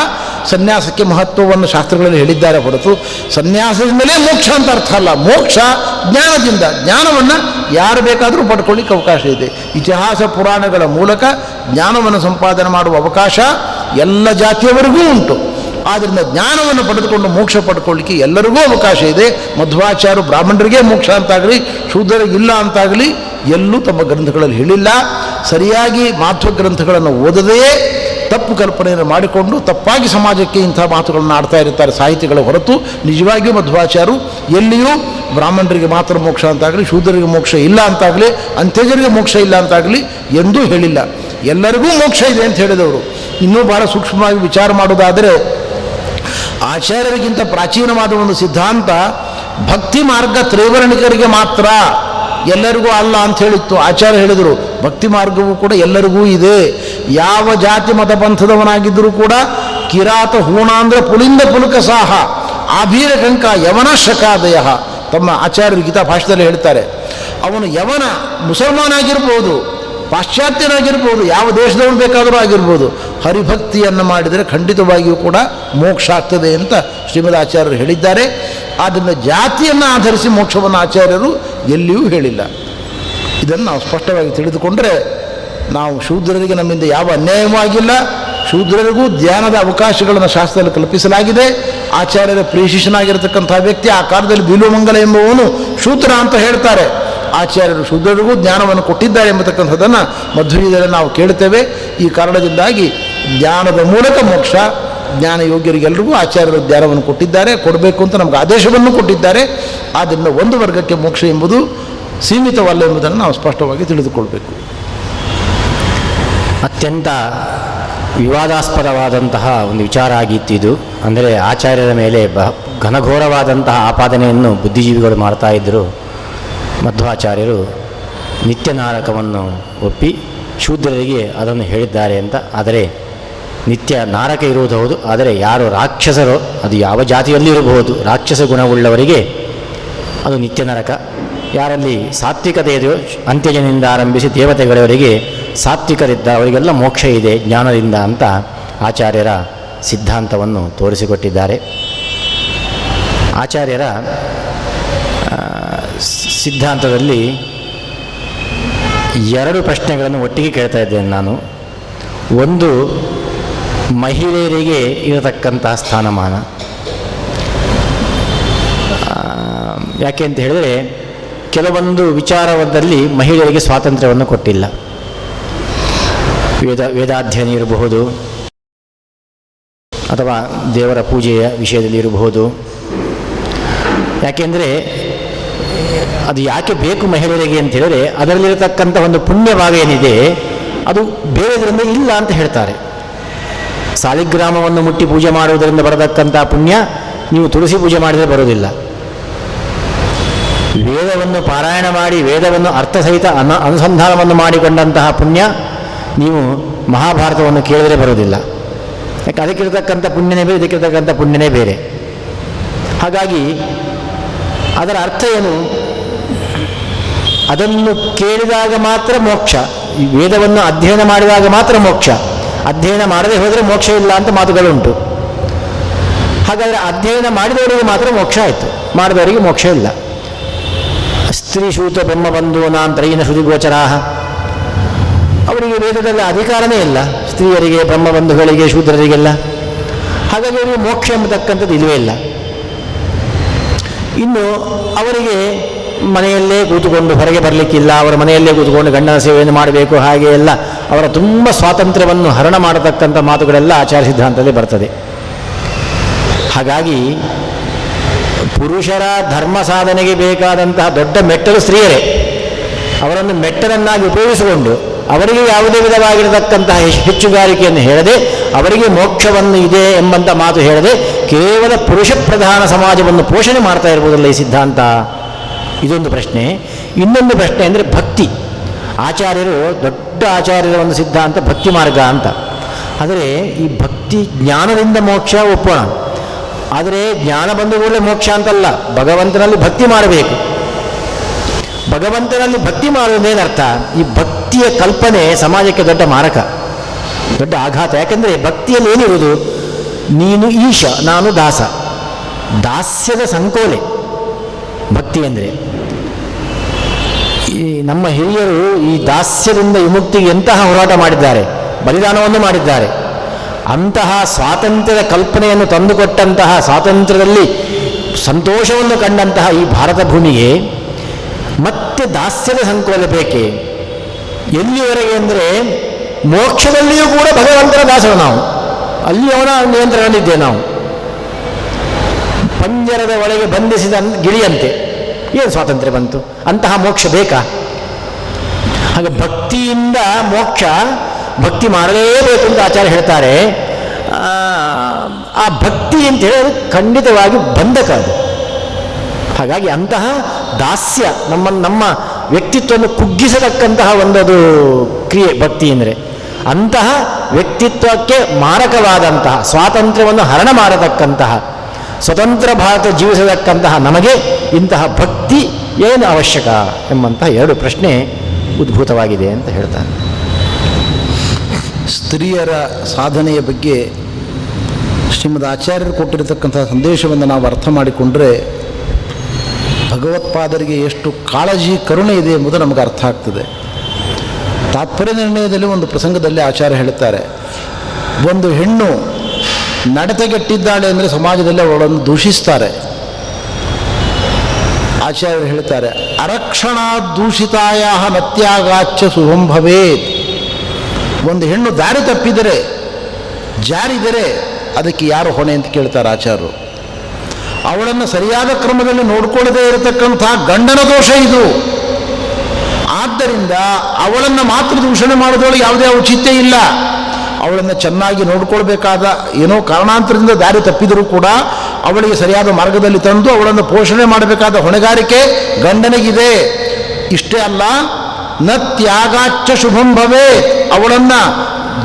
ಸನ್ಯಾಸಕ್ಕೆ ಮಹತ್ವವನ್ನು ಶಾಸ್ತ್ರಗಳಲ್ಲಿ ಹೇಳಿದ್ದಾರೆ ಹೊರತು ಸನ್ಯಾಸದಿಂದಲೇ ಮೋಕ್ಷ ಅಂತ ಅರ್ಥ ಅಲ್ಲ. ಮೋಕ್ಷ ಜ್ಞಾನದಿಂದ, ಜ್ಞಾನವನ್ನು ಯಾರು ಬೇಕಾದರೂ ಪಡ್ಕೊಳ್ಳಿಕ್ಕೆ ಅವಕಾಶ ಇದೆ. ಇತಿಹಾಸ ಪುರಾಣಗಳ ಮೂಲಕ ಜ್ಞಾನವನ್ನು ಸಂಪಾದನೆ ಮಾಡುವ ಅವಕಾಶ ಎಲ್ಲ ಜಾತಿಯವರಿಗೂ ಉಂಟು. ಆದ್ದರಿಂದ ಜ್ಞಾನವನ್ನು ಪಡೆದುಕೊಂಡು ಮೋಕ್ಷ ಪಡ್ಕೊಳ್ಳಿಕ್ಕೆ ಎಲ್ಲರಿಗೂ ಅವಕಾಶ ಇದೆ. ಮಧ್ವಾಚಾರ್ಯರು ಬ್ರಾಹ್ಮಣರಿಗೆ ಮೋಕ್ಷ ಅಂತಾಗಲಿ ಶೂದ್ರರಿಗೆ ಇಲ್ಲ ಅಂತಾಗಲಿ ಎಲ್ಲೂ ತಮ್ಮ ಗ್ರಂಥಗಳಲ್ಲಿ ಹೇಳಿಲ್ಲ. ಸರಿಯಾಗಿ ಮಾಧ್ವ ಗ್ರಂಥಗಳನ್ನು ಓದದೆಯೇ ತಪ್ಪು ಕಲ್ಪನೆಯನ್ನು ಮಾಡಿಕೊಂಡು ತಪ್ಪಾಗಿ ಸಮಾಜಕ್ಕೆ ಇಂಥ ಮಾತುಗಳನ್ನು ಆಡ್ತಾ ಇರ್ತಾರೆ ಸಾಹಿತಿಗಳ ಹೊರತು ನಿಜವಾಗಿಯೂ ಮಧ್ವಾಚಾರ್ಯರು ಎಲ್ಲಿಯೂ ಬ್ರಾಹ್ಮಣರಿಗೆ ಮಾತ್ರ ಮೋಕ್ಷ ಅಂತಾಗಲಿ ಶೂದ್ರರಿಗೆ ಮೋಕ್ಷ ಇಲ್ಲ ಅಂತಾಗಲಿ ಅಂತ್ಯಜರಿಗೆ ಮೋಕ್ಷ ಇಲ್ಲ ಅಂತಾಗಲಿ ಎಂದೂ ಹೇಳಿಲ್ಲ. ಎಲ್ಲರಿಗೂ ಮೋಕ್ಷ ಇದೆ ಅಂತ ಹೇಳಿದವರು. ಇನ್ನೂ ಬಹಳ ಸೂಕ್ಷ್ಮವಾಗಿ ವಿಚಾರ ಮಾಡೋದಾದರೆ ಆಚಾರ್ಯರಿಗಿಂತ ಪ್ರಾಚೀನವಾದ ಒಂದು ಸಿದ್ಧಾಂತ ಭಕ್ತಿ ಮಾರ್ಗ ತ್ರೈವರ್ಣಿಕರಿಗೆ ಮಾತ್ರ, ಎಲ್ಲರಿಗೂ ಅಲ್ಲ ಅಂತ ಹೇಳಿತ್ತು. ಆಚಾರ್ಯ ಹೇಳಿದರು ಭಕ್ತಿ ಮಾರ್ಗವೂ ಕೂಡ ಎಲ್ಲರಿಗೂ ಇದೆ. ಯಾವ ಜಾತಿ ಮತ ಪಂಥದವನಾಗಿದ್ದರೂ ಕೂಡ ಕಿರಾತ ಹೂಣಾಂಧ್ರ ಪುಲಿಂದ ಪುಲಕ ಸಾಹ ಆಭೀರ ಕಂಕ ಯವನ ಶಕಾದಯ ತಮ್ಮ ಆಚಾರ್ಯರು ಗೀತಾ ಭಾಷೆಯಲ್ಲಿ ಹೇಳ್ತಾರೆ. ಅವನು ಯವನ ಮುಸಲ್ಮಾನ ಆಗಿರ್ಬೋದು, ಪಾಶ್ಚಾತ್ಯನಾಗಿರ್ಬೋದು, ಯಾವ ದೇಶದವನು ಬೇಕಾದರೂ ಆಗಿರ್ಬೋದು, ಹರಿಭಕ್ತಿಯನ್ನು ಮಾಡಿದರೆ ಖಂಡಿತವಾಗಿಯೂ ಕೂಡ ಮೋಕ್ಷ ಆಗ್ತದೆ ಅಂತ ಶ್ರೀಮದ್ ಆಚಾರ್ಯರು ಹೇಳಿದ್ದಾರೆ. ಆದ್ದರಿಂದ ಜಾತಿಯನ್ನು ಆಧರಿಸಿ ಮೋಕ್ಷವನ್ನು ಆಚಾರ್ಯರು ಎಲ್ಲಿಯೂ ಹೇಳಿಲ್ಲ. ಇದನ್ನು ನಾವು ಸ್ಪಷ್ಟವಾಗಿ ತಿಳಿದುಕೊಂಡರೆ ನಾವು ಶೂದ್ರರಿಗೆ ನಮ್ಮಿಂದ ಯಾವ ಅನ್ಯಾಯವೂ ಆಗಿಲ್ಲ. ಶೂದ್ರರಿಗೂ ಧ್ಯಾನದ ಅವಕಾಶಗಳನ್ನು ಶಾಸ್ತ್ರದಲ್ಲಿ ಕಲ್ಪಿಸಲಾಗಿದೆ. ಆಚಾರ್ಯರ ಪ್ರಿಯಶಿಷ್ಯನಾಗಿರತಕ್ಕಂಥ ವ್ಯಕ್ತಿ ಆ ಕಾಲದಲ್ಲಿ ಬಿಲುಮಂಗಲ ಎಂಬುವನು ಶೂದ್ರ ಅಂತ ಹೇಳ್ತಾರೆ. ಆಚಾರ್ಯರು ಶೂದ್ರರಿಗೂ ಜ್ಞಾನವನ್ನು ಕೊಟ್ಟಿದ್ದಾರೆ ಎಂಬತಕ್ಕಂಥದ್ದನ್ನು ಮಧ್ವೀಯದಲ್ಲಿ ನಾವು ಕೇಳುತ್ತೇವೆ. ಈ ಕಾರಣದಿಂದಾಗಿ ಜ್ಞಾನದ ಮೂಲಕ ಮೋಕ್ಷ, ಜ್ಞಾನ ಯೋಗ್ಯರಿಗೆಲ್ಲರಿಗೂ ಆಚಾರ್ಯರು ಜ್ಞಾನವನ್ನು ಕೊಟ್ಟಿದ್ದಾರೆ, ಕೊಡಬೇಕು ಅಂತ ನಮಗೆ ಆದೇಶವನ್ನು ಕೊಟ್ಟಿದ್ದಾರೆ. ಆದ್ದರಿಂದ ಒಂದು ವರ್ಗಕ್ಕೆ ಮೋಕ್ಷ ಎಂಬುದು ಸೀಮಿತವಲ್ಲ ಎಂಬುದನ್ನು ನಾವು ಸ್ಪಷ್ಟವಾಗಿ ತಿಳಿದುಕೊಳ್ಬೇಕು. ಅತ್ಯಂತ ವಿವಾದಾಸ್ಪದವಾದಂತಹ ಒಂದು ವಿಚಾರ ಆಗಿತ್ತಿದು. ಅಂದರೆ ಆಚಾರ್ಯರ ಮೇಲೆ ಘನಘೋರವಾದಂತಹ ಆಪಾದನೆಯನ್ನು ಬುದ್ಧಿಜೀವಿಗಳು ಮಾಡ್ತಾ ಇದ್ದರು. ಮಧ್ವಾಚಾರ್ಯರು ನಿತ್ಯ ನಾರಕವನ್ನು ಒಪ್ಪಿ ಶೂದ್ರರಿಗೆ ಅದನ್ನು ಹೇಳಿದ್ದಾರೆ ಅಂತ. ಆದರೆ ನಿತ್ಯ ನಾರಕ ಇರುವುದು ಹೌದು, ಆದರೆ ಯಾರು ರಾಕ್ಷಸರೋ, ಅದು ಯಾವ ಜಾತಿಯಲ್ಲಿರಬಹುದು, ರಾಕ್ಷಸ ಗುಣವುಳ್ಳವರಿಗೆ ಅದು ನಿತ್ಯ ನರಕ. ಯಾರಲ್ಲಿ ಸಾತ್ವಿಕತೆ ಇದೆಯೋ ಅಂತ್ಯಜನಿಂದ ಆರಂಭಿಸಿ ದೇವತೆಗಳವರಿಗೆ ಸಾತ್ವಿಕರಿದ್ದ ಅವರಿಗೆಲ್ಲ ಮೋಕ್ಷ ಇದೆ ಜ್ಞಾನದಿಂದ ಅಂತ ಆಚಾರ್ಯರ ಸಿದ್ಧಾಂತವನ್ನು ತೋರಿಸಿಕೊಟ್ಟಿದ್ದಾರೆ. ಆಚಾರ್ಯರ ಸಿದ್ಧಾಂತದಲ್ಲಿ ಎರಡು ಪ್ರಶ್ನೆಗಳನ್ನು ಒಟ್ಟಿಗೆ ಕೇಳ್ತಾ ಇದ್ದೇನೆ ನಾನು. ಒಂದು, ಮಹಿಳೆಯರಿಗೆ ಇರತಕ್ಕಂತಹ ಸ್ಥಾನಮಾನ. ಯಾಕೆ ಅಂತ ಹೇಳಿದರೆ ಕೆಲವೊಂದು ವಿಚಾರದಲ್ಲಿ ಮಹಿಳೆಯರಿಗೆ ಸ್ವಾತಂತ್ರ್ಯವನ್ನು ಕೊಟ್ಟಿಲ್ಲ. ವೇದಾಧ್ಯಯನ ಇರಬಹುದು, ಅಥವಾ ದೇವರ ಪೂಜೆಯ ವಿಷಯದಲ್ಲಿ ಇರಬಹುದು. ಯಾಕೆಂದರೆ ಅದು ಯಾಕೆ ಬೇಕು ಮಹಿಳೆಯರಿಗೆ ಅಂತ ಹೇಳಿದರೆ ಅದರಲ್ಲಿರತಕ್ಕಂಥ ಒಂದು ಪುಣ್ಯ ಭಾಗ ಏನಿದೆ ಅದು ಬೇರೆದರಿಂದ ಇಲ್ಲ ಅಂತ ಹೇಳ್ತಾರೆ. ಸಾಲಿಗ್ರಾಮವನ್ನು ಮುಟ್ಟಿ ಪೂಜೆ ಮಾಡುವುದರಿಂದ ಬರತಕ್ಕಂಥ ಪುಣ್ಯ ನೀವು ತುಳಸಿ ಪೂಜೆ ಮಾಡಿದರೆ ಬರೋದಿಲ್ಲ. ವೇದವನ್ನು ಪಾರಾಯಣ ಮಾಡಿ ವೇದವನ್ನು ಅರ್ಥಸಹಿತ ಅನುಸಂಧಾನವನ್ನು ಮಾಡಿಕೊಂಡಂತಹ ಪುಣ್ಯ ನೀವು ಮಹಾಭಾರತವನ್ನು ಕೇಳಿದರೆ ಬರೋದಿಲ್ಲ. ಯಾಕೆ ಅದಕ್ಕಿರತಕ್ಕಂಥ ಪುಣ್ಯನೇ ಬೇರೆ, ಇದಕ್ಕಿರತಕ್ಕಂಥ ಪುಣ್ಯನೇ ಬೇರೆ. ಹಾಗಾಗಿ ಅದರ ಅರ್ಥ ಏನು? ಅದನ್ನು ಕೇಳಿದಾಗ ಮಾತ್ರ ಮೋಕ್ಷ, ಈ ವೇದವನ್ನು ಅಧ್ಯಯನ ಮಾಡಿದಾಗ ಮಾತ್ರ ಮೋಕ್ಷ, ಅಧ್ಯಯನ ಮಾಡದೆ ಹೋದರೆ ಮೋಕ್ಷ ಇಲ್ಲ ಅಂತ ಮಾತುಗಳುಂಟು. ಹಾಗಾದರೆ ಅಧ್ಯಯನ ಮಾಡಿದವರಿಗೆ ಮಾತ್ರ ಮೋಕ್ಷ ಆಯಿತು, ಮಾಡಿದವರಿಗೆ ಮೋಕ್ಷ ಇಲ್ಲ. ಸ್ತ್ರೀ ಶೂತ ಬ್ರಹ್ಮಬಂಧು ನಾಂತರೈನ ಶ್ರುತಿಗೋಚರಾಹ, ಅವರಿಗೆ ವೇದದಲ್ಲಿ ಅಧಿಕಾರನೇ ಇಲ್ಲ, ಸ್ತ್ರೀಯರಿಗೆ, ಬ್ರಹ್ಮಬಂಧುಗಳಿಗೆ, ಶೂದ್ರರಿಗೆಲ್ಲ. ಹಾಗಾಗಿ ಅವರಿಗೆ ಮೋಕ್ಷ ಎಂಬತಕ್ಕಂಥದ್ದು ಇಲ್ಲವೇ ಇಲ್ಲ. ಇನ್ನು ಅವರಿಗೆ ಮನೆಯಲ್ಲೇ ಕೂತುಕೊಂಡು ಹೊರಗೆ ಬರಲಿಕ್ಕಿಲ್ಲ, ಅವರ ಮನೆಯಲ್ಲೇ ಕೂತುಕೊಂಡು ಗಂಡನ ಸೇವೆಯನ್ನು ಮಾಡಬೇಕು, ಹಾಗೆ ಎಲ್ಲ ಅವರ ತುಂಬ ಸ್ವಾತಂತ್ರ್ಯವನ್ನು ಹರಣ ಮಾಡತಕ್ಕಂಥ ಮಾತುಗಳೆಲ್ಲ ಆಚಾರ್ಯ ಸಿದ್ಧಾಂತದಲ್ಲಿ ಬರ್ತದೆ. ಹಾಗಾಗಿ ಪುರುಷರ ಧರ್ಮ ಸಾಧನೆಗೆ ಬೇಕಾದಂತಹ ದೊಡ್ಡ ಮೆಟ್ಟಲು ಸ್ತ್ರೀಯರೇ. ಅವರನ್ನು ಮೆಟ್ಟಲನ್ನಾಗಿ ಉಪಯೋಗಿಸಿಕೊಂಡು ಅವರಿಗೆ ಯಾವುದೇ ವಿಧವಾಗಿರತಕ್ಕಂತಹ ಹೆಚ್ಚುಗಾರಿಕೆಯನ್ನು ಹೇಳದೆ, ಅವರಿಗೆ ಮೋಕ್ಷವನ್ನು ಇದೆ ಎಂಬಂಥ ಮಾತು ಹೇಳದೆ, ಕೇವಲ ಪುರುಷ ಪ್ರಧಾನ ಸಮಾಜವನ್ನು ಪೋಷಣೆ ಮಾಡ್ತಾ ಇರ್ಬೋದಲ್ಲ ಈ ಸಿದ್ಧಾಂತ? ಇದೊಂದು ಪ್ರಶ್ನೆ. ಇನ್ನೊಂದು ಪ್ರಶ್ನೆ ಅಂದರೆ ಭಕ್ತಿ. ಆಚಾರ್ಯರು, ದೊಡ್ಡ ಆಚಾರ್ಯರ ಒಂದು ಸಿದ್ಧಾಂತ ಭಕ್ತಿ ಮಾರ್ಗ ಅಂತ. ಆದರೆ ಈ ಭಕ್ತಿ ಜ್ಞಾನದಿಂದ ಮೋಕ್ಷ ಒಪ್ಪೋಣ, ಆದರೆ ಜ್ಞಾನ ಬಂದ ಕೂಡಲೇ ಮೋಕ್ಷ ಅಂತಲ್ಲ, ಭಗವಂತನಲ್ಲಿ ಭಕ್ತಿ ಮಾಡಬೇಕು. ಭಗವಂತನಲ್ಲಿ ಭಕ್ತಿ ಮಾಡುವುದೇನರ್ಥ? ಈ ಭಕ್ತಿಯ ಕಲ್ಪನೆ ಸಮಾಜಕ್ಕೆ ದೊಡ್ಡ ಮಾರಕ, ದೊಡ್ಡ ಆಘಾತ. ಯಾಕಂದರೆ ಭಕ್ತಿಯಲ್ಲಿ ಏನಿರುವುದು? ನೀನು ಈಶ, ನಾನು ದಾಸ, ದಾಸ್ಯದ ಸಂಕೋಲೆ ಭಕ್ತಿ ಅಂದರೆ. ಈ ನಮ್ಮ ಹಿರಿಯರು ಈ ದಾಸ್ಯದಿಂದ ವಿಮುಕ್ತಿಗೆ ಎಂತಹ ಹೋರಾಟ ಮಾಡಿದ್ದಾರೆ, ಬಲಿದಾನವನ್ನು ಮಾಡಿದ್ದಾರೆ. ಅಂತಹ ಸ್ವಾತಂತ್ರ್ಯದ ಕಲ್ಪನೆಯನ್ನು ತಂದುಕೊಟ್ಟಂತಹ, ಸ್ವಾತಂತ್ರ್ಯದಲ್ಲಿ ಸಂತೋಷವನ್ನು ಕಂಡಂತಹ ಈ ಭಾರತ ಭೂಮಿಗೆ ಮತ್ತೆ ದಾಸ್ಯದ ಸಂಕೋಲೆ ಬೇಕೆ? ಎಲ್ಲಿವರೆಗೆ ಅಂದರೆ ಮೋಕ್ಷದಲ್ಲಿಯೂ ಕೂಡ ಭಗವಂತನ ದಾಸರು ನಾವು, ಅಲ್ಲಿ ಅವನ ನಿಯಂತ್ರಣದಲ್ಲಿದ್ದೇವೆ ನಾವು. ಪಂಜರದ ಒಳಗೆ ಬಂಧಿಸಿದ ಗಿಳಿಯಂತೆ ಏನು ಸ್ವಾತಂತ್ರ್ಯ ಬಂತು? ಅಂತಹ ಮೋಕ್ಷ ಬೇಕಾ? ಹಾಗೆ ಭಕ್ತಿಯಿಂದ ಮೋಕ್ಷ, ಭಕ್ತಿ ಮಾಡಲೇಬೇಕು ಅಂತ ಆಚಾರ್ಯ ಹೇಳ್ತಾರೆ. ಆ ಭಕ್ತಿ ಅಂತ ಹೇಳೋದು ಖಂಡಿತವಾಗಿ ಬಂಧಕ ಅದು. ಹಾಗಾಗಿ ಅಂತಹ ದಾಸ್ಯ ನಮ್ಮ ವ್ಯಕ್ತಿತ್ವವನ್ನು ಕುಗ್ಗಿಸತಕ್ಕಂತಹ ಒಂದದು ಕ್ರಿಯೆ ಭಕ್ತಿ ಅಂದರೆ. ಅಂತಹ ವ್ಯಕ್ತಿತ್ವಕ್ಕೆ ಮಾರಕವಾದಂತಹ, ಸ್ವಾತಂತ್ರ್ಯವನ್ನು ಹರಣ ಮಾಡತಕ್ಕಂತಹ, ಸ್ವತಂತ್ರ ಭಾರತ ಜೀವಿಸತಕ್ಕಂತಹ ನಮಗೆ ಇಂತಹ ಭಕ್ತಿ ಏನು ಅವಶ್ಯಕ ಎಂಬಂತಹ ಎರಡು ಪ್ರಶ್ನೆ ಉದ್ಭೂತವಾಗಿದೆ ಅಂತ ಹೇಳ್ತಾನೆ. ಸ್ತ್ರೀಯರ ಸಾಧನೆಯ ಬಗ್ಗೆ ಶ್ರೀಮದ್ ಆಚಾರ್ಯರು ಕೊಟ್ಟಿರತಕ್ಕಂಥ ಸಂದೇಶವನ್ನು ನಾವು ಅರ್ಥ ಮಾಡಿಕೊಂಡ್ರೆ ಭಗವತ್ಪಾದರಿಗೆ ಎಷ್ಟು ಕಾಳಜಿ, ಕರುಣೆ ಇದೆ ಎಂಬುದು ನಮಗೆ ಅರ್ಥ ಆಗ್ತದೆ. ತಾತ್ಪರ್ಯ ನಿರ್ಣಯದಲ್ಲಿ ಒಂದು ಪ್ರಸಂಗದಲ್ಲಿ ಆಚಾರ್ಯ ಹೇಳ್ತಾರೆ, ಒಂದು ಹೆಣ್ಣು ನಡತೆಗೆಟ್ಟಿದ್ದಾಳೆ ಅಂದರೆ ಸಮಾಜದಲ್ಲಿ ಅವಳನ್ನು ದೂಷಿಸ್ತಾರೆ. ಆಚಾರ್ಯರು ಹೇಳ್ತಾರೆ, ಅರಕ್ಷಣಾ ದೂಷಿತಾಯ ನತ್ಯಾಗಾಚ್ಯ ಶುಭಂ ಭವೇತ್. ಒಂದು ಹೆಣ್ಣು ದಾರಿ ತಪ್ಪಿದರೆ, ಜಾರಿದರೆ ಅದಕ್ಕೆ ಯಾರು ಹೊಣೆ ಅಂತ ಕೇಳ್ತಾರೆ ಆಚಾರ್ಯರು. ಅವಳನ್ನು ಸರಿಯಾದ ಕ್ರಮದಲ್ಲಿ ನೋಡಿಕೊಳ್ಳದೇ ಇರತಕ್ಕಂಥ ಗಂಡನ ದೋಷ ಇದು. ಆದ್ದರಿಂದ ಅವಳನ್ನು ಮಾತ್ರ ದೂಷಣೆ ಮಾಡೋದ್ರೊಳಗೆ ಯಾವುದೇ ಔಚಿತ್ಯ ಇಲ್ಲ. ಅವಳನ್ನು ಚೆನ್ನಾಗಿ ನೋಡ್ಕೊಳ್ಬೇಕಾದ, ಏನೋ ಕಾರಣಾಂತರದಿಂದ ದಾರಿ ತಪ್ಪಿದರೂ ಕೂಡ ಅವಳಿಗೆ ಸರಿಯಾದ ಮಾರ್ಗದಲ್ಲಿ ತಂದು ಅವಳನ್ನು ಪೋಷಣೆ ಮಾಡಬೇಕಾದ ಹೊಣೆಗಾರಿಕೆ ಗಂಡನಿಗಿದೆ. ಇಷ್ಟೇ ಅಲ್ಲ, ನ ತ್ಯಾಗಾಚ್ಚ ಶುಭಂ ಭವೇ. ಅವಳನ್ನು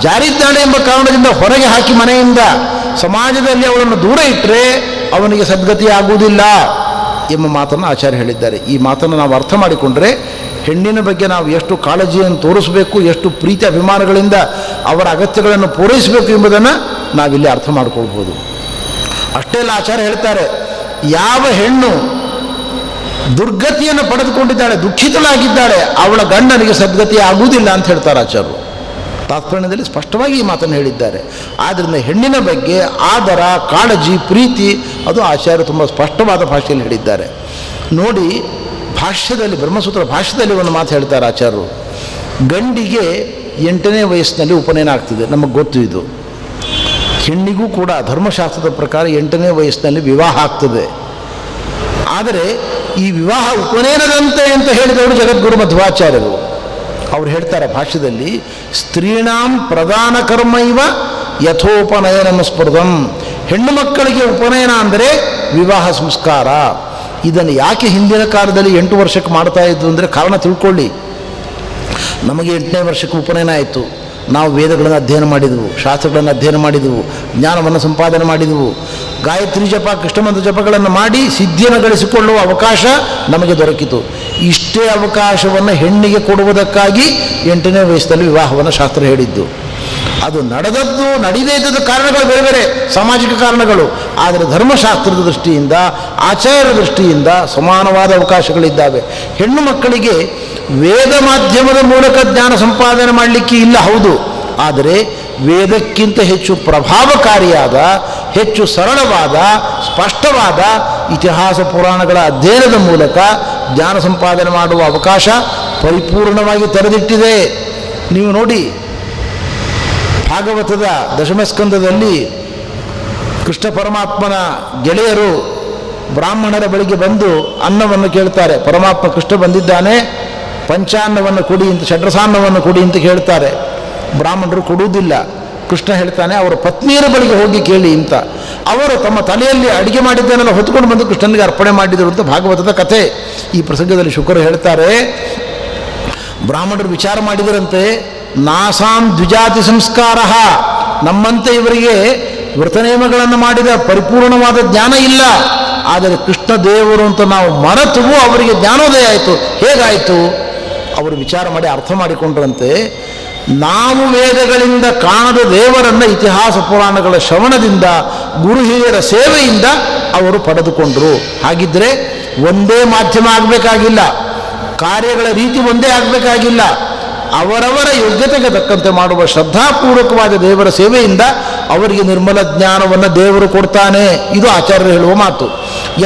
ಜಾರಿದ್ದಾಳೆ ಎಂಬ ಕಾರಣದಿಂದ ಹೊರಗೆ ಹಾಕಿ ಮನೆಯಿಂದ ಸಮಾಜದಲ್ಲಿ ಅವಳನ್ನು ದೂರ ಇಟ್ಟರೆ ಅವನಿಗೆ ಸದ್ಗತಿ ಆಗುವುದಿಲ್ಲ ಎಂಬ ಮಾತನ್ನು ಆಚಾರ್ಯ ಹೇಳಿದ್ದಾರೆ. ಈ ಮಾತನ್ನು ನಾವು ಅರ್ಥ ಮಾಡಿಕೊಂಡ್ರೆ ಹೆಣ್ಣಿನ ಬಗ್ಗೆ ನಾವು ಎಷ್ಟು ಕಾಳಜಿಯನ್ನು ತೋರಿಸಬೇಕು, ಎಷ್ಟು ಪ್ರೀತಿ ಅಭಿಮಾನಗಳಿಂದ ಅವರ ಅಗತ್ಯಗಳನ್ನು ಪೂರೈಸಬೇಕು ಎಂಬುದನ್ನು ನಾವಿಲ್ಲಿ ಅರ್ಥ ಮಾಡಿಕೊಳ್ಬೋದು. ಅಷ್ಟೇ ಅಲ್ಲ, ಆಚಾರ್ಯ ಹೇಳ್ತಾರೆ, ಯಾವ ಹೆಣ್ಣು ದುರ್ಗತಿಯನ್ನು ಪಡೆದುಕೊಂಡಿದ್ದಾಳೆ, ದುಃಖಿತಳಾಗಿದ್ದಾಳೆ, ಅವಳ ಗಂಡನಿಗೆ ಸದ್ಗತಿ ಆಗುವುದಿಲ್ಲ ಅಂತ ಹೇಳ್ತಾರೆ ಆಚಾರ್ಯರು. ತಾತ್ಪರ್ಯದಲ್ಲಿ ಸ್ಪಷ್ಟವಾಗಿ ಈ ಮಾತನ್ನು ಹೇಳಿದ್ದಾರೆ. ಆದ್ದರಿಂದ ಹೆಣ್ಣಿನ ಬಗ್ಗೆ ಆದರ, ಕಾಳಜಿ, ಪ್ರೀತಿ ಅದು ಆಚಾರ್ಯರು ತುಂಬ ಸ್ಪಷ್ಟವಾದ ಭಾಷೆಯಲ್ಲಿ ಹೇಳಿದ್ದಾರೆ. ನೋಡಿ, ಭಾಷ್ಯದಲ್ಲಿ, ಬ್ರಹ್ಮಸೂತ್ರ ಭಾಷ್ಯದಲ್ಲಿ ಒಂದು ಮಾತು ಹೇಳ್ತಾರೆ ಆಚಾರ್ಯರು. ಗಂಡಿಗೆ 8ನೇ ವಯಸ್ಸಿನಲ್ಲಿ ಉಪನಯನ ಆಗ್ತದೆ, ನಮಗೆ ಗೊತ್ತು ಇದು. ಹೆಣ್ಣಿಗೂ ಕೂಡ ಧರ್ಮಶಾಸ್ತ್ರದ ಪ್ರಕಾರ 8ನೇ ವಯಸ್ಸಿನಲ್ಲಿ ವಿವಾಹ ಆಗ್ತದೆ. ಆದರೆ ಈ ವಿವಾಹ ಉಪನಯನದಂತೆ ಅಂತ ಹೇಳಿದವರು ಜಗದ್ಗುರು ಮಧ್ವಾಚಾರ್ಯರು. ಅವ್ರು ಹೇಳ್ತಾರೆ ಭಾಷ್ಯದಲ್ಲಿ, ಸ್ತ್ರೀಣಾಂ ಪ್ರಧಾನ ಕರ್ಮೈವ ಯಥೋಪನಯನ ಸ್ಪರ್ಧಂ. ಹೆಣ್ಣು ಮಕ್ಕಳಿಗೆ ಉಪನಯನ ಅಂದರೆ ವಿವಾಹ ಸಂಸ್ಕಾರ. ಇದನ್ನು ಯಾಕೆ ಹಿಂದಿನ ಕಾಲದಲ್ಲಿ 8 ವರ್ಷಕ್ಕೆ ಮಾಡ್ತಾ ಇದ್ದು ಅಂದರೆ ಕಾರಣ ತಿಳ್ಕೊಳ್ಳಿ. ನಮಗೆ 8ನೇ ವರ್ಷಕ್ಕೆ ಉಪನಯನ ಆಯಿತು, ನಾವು ವೇದಗಳನ್ನು ಅಧ್ಯಯನ ಮಾಡಿದೆವು, ಶಾಸ್ತ್ರಗಳನ್ನು ಅಧ್ಯಯನ ಮಾಡಿದೆವು, ಜ್ಞಾನವನ್ನು ಸಂಪಾದನೆ ಮಾಡಿದೆವು, ಗಾಯತ್ರಿ ಜಪ, ಕೃಷ್ಣಮಂತ್ರ ಜಪಗಳನ್ನು ಮಾಡಿ ಸಿದ್ಧಿಯನ್ನು ಗಳಿಸಿಕೊಳ್ಳುವ ಅವಕಾಶ ನಮಗೆ ದೊರಕಿತು. ಇಷ್ಟೇ ಅವಕಾಶವನ್ನು ಹೆಣ್ಣಿಗೆ ಕೊಡುವುದಕ್ಕಾಗಿ 8ನೇ ವಯಸ್ಸಲ್ಲಿ ವಿವಾಹವನ್ನು ಶಾಸ್ತ್ರ ಹೇಳಿದ್ದು. ಅದು ನಡೆದದ್ದು, ನಡೆಯದೇ ಇದ್ದದ ಕಾರಣಗಳು ಬೇರೆ ಬೇರೆ, ಸಾಮಾಜಿಕ ಕಾರಣಗಳು. ಆದರೆ ಧರ್ಮಶಾಸ್ತ್ರದ ದೃಷ್ಟಿಯಿಂದ, ಆಚಾರ್ಯರ ದೃಷ್ಟಿಯಿಂದ ಸಮಾನವಾದ ಅವಕಾಶಗಳಿದ್ದಾವೆ. ಹೆಣ್ಣು ಮಕ್ಕಳಿಗೆ ವೇದ ಮಾಧ್ಯಮದ ಮೂಲಕ ಜ್ಞಾನ ಸಂಪಾದನೆ ಮಾಡಲಿಕ್ಕೆ ಇಲ್ಲ, ಹೌದು. ಆದರೆ ವೇದಕ್ಕಿಂತ ಹೆಚ್ಚು ಪ್ರಭಾವಕಾರಿಯಾದ, ಹೆಚ್ಚು ಸರಳವಾದ, ಸ್ಪಷ್ಟವಾದ ಇತಿಹಾಸ ಪುರಾಣಗಳ ಅಧ್ಯಯನದ ಮೂಲಕ ಜ್ಞಾನ ಸಂಪಾದನೆ ಮಾಡುವ ಅವಕಾಶ ಪರಿಪೂರ್ಣವಾಗಿ ತೆರೆದಿಟ್ಟಿದೆ. ನೀವು ನೋಡಿ, ಭಾಗವತದ ದಶಮಸ್ಕಂದದಲ್ಲಿ ಕೃಷ್ಣ ಪರಮಾತ್ಮನ ಗೆಳೆಯರು ಬ್ರಾಹ್ಮಣರ ಬಳಿಗೆ ಬಂದು ಅನ್ನವನ್ನು ಕೇಳ್ತಾರೆ. ಪರಮಾತ್ಮ ಕೃಷ್ಣ ಬಂದಿದ್ದಾನೆ, ಪಂಚಾನ್ನವನ್ನು ಕೊಡಿ ಅಂತ, ಷಡ್ರಸಾನ್ನವನ್ನು ಕೊಡಿ ಅಂತ ಕೇಳ್ತಾರೆ. ಬ್ರಾಹ್ಮಣರು ಕೊಡುವುದಿಲ್ಲ. ಕೃಷ್ಣ ಹೇಳ್ತಾನೆ, ಅವರ ಪತ್ನಿಯರ ಬಳಿಗೆ ಹೋಗಿ ಕೇಳಿ ಅಂತ. ಅವರು ತಮ್ಮ ತಲೆಯಲ್ಲಿ ಅಡಿಗೆ ಮಾಡಿದ್ದನ್ನೆಲ್ಲ ಹೊತ್ಕೊಂಡು ಬಂದು ಕೃಷ್ಣನಿಗೆ ಅರ್ಪಣೆ ಮಾಡಿದರು ಅಂತ ಭಾಗವತದ ಕಥೆ. ಈ ಪ್ರಸಂಗದಲ್ಲಿ ಶುಕರು ಹೇಳ್ತಾರೆ, ಬ್ರಾಹ್ಮಣರು ವಿಚಾರ ಮಾಡಿದರಂತೆ, ನಾಸಾಂ ದ್ವಿಜಾತಿ ಸಂಸ್ಕಾರ, ನಮ್ಮಂತೆ ಇವರಿಗೆ ವ್ರತನೇಮಗಳನ್ನು ಮಾಡಿದ ಪರಿಪೂರ್ಣವಾದ ಜ್ಞಾನ ಇಲ್ಲ. ಆದರೆ ಕೃಷ್ಣ ದೇವರು ಅಂತ ನಾವು ಮರೆತು ಅವರಿಗೆ ಜ್ಞಾನೋದಯ ಆಯಿತು. ಹೇಗಾಯಿತು? ಅವರು ವಿಚಾರ ಮಾಡಿ ಅರ್ಥ ಮಾಡಿಕೊಂಡ್ರಂತೆ, ನಾವು ವೇದಗಳಿಂದ ಕಾಣದ ದೇವರನ್ನು ಇತಿಹಾಸ ಪುರಾಣಗಳ ಶ್ರವಣದಿಂದ ಗುರು ಹಿರಿಯರ ಸೇವೆಯಿಂದ ಅವರು ಪಡೆದುಕೊಂಡರು. ಹಾಗಿದ್ದರೆ ಒಂದೇ ಮಾಧ್ಯಮ ಆಗಬೇಕಾಗಿಲ್ಲ, ಕಾರ್ಯಗಳ ರೀತಿ ಒಂದೇ ಆಗಬೇಕಾಗಿಲ್ಲ. ಅವರವರ ಯೋಗ್ಯತೆಗೆ ತಕ್ಕಂತೆ ಮಾಡುವ ಶ್ರದ್ಧಾಪೂರ್ವಕವಾದ ದೇವರ ಸೇವೆಯಿಂದ ಅವರಿಗೆ ನಿರ್ಮಲ ಜ್ಞಾನವನ್ನು ದೇವರು ಕೊಡ್ತಾನೆ. ಇದು ಆಚಾರ್ಯರು ಹೇಳುವ ಮಾತು.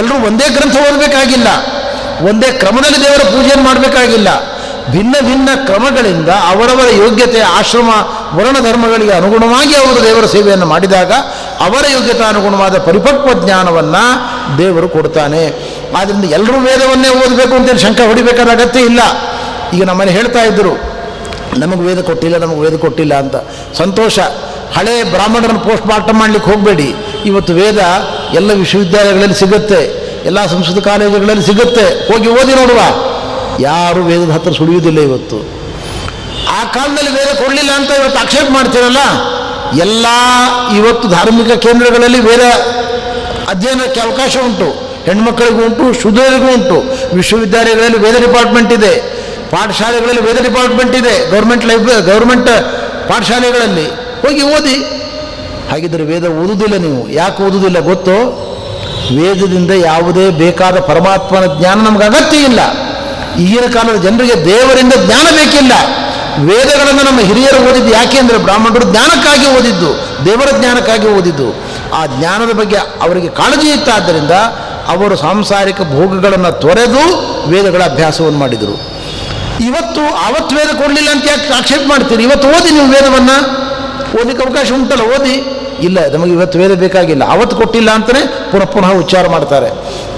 ಎಲ್ಲರೂ ಒಂದೇ ಗ್ರಂಥ ಓದಬೇಕಾಗಿಲ್ಲ, ಒಂದೇ ಕ್ರಮದಲ್ಲಿ ದೇವರ ಪೂಜೆಯನ್ನು ಮಾಡಬೇಕಾಗಿಲ್ಲ. ಭಿನ್ನ ಭಿನ್ನ ಕ್ರಮಗಳಿಂದ ಅವರವರ ಯೋಗ್ಯತೆ, ಆಶ್ರಮ, ವರ್ಣ ಧರ್ಮಗಳಿಗೆ ಅನುಗುಣವಾಗಿ ಅವರು ದೇವರ ಸೇವೆಯನ್ನು ಮಾಡಿದಾಗ ಅವರ ಯೋಗ್ಯತೆ ಅನುಗುಣವಾದ ಪರಿಪಕ್ವ ಜ್ಞಾನವನ್ನು ದೇವರು ಕೊಡ್ತಾನೆ. ಆದ್ದರಿಂದ ಎಲ್ಲರೂ ವೇದವನ್ನೇ ಓದಬೇಕು ಅಂತೇಳಿ ಶಂಕ ಹೊಡಿಬೇಕಾದ ಅಗತ್ಯ ಇಲ್ಲ. ಈಗ ನಮ್ಮನೆ ಹೇಳ್ತಾ ಇದ್ದರು, ನಮಗೆ ವೇದ ಕೊಟ್ಟಿಲ್ಲ, ನಮಗೆ ವೇದ ಕೊಟ್ಟಿಲ್ಲ ಅಂತ. ಸಂತೋಷ. ಹಳೆ ಬ್ರಾಹ್ಮಣರನ್ನು ಪೋಸ್ಟ್ ಮಾರ್ಟಮ್ ಮಾಡಲಿಕ್ಕೆ ಹೋಗಬೇಡಿ. ಇವತ್ತು ವೇದ ಎಲ್ಲ ವಿಶ್ವವಿದ್ಯಾಲಯಗಳಲ್ಲಿ ಸಿಗುತ್ತೆ, ಎಲ್ಲ ಸಂಸ್ಕೃತ ಕಾಲೇಜುಗಳಲ್ಲಿ ಸಿಗುತ್ತೆ. ಹೋಗಿ ಓದಿ ನೋಡುವ. ಯಾರು ವೇದದ ಹತ್ತಿರ ಸುಳಿಯುವುದಿಲ್ಲ ಇವತ್ತು. ಆ ಕಾಲದಲ್ಲಿ ವೇದ ಕೊಡಲಿಲ್ಲ ಅಂತ ಇವತ್ತು ಆಕ್ಷೇಪ ಮಾಡ್ತೀರಲ್ಲ. ಎಲ್ಲ ಇವತ್ತು ಧಾರ್ಮಿಕ ಕೇಂದ್ರಗಳಲ್ಲಿ ವೇದ ಅಧ್ಯಯನಕ್ಕೆ ಅವಕಾಶ ಉಂಟು. ಹೆಣ್ಮಕ್ಕಳಿಗೂ ಉಂಟು, ಶೂದ್ರರಿಗೂ ಉಂಟು. ವಿಶ್ವವಿದ್ಯಾಲಯಗಳಲ್ಲಿ ವೇದ ಡಿಪಾರ್ಟ್ಮೆಂಟ್ ಇದೆ, ಪಾಠಶಾಲೆಗಳಲ್ಲಿ ವೇದ ಡಿಪಾರ್ಟ್ಮೆಂಟ್ ಇದೆ, ಗೌರ್ಮೆಂಟ್ ಪಾಠಶಾಲೆಗಳಲ್ಲಿ ಹೋಗಿ ಓದಿ. ಹಾಗಿದ್ದರೆ ವೇದ ಓದುವುದಿಲ್ಲ ನೀವು. ಯಾಕೆ ಓದುವುದಿಲ್ಲ ಗೊತ್ತೋ? ವೇದದಿಂದ ಯಾವುದೇ ಬೇಕಾದ ಪರಮಾತ್ಮನ ಜ್ಞಾನ ನಮಗೆ ಅಗತ್ಯ ಇಲ್ಲ. ಈಗಿನ ಕಾಲದ ಜನರಿಗೆ ದೇವರಿಂದ ಜ್ಞಾನ ಬೇಕಿಲ್ಲ. ವೇದಗಳನ್ನು ನಮ್ಮ ಹಿರಿಯರು ಓದಿದ್ದು ಯಾಕೆ ಅಂದರೆ ಬ್ರಾಹ್ಮಣರು ಜ್ಞಾನಕ್ಕಾಗಿ ಓದಿದ್ದು, ದೇವರ ಜ್ಞಾನಕ್ಕಾಗಿ ಓದಿದ್ದು. ಆ ಜ್ಞಾನದ ಬಗ್ಗೆ ಅವರಿಗೆ ಕಾಳಜಿ ಇತ್ತಾದ್ದರಿಂದ ಅವರು ಸಾಂಸಾರಿಕ ಭೋಗಗಳನ್ನು ತೊರೆದು ವೇದಗಳ ಅಭ್ಯಾಸವನ್ನು ಮಾಡಿದರು. ಆವತ್ತು ವೇದ ಕೊಡಲಿಲ್ಲ ಅಂತ ಯಾಕೆ ಆಕ್ಷೇಪ ಮಾಡ್ತೀರಿ? ಇವತ್ತು ಓದಿ ನೀವು ವೇದವನ್ನು. ಓದಲಿಕ್ಕೆ ಅವಕಾಶ ಉಂಟಲ್ಲ, ಓದಿ. ಇಲ್ಲ, ನಮಗೆ ಇವತ್ತು ವೇದ ಬೇಕಾಗಿಲ್ಲ, ಅವತ್ತು ಕೊಟ್ಟಿಲ್ಲ ಅಂತಲೇ ಪುನಃ ಉಚ್ಚಾರ ಮಾಡ್ತಾರೆ.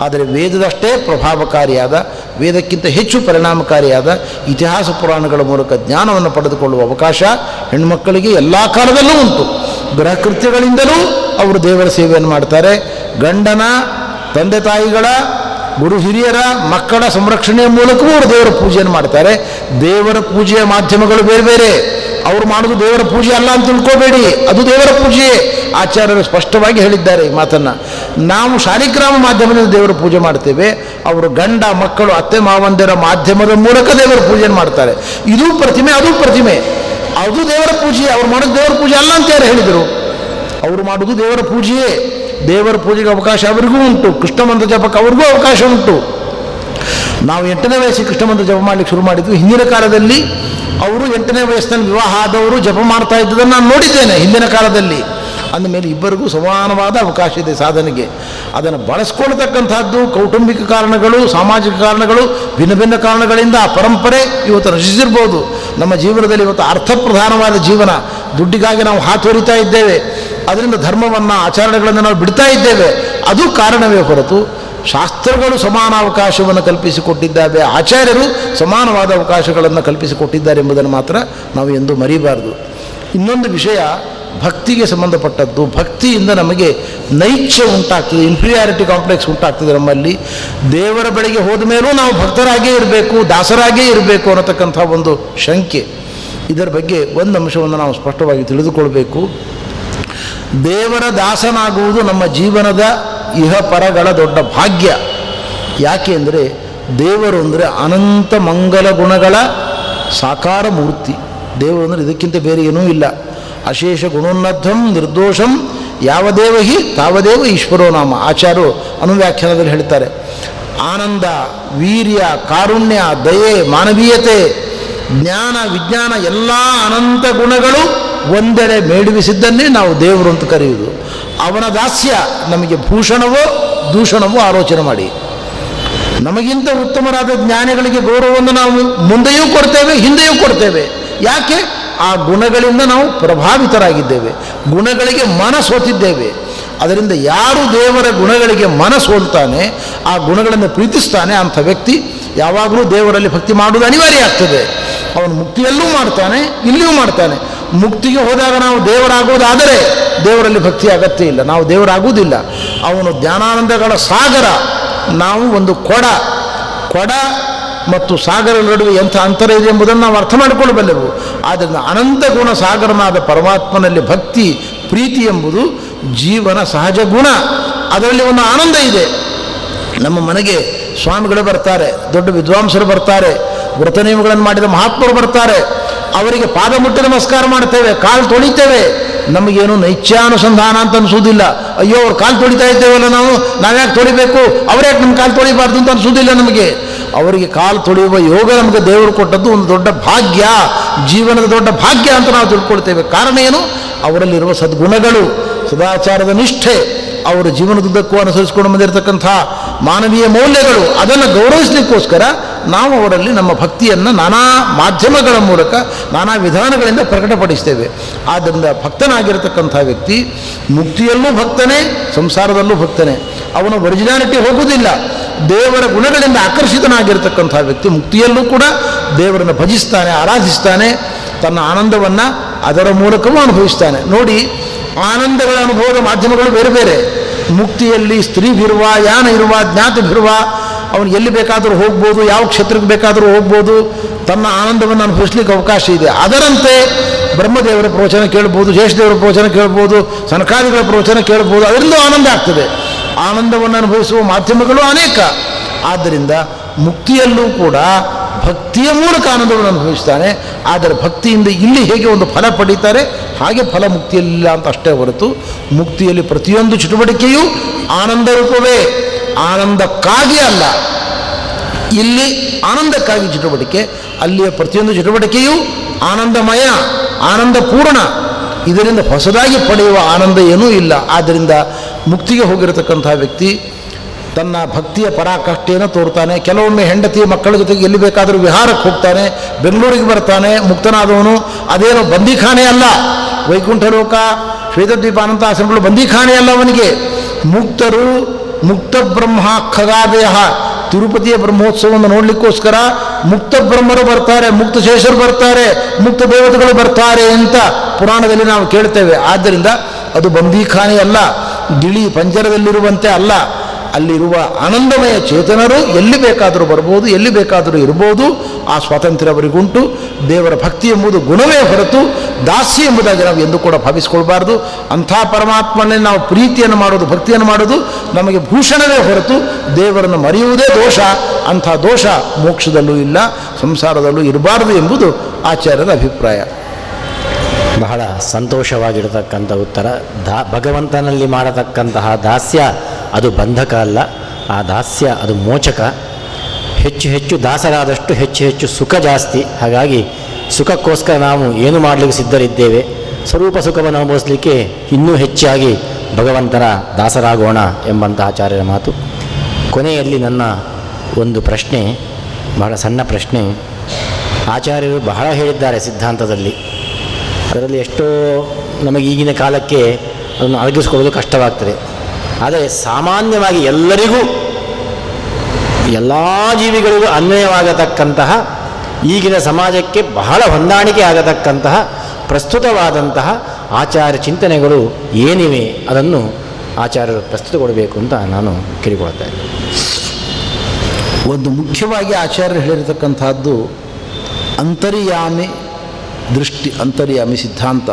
ಆದರೆ ವೇದದಷ್ಟೇ ಪ್ರಭಾವಕಾರಿಯಾದ, ವೇದಕ್ಕಿಂತ ಹೆಚ್ಚು ಪರಿಣಾಮಕಾರಿಯಾದ ಇತಿಹಾಸ ಪುರಾಣಗಳ ಮೂಲಕ ಜ್ಞಾನವನ್ನು ಪಡೆದುಕೊಳ್ಳುವ ಅವಕಾಶ ಹೆಣ್ಣುಮಕ್ಕಳಿಗೆ ಎಲ್ಲ ಕಾಲದಲ್ಲೂ ಉಂಟು. ಗೃಹ ಕೃತ್ಯಗಳಿಂದಲೂ ಅವರು ದೇವರ ಸೇವೆಯನ್ನು ಮಾಡ್ತಾರೆ. ಗಂಡನ, ತಂದೆ ತಾಯಿಗಳ, ಗುರು ಹಿರಿಯರ, ಮಕ್ಕಳ ಸಂರಕ್ಷಣೆಯ ಮೂಲಕವೂ ಅವರು ದೇವರ ಪೂಜೆಯನ್ನು ಮಾಡ್ತಾರೆ. ದೇವರ ಪೂಜೆಯ ಮಾಧ್ಯಮಗಳು ಬೇರೆ ಬೇರೆ. ಅವರು ಮಾಡೋದು ದೇವರ ಪೂಜೆ ಅಲ್ಲ ಅಂತ ತಿಳ್ಕೋಬೇಡಿ, ಅದು ದೇವರ ಪೂಜೆಯೇ. ಆಚಾರ್ಯರು ಸ್ಪಷ್ಟವಾಗಿ ಹೇಳಿದ್ದಾರೆ ಈ ಮಾತನ್ನು. ನಾವು ಶಾಲಿಗ್ರಾಮ ಮಾಧ್ಯಮದಿಂದ ದೇವರ ಪೂಜೆ ಮಾಡ್ತೇವೆ. ಅವರು ಗಂಡ, ಮಕ್ಕಳು, ಅತ್ತೆ ಮಾವಂದಿರ ಮಾಧ್ಯಮದ ಮೂಲಕ ದೇವರ ಪೂಜೆಯನ್ನು ಮಾಡ್ತಾರೆ. ಇದು ಪ್ರತಿಮೆ, ಅದು ಪ್ರತಿಮೆ, ಅದು ದೇವರ ಪೂಜೆ. ಅವ್ರು ಮಾಡೋದು ದೇವರ ಪೂಜೆ ಅಲ್ಲ ಅಂತ ಯಾರು ಹೇಳಿದರು? ಅವರು ಮಾಡೋದು ದೇವರ ಪೂಜೆಯೇ. ದೇವರ ಪೂಜೆಗೆ ಅವಕಾಶ ಅವರಿಗೂ ಉಂಟು, ಕೃಷ್ಣ ಮಂತ್ರ ಜಪಕ್ಕೆ ಅವ್ರಿಗೂ ಅವಕಾಶ ಉಂಟು. ನಾವು 8ನೇ ವಯಸ್ಸಿಗೆ ಕೃಷ್ಣ ಮಂತ್ರ ಜಪ ಮಾಡಲಿಕ್ಕೆ ಶುರು ಮಾಡಿದ್ವಿ. ಹಿಂದಿನ ಕಾಲದಲ್ಲಿ ಅವರು 8ನೇ ವಯಸ್ಸಿನಲ್ಲಿ ವಿವಾಹ ಆದವರು ಜಪ ಮಾಡ್ತಾ ಇದ್ದದನ್ನು ನಾನು ನೋಡಿದ್ದೇನೆ ಹಿಂದಿನ ಕಾಲದಲ್ಲಿ. ಅಂದಮೇಲೆ ಇಬ್ಬರಿಗೂ ಸಮಾನವಾದ ಅವಕಾಶ ಇದೆ ಸಾಧನೆಗೆ. ಅದನ್ನು ಬಳಸ್ಕೊಳ್ತಕ್ಕಂಥದ್ದು ಕೌಟುಂಬಿಕ ಕಾರಣಗಳು, ಸಾಮಾಜಿಕ ಕಾರಣಗಳು, ಭಿನ್ನ ಭಿನ್ನ ಕಾರಣಗಳಿಂದ ಆ ಪರಂಪರೆ ಇವತ್ತು ನಶಿಸಿರ್ಬೋದು. ನಮ್ಮ ಜೀವನದಲ್ಲಿ ಇವತ್ತು ಅರ್ಥಪ್ರಧಾನವಾದ ಜೀವನ, ದುಡ್ಡಿಗಾಗಿ ನಾವು ಹಾತೊರಿತಾ ಇದ್ದೇವೆ, ಅದರಿಂದ ಧರ್ಮವನ್ನು, ಆಚರಣೆಗಳನ್ನು ನಾವು ಬಿಡ್ತಾ ಇದ್ದೇವೆ. ಅದು ಕಾರಣವೇ ಹೊರತು ಶಾಸ್ತ್ರಗಳು ಸಮಾನ ಅವಕಾಶವನ್ನು ಕಲ್ಪಿಸಿಕೊಟ್ಟಿದ್ದಾವೆ, ಆಚಾರ್ಯರು ಸಮಾನವಾದ ಅವಕಾಶಗಳನ್ನು ಕಲ್ಪಿಸಿಕೊಟ್ಟಿದ್ದಾರೆ ಎಂಬುದನ್ನು ಮಾತ್ರ ನಾವು ಎಂದೂ ಮರಿಬಾರದು. ಇನ್ನೊಂದು ವಿಷಯ ಭಕ್ತಿಗೆ ಸಂಬಂಧಪಟ್ಟದ್ದು. ಭಕ್ತಿಯಿಂದ ನಮಗೆ ನೈಚ್ಛೆ ಉಂಟಾಗ್ತದೆ, ಇನ್ಫೀರಿಯಾರಿಟಿ ಕಾಂಪ್ಲೆಕ್ಸ್ ಉಂಟಾಗ್ತದೆ ನಮ್ಮಲ್ಲಿ. ದೇವರ ಬಳಿಗೆ ಹೋದ ಮೇಲೂ ನಾವು ಭಕ್ತರಾಗೇ ಇರಬೇಕು, ದಾಸರಾಗೇ ಇರಬೇಕು ಅನ್ನತಕ್ಕಂಥ ಒಂದು ಶಂಕೆ. ಇದರ ಬಗ್ಗೆ ಒಂದು ಅಂಶವನ್ನು ನಾವು ಸ್ಪಷ್ಟವಾಗಿ ತಿಳಿದುಕೊಳ್ಬೇಕು. ದೇವರ ದಾಸನಾಗುವುದು ನಮ್ಮ ಜೀವನದ ಇಹಪರಗಳ ದೊಡ್ಡ ಭಾಗ್ಯ. ಯಾಕೆ ಅಂದರೆ ದೇವರು ಅಂದರೆ ಅನಂತ ಮಂಗಲ ಗುಣಗಳ ಸಾಕಾರ ಮೂರ್ತಿ. ದೇವರು ಅಂದರೆ ಇದಕ್ಕಿಂತ ಬೇರೆ ಏನೂ ಇಲ್ಲ. ಅಶೇಷ ಗುಣೋನ್ನತಂ ನಿರ್ದೋಷಂ ಯಾವದೇವ ಹಿ ತಾವದೇವ ಈಶ್ವರೋ ನಾಮ. ಆಚಾರ್ಯರು ಅನುವ್ಯಾಖ್ಯಾನದಲ್ಲಿ ಹೇಳ್ತಾರೆ. ಆನಂದ, ವೀರ್ಯ, ಕಾರುಣ್ಯ, ದಯೆ, ಮಾನವೀಯತೆ, ಜ್ಞಾನ, ವಿಜ್ಞಾನ ಎಲ್ಲ ಅನಂತ ಗುಣಗಳು ಒಂದೆಡೆ ಮೇಳುವಿಸಿದ್ದನ್ನೇ ನಾವು ದೇವರು ಅಂತ ಕರೆಯುವುದು. ಅವನ ದಾಸ್ಯ ನಮಗೆ ಭೂಷಣವೋ ದೂಷಣವೋ ಆಲೋಚನೆ ಮಾಡಿ. ನಮಗಿಂತ ಉತ್ತಮರಾದ ಜ್ಞಾನಿಗಳಿಗೆ ಗೌರವವನ್ನು ನಾವು ಮುಂದೆಯೂ ಕೊಡ್ತೇವೆ, ಹಿಂದೆಯೂ ಕೊಡ್ತೇವೆ. ಯಾಕೆ? ಆ ಗುಣಗಳಿಂದ ನಾವು ಪ್ರಭಾವಿತರಾಗಿದ್ದೇವೆ, ಗುಣಗಳಿಗೆ ಮನಸೋತಿದ್ದೇವೆ. ಅದರಿಂದ ಯಾರು ದೇವರ ಗುಣಗಳಿಗೆ ಮನಸೋಲ್ತಾನೆ, ಆ ಗುಣಗಳನ್ನು ಪ್ರೀತಿಸ್ತಾನೆ, ಅಂಥ ವ್ಯಕ್ತಿ ಯಾವಾಗಲೂ ದೇವರಲ್ಲಿ ಭಕ್ತಿ ಮಾಡುವುದು ಅನಿವಾರ್ಯ ಆಗ್ತದೆ. ಅವನು ಮುಕ್ತಿಯಲ್ಲೂ ಮಾಡ್ತಾನೆ, ಇಲ್ಲಿಯೂ ಮಾಡ್ತಾನೆ. ಮುಕ್ತಿಗೆ ಹೋದಾಗ ನಾವು ದೇವರಾಗುವುದಾದರೆ ದೇವರಲ್ಲಿ ಭಕ್ತಿ ಅಗತ್ಯ ಇಲ್ಲ, ನಾವು ದೇವರಾಗುವುದಿಲ್ಲ. ಅವನು ಜ್ಞಾನಾನಂದಗಳ ಸಾಗರ, ನಾವು ಒಂದು ಕೊಡ ಮತ್ತು ಸಾಗರ ನಡುವೆ ಎಂಥ ಅಂತರ ಇದೆ ಎಂಬುದನ್ನು ನಾವು ಅರ್ಥ ಮಾಡಿಕೊಳ್ಳಬಲ್ಲೆವು. ಆದ್ದರಿಂದ ಅನಂತ ಗುಣ ಸಾಗರನಾದ ಪರಮಾತ್ಮನಲ್ಲಿ ಭಕ್ತಿ, ಪ್ರೀತಿ ಎಂಬುದು ಜೀವನ ಸಹಜ ಗುಣ. ಅದರಲ್ಲಿ ಒಂದು ಆನಂದ ಇದೆ. ನಮ್ಮ ಮನೆಗೆ ಸ್ವಾಮಿಗಳು ಬರ್ತಾರೆ, ದೊಡ್ಡ ವಿದ್ವಾಂಸರು ಬರ್ತಾರೆ, ವ್ರತ ನಿಯಮಗಳನ್ನು ಮಾಡಿದ ಮಹಾತ್ಮರು ಬರ್ತಾರೆ. ಅವರಿಗೆ ಪಾದ ಮುಟ್ಟಿ ನಮಸ್ಕಾರ ಮಾಡ್ತೇವೆ, ಕಾಲು ತೊಳಿತೇವೆ. ನಮಗೇನು ನೈತ್ಯಾನುಸಂಧಾನ ಅಂತ ಅನಿಸೋದಿಲ್ಲ. ಅಯ್ಯೋ ಅವ್ರು ಕಾಲು ತೊಳಿತಾ ಇದ್ದೇವಲ್ಲ, ನಾವ್ಯಾಕೆ ತೊಳಿಬೇಕು, ಅವ್ರ್ಯಾಕೆ ನಮ್ಮ ಕಾಲು ತೊಳಿಬಾರ್ದು ಅಂತ ಅನಿಸೋದಿಲ್ಲ ನಮಗೆ. ಅವರಿಗೆ ಕಾಲು ತೊಳೆಯುವ ಯೋಗ ನಮಗೆ ದೇವರು ಕೊಟ್ಟದ್ದು ಒಂದು ದೊಡ್ಡ ಭಾಗ್ಯ, ಜೀವನದ ದೊಡ್ಡ ಭಾಗ್ಯ ಅಂತ ನಾವು ತಿಳ್ಕೊಳ್ತೇವೆ. ಕಾರಣ ಏನು? ಅವರಲ್ಲಿರುವ ಸದ್ಗುಣಗಳು, ಸದಾಚಾರದ ನಿಷ್ಠೆ, ಅವರ ಜೀವನದುದ್ದಕ್ಕೂ ಅನುಸರಿಸಿಕೊಂಡು ಬಂದಿರತಕ್ಕಂಥ ಮಾನವೀಯ ಮೌಲ್ಯಗಳು, ಅದನ್ನು ಗೌರವಿಸಲಿಕ್ಕೋಸ್ಕರ ನಾವು ಅವರಲ್ಲಿ ನಮ್ಮ ಭಕ್ತಿಯನ್ನು ನಾನಾ ಮಾಧ್ಯಮಗಳ ಮೂಲಕ ನಾನಾ ವಿಧಾನಗಳಿಂದ ಪ್ರಕಟಪಡಿಸ್ತೇವೆ. ಆದ್ದರಿಂದ ಭಕ್ತನಾಗಿರತಕ್ಕಂಥ ವ್ಯಕ್ತಿ ಮುಕ್ತಿಯಲ್ಲೂ ಭಕ್ತನೇ, ಸಂಸಾರದಲ್ಲೂ ಭಕ್ತನೇ. ಅವನ ಒರಿಜಿನಾಲಿಟಿ ಹೋಗುವುದಿಲ್ಲ. ದೇವರ ಗುಣಗಳಿಂದ ಆಕರ್ಷಿತನಾಗಿರತಕ್ಕಂಥ ವ್ಯಕ್ತಿ ಮುಕ್ತಿಯಲ್ಲೂ ಕೂಡ ದೇವರನ್ನು ಭಜಿಸ್ತಾನೆ, ಆರಾಧಿಸ್ತಾನೆ, ತನ್ನ ಆನಂದವನ್ನು ಅದರ ಮೂಲಕವೂ ಅನುಭವಿಸ್ತಾನೆ. ನೋಡಿ, ಆನಂದಗಳ ಅನುಭವದ ಮಾಧ್ಯಮಗಳು ಬೇರೆ ಬೇರೆ. ಮುಕ್ತಿಯಲ್ಲಿ ಸ್ತ್ರೀಭಿರುವ, ಯಾನ ಇರುವ, ಜ್ಞಾತಿಭಿರುವ, ಅವನು ಎಲ್ಲಿ ಬೇಕಾದರೂ ಹೋಗ್ಬೋದು, ಯಾವ ಕ್ಷೇತ್ರಕ್ಕೆ ಬೇಕಾದರೂ ಹೋಗ್ಬೋದು, ತನ್ನ ಆನಂದವನ್ನು ಅನುಭವಿಸ್ಲಿಕ್ಕೆ ಅವಕಾಶ ಇದೆ. ಅದರಂತೆ ಬ್ರಹ್ಮದೇವರ ಪ್ರವಚನ ಕೇಳ್ಬೋದು, ಶೇಷದೇವರ ಪ್ರವಚನ ಕೇಳ್ಬೋದು, ಸನಕಾದಿಗಳ ಪ್ರವಚನ ಕೇಳ್ಬೋದು, ಅದರಿಂದ ಆನಂದ ಆಗ್ತದೆ. ಆನಂದವನ್ನು ಅನುಭವಿಸುವ ಮಾಧ್ಯಮಗಳು ಅನೇಕ. ಆದ್ದರಿಂದ ಮುಕ್ತಿಯಲ್ಲೂ ಕೂಡ ಭಕ್ತಿಯ ಮೂಲಕ ಆನಂದವನ್ನು ಅನುಭವಿಸ್ತಾನೆ. ಆದರೆ ಭಕ್ತಿಯಿಂದ ಇಲ್ಲಿ ಹೇಗೆ ಒಂದು ಫಲ ಪಡೀತಾರೆ ಹಾಗೆ ಫಲ ಮುಕ್ತಿಯಲ್ಲಿಲ್ಲ ಅಂತ ಅಷ್ಟೇ ಹೊರತು, ಮುಕ್ತಿಯಲ್ಲಿ ಪ್ರತಿಯೊಂದು ಚಟುವಟಿಕೆಯೂ ಆನಂದ ರೂಪವೇ, ಆನಂದಕ್ಕಾಗಿ ಅಲ್ಲ. ಇಲ್ಲಿ ಆನಂದಕ್ಕಾಗಿ ಚಟುವಟಿಕೆ, ಅಲ್ಲಿಯ ಪ್ರತಿಯೊಂದು ಚಟುವಟಿಕೆಯೂ ಆನಂದಮಯ, ಆನಂದಪೂರ್ಣ. ಇದರಿಂದ ಹೊಸದಾಗಿ ಪಡೆಯುವ ಆನಂದ ಏನೂ ಇಲ್ಲ. ಆದ್ದರಿಂದ ಮುಕ್ತಿಗೆ ಹೋಗಿರತಕ್ಕಂಥ ವ್ಯಕ್ತಿ ತನ್ನ ಭಕ್ತಿಯ ಪರಾಕಾಷ್ಠೆಯನ್ನು ತೋರ್ತಾನೆ. ಕೆಲವೊಮ್ಮೆ ಹೆಂಡತಿ ಮಕ್ಕಳ ಜೊತೆಗೆ ಎಲ್ಲಿ ಬೇಕಾದರೂ ವಿಹಾರಕ್ಕೆ ಹೋಗ್ತಾನೆ, ಬೆಂಗಳೂರಿಗೆ ಬರ್ತಾನೆ. ಮುಕ್ತನಾದವನು ಅದೇನೋ ಬಂದಿಖಾನೆ ಅಲ್ಲ. ವೈಕುಂಠ ಲೋಕ, ಶ್ವೇತದ್ವೀಪ ಅನಂತ ಆಶ್ರಮಗಳು ಬಂದಿಖಾನೆ ಅಲ್ಲ ಅವನಿಗೆ. ಮುಕ್ತರು, ಮುಕ್ತ ಬ್ರಹ್ಮ ಖಗಾದಯ, ತಿರುಪತಿಯ ಬ್ರಹ್ಮೋತ್ಸವವನ್ನು ನೋಡಲಿಕ್ಕೋಸ್ಕರ ಮುಕ್ತ ಬ್ರಹ್ಮರು ಬರ್ತಾರೆ, ಮುಕ್ತ ಶೇಷರು ಬರ್ತಾರೆ, ಮುಕ್ತ ದೇವತೆಗಳು ಬರ್ತಾರೆ ಅಂತ ಪುರಾಣದಲ್ಲಿ ನಾವು ಕೇಳ್ತೇವೆ. ಆದ್ದರಿಂದ ಅದು ಬಂದಿಖಾನೆ ಅಲ್ಲ, ಗಿಳಿ ಪಂಜರದಲ್ಲಿರುವಂತೆ ಅಲ್ಲ. ಅಲ್ಲಿರುವ ಆನಂದಮಯ ಚೇತನರು ಎಲ್ಲಿ ಬೇಕಾದರೂ ಬರ್ಬೋದು, ಎಲ್ಲಿ ಬೇಕಾದರೂ ಇರ್ಬೋದು. ಆ ಸ್ವಾತಂತ್ರ್ಯ ಅವರಿಗುಂಟು. ದೇವರ ಭಕ್ತಿ ಎಂಬುದು ಗುಣವೇ ಹೊರತು ದಾಸ್ಯ ಎಂಬುದಾಗಿ ನಾವು ಎಂದೂ ಕೂಡ ಭಾವಿಸ್ಕೊಳ್ಬಾರ್ದು. ಅಂಥ ಪರಮಾತ್ಮನಲ್ಲಿ ನಾವು ಪ್ರೀತಿಯನ್ನು ಮಾಡೋದು, ಭಕ್ತಿಯನ್ನು ಮಾಡೋದು ನಮಗೆ ಭೂಷಣವೇ ಹೊರತು ದೇವರನ್ನು ಮರೆಯುವುದೇ ದೋಷ. ಅಂಥ ದೋಷ ಮೋಕ್ಷದಲ್ಲೂ ಇಲ್ಲ, ಸಂಸಾರದಲ್ಲೂ ಇರಬಾರದು ಎಂಬುದು ಆಚಾರ್ಯರ ಅಭಿಪ್ರಾಯ. ಬಹಳ ಸಂತೋಷವಾಗಿರತಕ್ಕಂಥ ಉತ್ತರ. ಭಗವಂತನಲ್ಲಿ ಮಾಡತಕ್ಕಂತಹ ದಾಸ್ಯ ಅದು ಬಂಧಕ ಅಲ್ಲ, ಆ ದಾಸ್ಯ ಅದು ಮೋಚಕ. ಹೆಚ್ಚು ಹೆಚ್ಚು ದಾಸರಾದಷ್ಟು ಹೆಚ್ಚು ಹೆಚ್ಚು ಸುಖ ಜಾಸ್ತಿ. ಹಾಗಾಗಿ ಸುಖಕ್ಕೋಸ್ಕರ ನಾವು ಏನು ಮಾಡಲಿಕ್ಕೆ ಸಿದ್ಧರಿದ್ದೇವೆ. ಸ್ವರೂಪ ಸುಖವನ್ನು ಅನುಭವಿಸಲಿಕ್ಕೆ ಇನ್ನೂ ಹೆಚ್ಚಾಗಿ ಭಗವಂತನ ದಾಸರಾಗೋಣ ಎಂಬಂಥ ಆಚಾರ್ಯರ ಮಾತು. ಕೊನೆಯಲ್ಲಿ ನನ್ನ ಒಂದು ಪ್ರಶ್ನೆ, ಬಹಳ ಸಣ್ಣ ಪ್ರಶ್ನೆ. ಆಚಾರ್ಯರು ಬಹಳ ಹೇಳಿದ್ದಾರೆ ಸಿದ್ಧಾಂತದಲ್ಲಿ. ಅದರಲ್ಲಿ ಎಷ್ಟೋ ನಮಗೆ ಈಗಿನ ಕಾಲಕ್ಕೆ ಅದನ್ನು ಅಡಗಿಸ್ಕೊಳ್ಳೋದು ಕಷ್ಟವಾಗ್ತದೆ. ಆದರೆ ಸಾಮಾನ್ಯವಾಗಿ ಎಲ್ಲರಿಗೂ, ಎಲ್ಲ ಜೀವಿಗಳಿಗೂ ಅನ್ವಯವಾಗತಕ್ಕಂತಹ, ಈಗಿನ ಸಮಾಜಕ್ಕೆ ಬಹಳ ಹೊಂದಾಣಿಕೆ ಆಗತಕ್ಕಂತಹ ಪ್ರಸ್ತುತವಾದಂತಹ ಆಚಾರ್ಯ ಚಿಂತನೆಗಳು ಏನಿವೆ ಅದನ್ನು ಆಚಾರ್ಯರು ಪ್ರಸ್ತುತಗೊಳ್ಳಬೇಕು ಅಂತ ನಾನು ಕೇಳಿಕೊಳ್ತಾ ಇದ್ದೆ. ಒಂದು ಮುಖ್ಯವಾಗಿ ಆಚಾರ್ಯರು ಹೇಳಿರತಕ್ಕಂಥದ್ದು ಅಂತರ್ಯಾಮಿ ದೃಷ್ಟಿ, ಅಂತರ್ಯಾಮಿ ಸಿದ್ಧಾಂತ.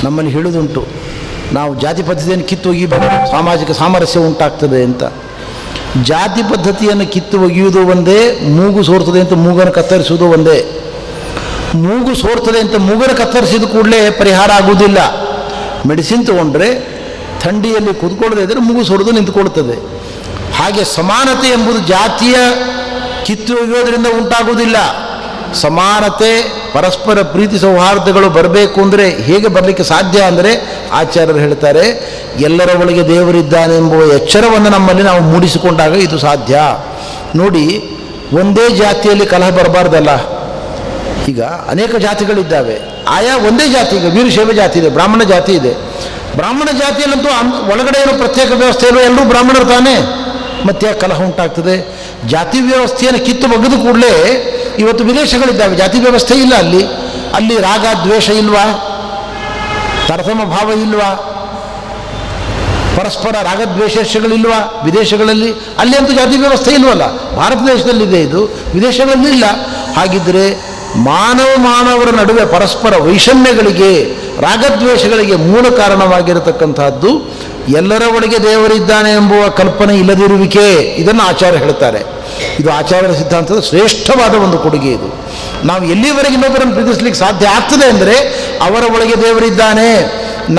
ನಮ್ಮಲ್ಲಿ ಹೇಳುವುದುಂಟು, ನಾವು ಜಾತಿ ಪದ್ಧತಿಯನ್ನು ಕಿತ್ತು ಒಗಿಬೇಕು, ಸಾಮಾಜಿಕ ಸಾಮರಸ್ಯ ಉಂಟಾಗ್ತದೆ ಅಂತ. ಜಾತಿ ಪದ್ಧತಿಯನ್ನು ಕಿತ್ತು ಒಗೆಯುವುದು ಒಂದೇ, ಮೂಗು ಸೋರ್ತದೆ ಅಂತ ಮೂಗನ್ನು ಕತ್ತರಿಸುವುದು ಒಂದೇ. ಮೂಗು ಸೋರ್ತದೆ ಅಂತ ಮೂಗನ್ನು ಕತ್ತರಿಸಿದ ಕೂಡಲೇ ಪರಿಹಾರ ಆಗುವುದಿಲ್ಲ. ಮೆಡಿಸಿನ್ ತಗೊಂಡ್ರೆ ಥಂಡಿಯಲ್ಲಿ ಕೂತ್ಕೊಳ್ಳದೆ ಇದ್ದರೆ ಮೂಗು ಸೋರೋದು ನಿಂತುಕೊಳ್ತದೆ. ಹಾಗೆ ಸಮಾನತೆ ಎಂಬುದು ಜಾತಿಯ ಕಿತ್ತು ಒಗೆಯೋದ್ರಿಂದ ಉಂಟಾಗುವುದಿಲ್ಲ. ಸಮಾನತೆ, ಪರಸ್ಪರ ಪ್ರೀತಿ ಸೌಹಾರ್ದಗಳು ಬರಬೇಕು ಅಂದರೆ ಹೇಗೆ ಬರಲಿಕ್ಕೆ ಸಾಧ್ಯ ಅಂದರೆ, ಆಚಾರ್ಯರು ಹೇಳ್ತಾರೆ, ಎಲ್ಲರ ಒಳಗೆ ದೇವರಿದ್ದಾನೆ ಎಂಬುವ ಎಚ್ಚರವನ್ನು ನಮ್ಮಲ್ಲಿ ನಾವು ಮೂಡಿಸಿಕೊಂಡಾಗ ಇದು ಸಾಧ್ಯ. ನೋಡಿ, ಒಂದೇ ಜಾತಿಯಲ್ಲಿ ಕಲಹ ಬರಬಾರ್ದಲ್ಲ. ಈಗ ಅನೇಕ ಜಾತಿಗಳಿದ್ದಾವೆ, ಆಯಾ ಒಂದೇ ಜಾತಿ. ಈಗ ವೀರಶೈವ ಜಾತಿ ಇದೆ, ಬ್ರಾಹ್ಮಣ ಜಾತಿ ಇದೆ. ಬ್ರಾಹ್ಮಣ ಜಾತಿಯಲ್ಲಂತೂ ಒಳಗಡೆ ಏನೋ ಪ್ರತ್ಯೇಕ ವ್ಯವಸ್ಥೆಯಲ್ಲೂ ಎಲ್ಲರೂ ಬ್ರಾಹ್ಮಣರು ತಾನೇ, ಮತ್ತೆ ಕಲಹ ಉಂಟಾಗ್ತದೆ. ಜಾತಿ ವ್ಯವಸ್ಥೆಯನ್ನು ಕಿತ್ತು ಒಗೆದು ಕೂಡಲೇ ಇವತ್ತು ವಿದೇಶಗಳಿದ್ದಾವೆ, ಜಾತಿ ವ್ಯವಸ್ಥೆ ಇಲ್ಲ ಅಲ್ಲಿ. ಅಲ್ಲಿ ರಾಗ ದ್ವೇಷ ಇಲ್ವಾ, ತರತಮ ಭಾವ ಇಲ್ವಾ, ಪರಸ್ಪರ ರಾಗದ್ವೇಷಗಳಿಲ್ವಾ ವಿದೇಶಗಳಲ್ಲಿ? ಅಲ್ಲಿ ಅಂತೂ ಜಾತಿ ವ್ಯವಸ್ಥೆ ಇಲ್ವಲ್ಲ. ಭಾರತ ದೇಶದಲ್ಲಿದೆ ಇದು, ವಿದೇಶಗಳಲ್ಲಿ ಇಲ್ಲ. ಹಾಗಿದ್ದರೆ ಮಾನವರ ನಡುವೆ ಪರಸ್ಪರ ವೈಷಮ್ಯಗಳಿಗೆ, ರಾಗದ್ವೇಷಗಳಿಗೆ ಮೂಲ ಕಾರಣವಾಗಿರತಕ್ಕಂಥದ್ದು ಎಲ್ಲರ ಒಳಗೆ ದೇವರಿದ್ದಾನೆ ಎಂಬುವ ಕಲ್ಪನೆ ಇಲ್ಲದಿರುವಿಕೆ, ಇದನ್ನು ಆಚಾರ್ಯ ಹೇಳ್ತಾರೆ. ಇದು ಆಚಾರ್ಯರ ಸಿದ್ಧಾಂತದ ಶ್ರೇಷ್ಠವಾದ ಒಂದು ಕೊಡುಗೆ. ಇದು ನಾವು ಎಲ್ಲಿವರೆಗೆ ಇನ್ನೊಬ್ಬರನ್ನು ಪ್ರೀತಿಸಲಿಕ್ಕೆ ಸಾಧ್ಯ ಆಗ್ತದೆ ಅಂದರೆ ಅವರ ಒಳಗೆ ದೇವರಿದ್ದಾನೆ,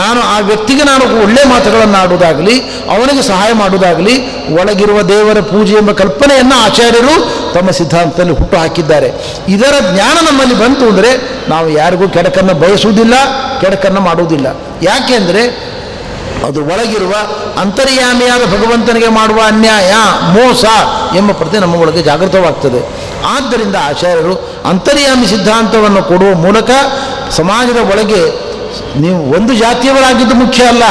ನಾನು ಆ ವ್ಯಕ್ತಿಗೆ ನಾನು ಒಳ್ಳೆಯ ಮಾತುಗಳನ್ನು ಆಡುವುದಾಗಲಿ, ಅವನಿಗೆ ಸಹಾಯ ಮಾಡುವುದಾಗಲಿ, ಒಳಗಿರುವ ದೇವರ ಪೂಜೆ ಎಂಬ ಕಲ್ಪನೆಯನ್ನು ಆಚಾರ್ಯರು ತಮ್ಮ ಸಿದ್ಧಾಂತದಲ್ಲಿ ಹುಟ್ಟು ಹಾಕಿದ್ದಾರೆ. ಇದರ ಜ್ಞಾನ ನಮ್ಮಲ್ಲಿ ಬಂತು ಅಂದರೆ ನಾವು ಯಾರಿಗೂ ಕೆಡಕನ್ನು ಬಯಸುವುದಿಲ್ಲ, ಕೆಡಕನ್ನು ಮಾಡುವುದಿಲ್ಲ. ಯಾಕೆ ಅಂದರೆ ಅದು ಒಳಗಿರುವ ಅಂತರ್ಯಾಮಿಯಾದ ಭಗವಂತನಿಗೆ ಮಾಡುವ ಅನ್ಯಾಯ, ಮೋಸ ಎಂಬ ಪ್ರತಿ ನಮ್ಮ ಒಳಗೆ ಜಾಗೃತವಾಗ್ತದೆ. ಆದ್ದರಿಂದ ಆಚಾರ್ಯರು ಅಂತರ್ಯಾಮಿ ಸಿದ್ಧಾಂತವನ್ನು ಕೊಡುವ ಮೂಲಕ ಸಮಾಜದ ಒಳಗೆ ನೀವು ಒಂದು ಜಾತಿಯವರಾಗಿದ್ದು ಮುಖ್ಯ ಅಲ್ಲ,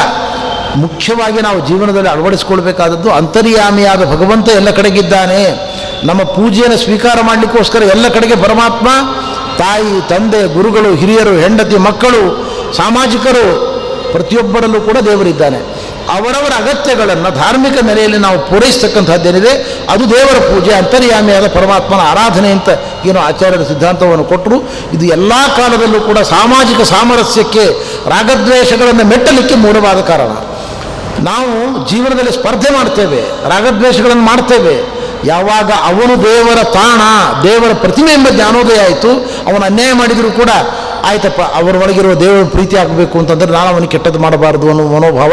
ಮುಖ್ಯವಾಗಿ ನಾವು ಜೀವನದಲ್ಲಿ ಅಳವಡಿಸಿಕೊಳ್ಬೇಕಾದದ್ದು ಅಂತರ್ಯಾಮಿಯಾದ ಭಗವಂತ ಎಲ್ಲ ಕಡೆಗಿದ್ದಾನೆ. ನಮ್ಮ ಪೂಜೆಯನ್ನು ಸ್ವೀಕಾರ ಮಾಡಲಿಕ್ಕೋಸ್ಕರ ಎಲ್ಲ ಕಡೆಗೆ ಪರಮಾತ್ಮ, ತಾಯಿ, ತಂದೆ, ಗುರುಗಳು, ಹಿರಿಯರು, ಹೆಂಡತಿ, ಮಕ್ಕಳು, ಸಾಮಾಜಿಕರು, ಪ್ರತಿಯೊಬ್ಬರಲ್ಲೂ ಕೂಡ ದೇವರಿದ್ದಾನೆ. ಅವರವರ ಅಗತ್ಯಗಳನ್ನು ಧಾರ್ಮಿಕ ನೆಲೆಯಲ್ಲಿ ನಾವು ಪೂರೈಸ್ತಕ್ಕಂಥದ್ದೇನಿದೆ ಅದು ದೇವರ ಪೂಜೆ, ಅಂತರ್ಯಾಮಿಯಾದ ಪರಮಾತ್ಮನ ಆರಾಧನೆ ಅಂತ ಏನು ಆಚಾರ್ಯರ ಸಿದ್ಧಾಂತವನ್ನು ಕೊಟ್ಟರು. ಇದು ಎಲ್ಲ ಕಾಲದಲ್ಲೂ ಕೂಡ ಸಾಮಾಜಿಕ ಸಾಮರಸ್ಯಕ್ಕೆ, ರಾಗದ್ವೇಷಗಳನ್ನು ಮೆಟ್ಟಲಿಕ್ಕೆ ಮೂಲವಾದ ಕಾರಣ. ನಾವು ಜೀವನದಲ್ಲಿ ಸ್ಪರ್ಧೆ ಮಾಡ್ತೇವೆ, ರಾಗದ್ವೇಷಗಳನ್ನು ಮಾಡ್ತೇವೆ. ಯಾವಾಗ ಅವನು ದೇವರ ತಾಣ, ದೇವರ ಪ್ರತಿಮೆ ಎಂಬ ಜ್ಞಾನೋದಯ ಆಯಿತು, ಅವನು ಅನ್ಯಾಯ ಮಾಡಿದರೂ ಕೂಡ ಆಯ್ತಪ್ಪ ಅವರ ಒಳಗಿರುವ ದೇವರ ಪ್ರೀತಿ ಆಗಬೇಕು ಅಂತಂದರೆ ನಾನು ಅವನಿಗೆ ಕೆಟ್ಟದ್ದು ಮಾಡಬಾರ್ದು ಅನ್ನೋ ಮನೋಭಾವ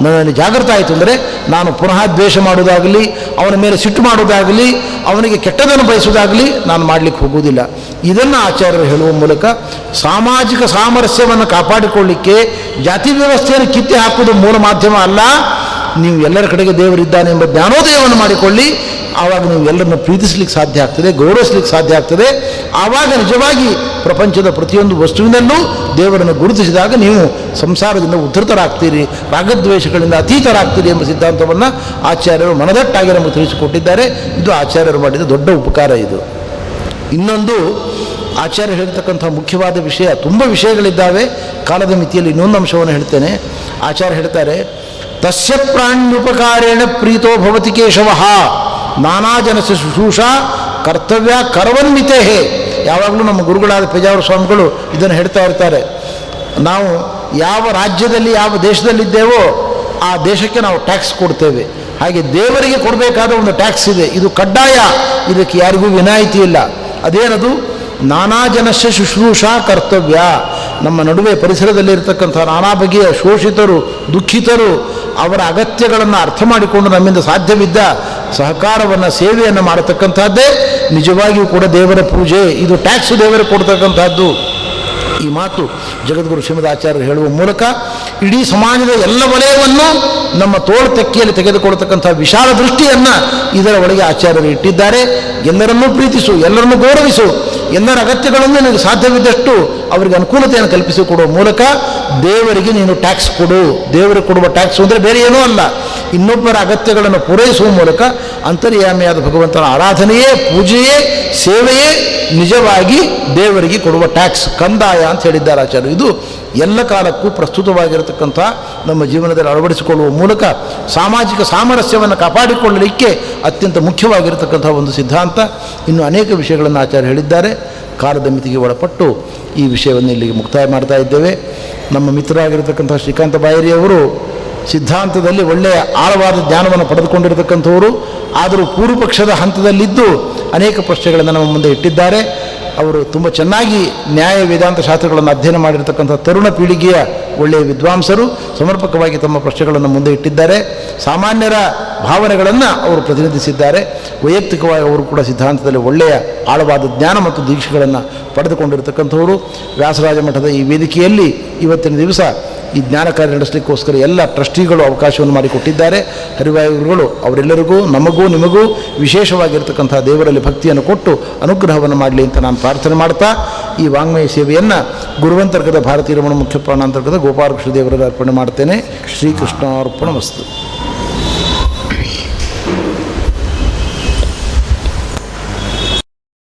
ನನ್ನಲ್ಲಿ ಜಾಗೃತ ಆಯಿತು ಅಂದರೆ ನಾನು ಪುನಃ ದ್ವೇಷ ಮಾಡುವುದಾಗಲಿ, ಅವನ ಮೇಲೆ ಸಿಟ್ಟು ಮಾಡುವುದಾಗಲಿ, ಅವನಿಗೆ ಕೆಟ್ಟದನ್ನು ಬಯಸುವುದಾಗಲಿ ನಾನು ಮಾಡಲಿಕ್ಕೆ ಹೋಗುವುದಿಲ್ಲ. ಇದನ್ನು ಆಚಾರ್ಯರು ಹೇಳುವ ಮೂಲಕ ಸಾಮಾಜಿಕ ಸಾಮರಸ್ಯವನ್ನು ಕಾಪಾಡಿಕೊಳ್ಳಿಕ್ಕೆ ಜಾತಿ ವ್ಯವಸ್ಥೆಯನ್ನು ಕಿತ್ತಿ ಹಾಕುವುದು ಮೂಲ ಮಾಧ್ಯಮ ಅಲ್ಲ. ನೀವು ಎಲ್ಲರ ಕಡೆಗೆ ದೇವರಿದ್ದಾನೆ ಎಂಬ ಜ್ಞಾನೋದಯವನ್ನು ಮಾಡಿಕೊಳ್ಳಿ, ಆವಾಗ ನೀವು ಎಲ್ಲರನ್ನು ಪ್ರೀತಿಸಲಿಕ್ಕೆ ಸಾಧ್ಯ ಆಗ್ತದೆ, ಗೌರವಿಸಲಿಕ್ಕೆ ಸಾಧ್ಯ ಆಗ್ತದೆ. ಆವಾಗ ನಿಜವಾಗಿ ಪ್ರಪಂಚದ ಪ್ರತಿಯೊಂದು ವಸ್ತುವಿನಲ್ಲೂ ದೇವರನ್ನು ಗುರುತಿಸಿದಾಗ ನೀವು ಸಂಸಾರದಿಂದ ಉದ್ಧತರಾಗ್ತೀರಿ, ರಾಗದ್ವೇಷಗಳಿಂದ ಅತೀತರಾಗ್ತೀರಿ ಎಂಬ ಸಿದ್ಧಾಂತವನ್ನು ಆಚಾರ್ಯರು ಮನದಟ್ಟಾಗಿ ನಮಗೆ ತಿಳಿಸಿಕೊಟ್ಟಿದ್ದಾರೆ. ಇದು ಆಚಾರ್ಯರು ಮಾಡಿದ ದೊಡ್ಡ ಉಪಕಾರ. ಇದು ಇನ್ನೊಂದು ಆಚಾರ್ಯ ಹೇಳ್ತಕ್ಕಂಥ ಮುಖ್ಯವಾದ ವಿಷಯ, ತುಂಬ ವಿಷಯಗಳಿದ್ದಾವೆ, ಕಾಲದ ಮಿತಿಯಲ್ಲಿ ಇನ್ನೊಂದು ಅಂಶವನ್ನು ಹೇಳ್ತೇನೆ. ಆಚಾರ್ಯ ಹೇಳ್ತಾರೆ, ತಸ್ಯ ಪ್ರಾಣ್ಯುಪಕಾರೇಣ ಪ್ರೀತೋ ಭವತಿ ಕೇಶವಃ ನಾನಾ ಜನಸ ಶುಶ್ರೂಷಾ ಕರ್ತವ್ಯ ಕರವನ್ವಿತೇ. ಯಾವಾಗಲೂ ನಮ್ಮ ಗುರುಗಳಾದ ಪೇಜಾವರ ಸ್ವಾಮಿಗಳು ಇದನ್ನು ಹೇಳ್ತಾ ಇರ್ತಾರೆ. ನಾವು ಯಾವ ರಾಜ್ಯದಲ್ಲಿ ಯಾವ ದೇಶದಲ್ಲಿದ್ದೇವೋ ಆ ದೇಶಕ್ಕೆ ನಾವು ಟ್ಯಾಕ್ಸ್ ಕೊಡ್ತೇವೆ. ಹಾಗೆ ದೇವರಿಗೆ ಕೊಡಬೇಕಾದ ಒಂದು ಟ್ಯಾಕ್ಸ್ ಇದೆ, ಇದು ಕಡ್ಡಾಯ, ಇದಕ್ಕೆ ಯಾರಿಗೂ ವಿನಾಯಿತಿ ಇಲ್ಲ. ಅದೇನದು? ನಾನಾ ಜನಸ್ಯ ಶುಶ್ರೂಷಾ ಕರ್ತವ್ಯ. ನಮ್ಮ ನಡುವೆ ಪರಿಸರದಲ್ಲಿರ್ತಕ್ಕಂಥ ನಾನಾ ಬಗೆಯ ಶೋಷಿತರು, ದುಃಖಿತರು, ಅವರ ಅಗತ್ಯಗಳನ್ನು ಅರ್ಥ ಮಾಡಿಕೊಂಡು ನಮ್ಮಿಂದ ಸಾಧ್ಯವಿದ್ದ ಸಹಕಾರವನ್ನು, ಸೇವೆಯನ್ನು ಮಾಡತಕ್ಕಂಥದ್ದೇ ನಿಜವಾಗಿಯೂ ಕೂಡ ದೇವರ ಪೂಜೆ. ಇದು ಟ್ಯಾಕ್ಸ್ ದೇವರಿಗೆ ಕೊಡ್ತಕ್ಕಂಥದ್ದು. ಈ ಮಾತು ಜಗದ್ಗುರು ಶ್ರೀಮದ್ ಆಚಾರ್ಯರು ಹೇಳುವ ಮೂಲಕ ಇಡೀ ಸಮಾಜದ ಎಲ್ಲ ವಲಯವನ್ನು ನಮ್ಮ ತೋಳು ತೆಕ್ಕೆಯಲ್ಲಿ ತೆಗೆದುಕೊಳ್ತಕ್ಕಂಥ ವಿಶಾಲ ದೃಷ್ಟಿಯನ್ನು ಇದರ ಒಳಗೆ ಆಚಾರ್ಯರು ಇಟ್ಟಿದ್ದಾರೆ. ಎಲ್ಲರನ್ನೂ ಪ್ರೀತಿಸು, ಎಲ್ಲರನ್ನೂ ಗೌರವಿಸು, ಎಲ್ಲರ ಅಗತ್ಯಗಳನ್ನು ನಿನಗೆ ಸಾಧ್ಯವಿದ್ದಷ್ಟು ಅವರಿಗೆ ಅನುಕೂಲತೆಯನ್ನು ಕಲ್ಪಿಸಿಕೊಡುವ ಮೂಲಕ ದೇವರಿಗೆ ನೀನು ಟ್ಯಾಕ್ಸ್ ಕೊಡು. ದೇವರಿಗೆ ಕೊಡುವ ಟ್ಯಾಕ್ಸ್ ಅಂದರೆ ಬೇರೆ ಏನೂ ಅಲ್ಲ, ಇನ್ನೊಬ್ಬರ ಅಗತ್ಯಗಳನ್ನು ಪೂರೈಸುವ ಮೂಲಕ ಅಂತರ್ಯಾಮಿಯಾದ ಭಗವಂತನ ಆರಾಧನೆಯೇ, ಪೂಜೆಯೇ, ಸೇವೆಯೇ ನಿಜವಾಗಿ ದೇವರಿಗೆ ಕೊಡುವ ಟ್ಯಾಕ್ಸ್, ಕಂದಾಯ ಅಂತ ಹೇಳಿದ್ದಾರೆ ಆಚಾರ್ಯರು. ಇದು ಎಲ್ಲ ಕಾಲಕ್ಕೂ ಪ್ರಸ್ತುತವಾಗಿರತಕ್ಕಂಥ ನಮ್ಮ ಜೀವನದಲ್ಲಿ ಅಳವಡಿಸಿಕೊಳ್ಳುವ ಮೂಲಕ ಸಾಮಾಜಿಕ ಸಾಮರಸ್ಯವನ್ನು ಕಾಪಾಡಿಕೊಳ್ಳಲಿಕ್ಕೆ ಅತ್ಯಂತ ಮುಖ್ಯವಾಗಿರತಕ್ಕಂಥ ಒಂದು ಸಿದ್ಧಾಂತ. ಇನ್ನು ಅನೇಕ ವಿಷಯಗಳನ್ನು ಆಚಾರ್ಯ ಹೇಳಿದ್ದಾರೆ. ಕಾಲದ ಮಿತಿಗೆ ಒಳಪಟ್ಟು ಈ ವಿಷಯವನ್ನು ಇಲ್ಲಿಗೆ ಮುಕ್ತಾಯ ಮಾಡ್ತಾ ಇದ್ದೇವೆ. ನಮ್ಮ ಮಿತ್ರರಾಗಿರತಕ್ಕಂಥ ಶ್ರೀಕಾಂತ ಬಾಯರಿಯವರು ಸಿದ್ಧಾಂತದಲ್ಲಿ ಒಳ್ಳೆಯ ಆಳವಾದ ಜ್ಞಾನವನ್ನು ಪಡೆದುಕೊಂಡಿರತಕ್ಕಂಥವರು, ಆದರೂ ಪೂರ್ವಪಕ್ಷದ ಹಂತದಲ್ಲಿದ್ದು ಅನೇಕ ಪ್ರಶ್ನೆಗಳನ್ನು ನಮ್ಮ ಮುಂದೆ ಇಟ್ಟಿದ್ದಾರೆ. ಅವರು ತುಂಬ ಚೆನ್ನಾಗಿ ನ್ಯಾಯ ವೇದಾಂತ ಶಾಸ್ತ್ರಗಳನ್ನು ಅಧ್ಯಯನ ಮಾಡಿರತಕ್ಕಂಥ ತರುಣ ಪೀಳಿಗೆಯ ಒಳ್ಳೆಯ ವಿದ್ವಾಂಸರು, ಸಮರ್ಪಕವಾಗಿ ತಮ್ಮ ಪ್ರಶ್ನೆಗಳನ್ನು ಮುಂದೆ ಇಟ್ಟಿದ್ದಾರೆ. ಸಾಮಾನ್ಯರ ಭಾವನೆಗಳನ್ನು ಅವರು ಪ್ರತಿನಿಧಿಸಿದ್ದಾರೆ. ವೈಯಕ್ತಿಕವಾಗಿ ಅವರು ಕೂಡ ಸಿದ್ಧಾಂತದಲ್ಲಿ ಒಳ್ಳೆಯ ಆಳವಾದ ಜ್ಞಾನ ಮತ್ತು ದೀಕ್ಷೆಗಳನ್ನು ಪಡೆದುಕೊಂಡಿರತಕ್ಕಂಥವರು. ವ್ಯಾಸರಾಜ ಮಠದ ಈ ವೇದಿಕೆಯಲ್ಲಿ ಇವತ್ತಿನ ದಿವಸ ಈ ಜ್ಞಾನ ಕಾರ್ಯ ನಡೆಸಲಿಕ್ಕೋಸ್ಕರ ಎಲ್ಲ ಟ್ರಸ್ಟಿಗಳು ಅವಕಾಶವನ್ನು ಮಾಡಿಕೊಟ್ಟಿದ್ದಾರೆ. ಹರಿವಾಯುಗಳು ಅವರೆಲ್ಲರಿಗೂ, ನಮಗೂ ನಿಮಗೂ ವಿಶೇಷವಾಗಿರ್ತಕ್ಕಂಥ ದೇವರಲ್ಲಿ ಭಕ್ತಿಯನ್ನು ಕೊಟ್ಟು ಅನುಗ್ರಹವನ್ನು ಮಾಡಲಿ ಅಂತ ನಾನು ಪ್ರಾರ್ಥನೆ ಮಾಡ್ತಾ ಈ ವಾಂಗ್ಮಯ ಸೇವೆಯನ್ನು ಗುರುವಂತರ್ಗದ ಭಾರತೀಯ ರಮಣ ಮುಖ್ಯ ಪ್ರಾಣಾಂತರ್ಗದ ಗೋಪಾಲಕೃಷ್ಣ ದೇವರಲ್ಲಿ ಅರ್ಪಣೆ ಮಾಡ್ತೇನೆ. ಶ್ರೀಕೃಷ್ಣಾರ್ಪಣ ವಸ್ತು.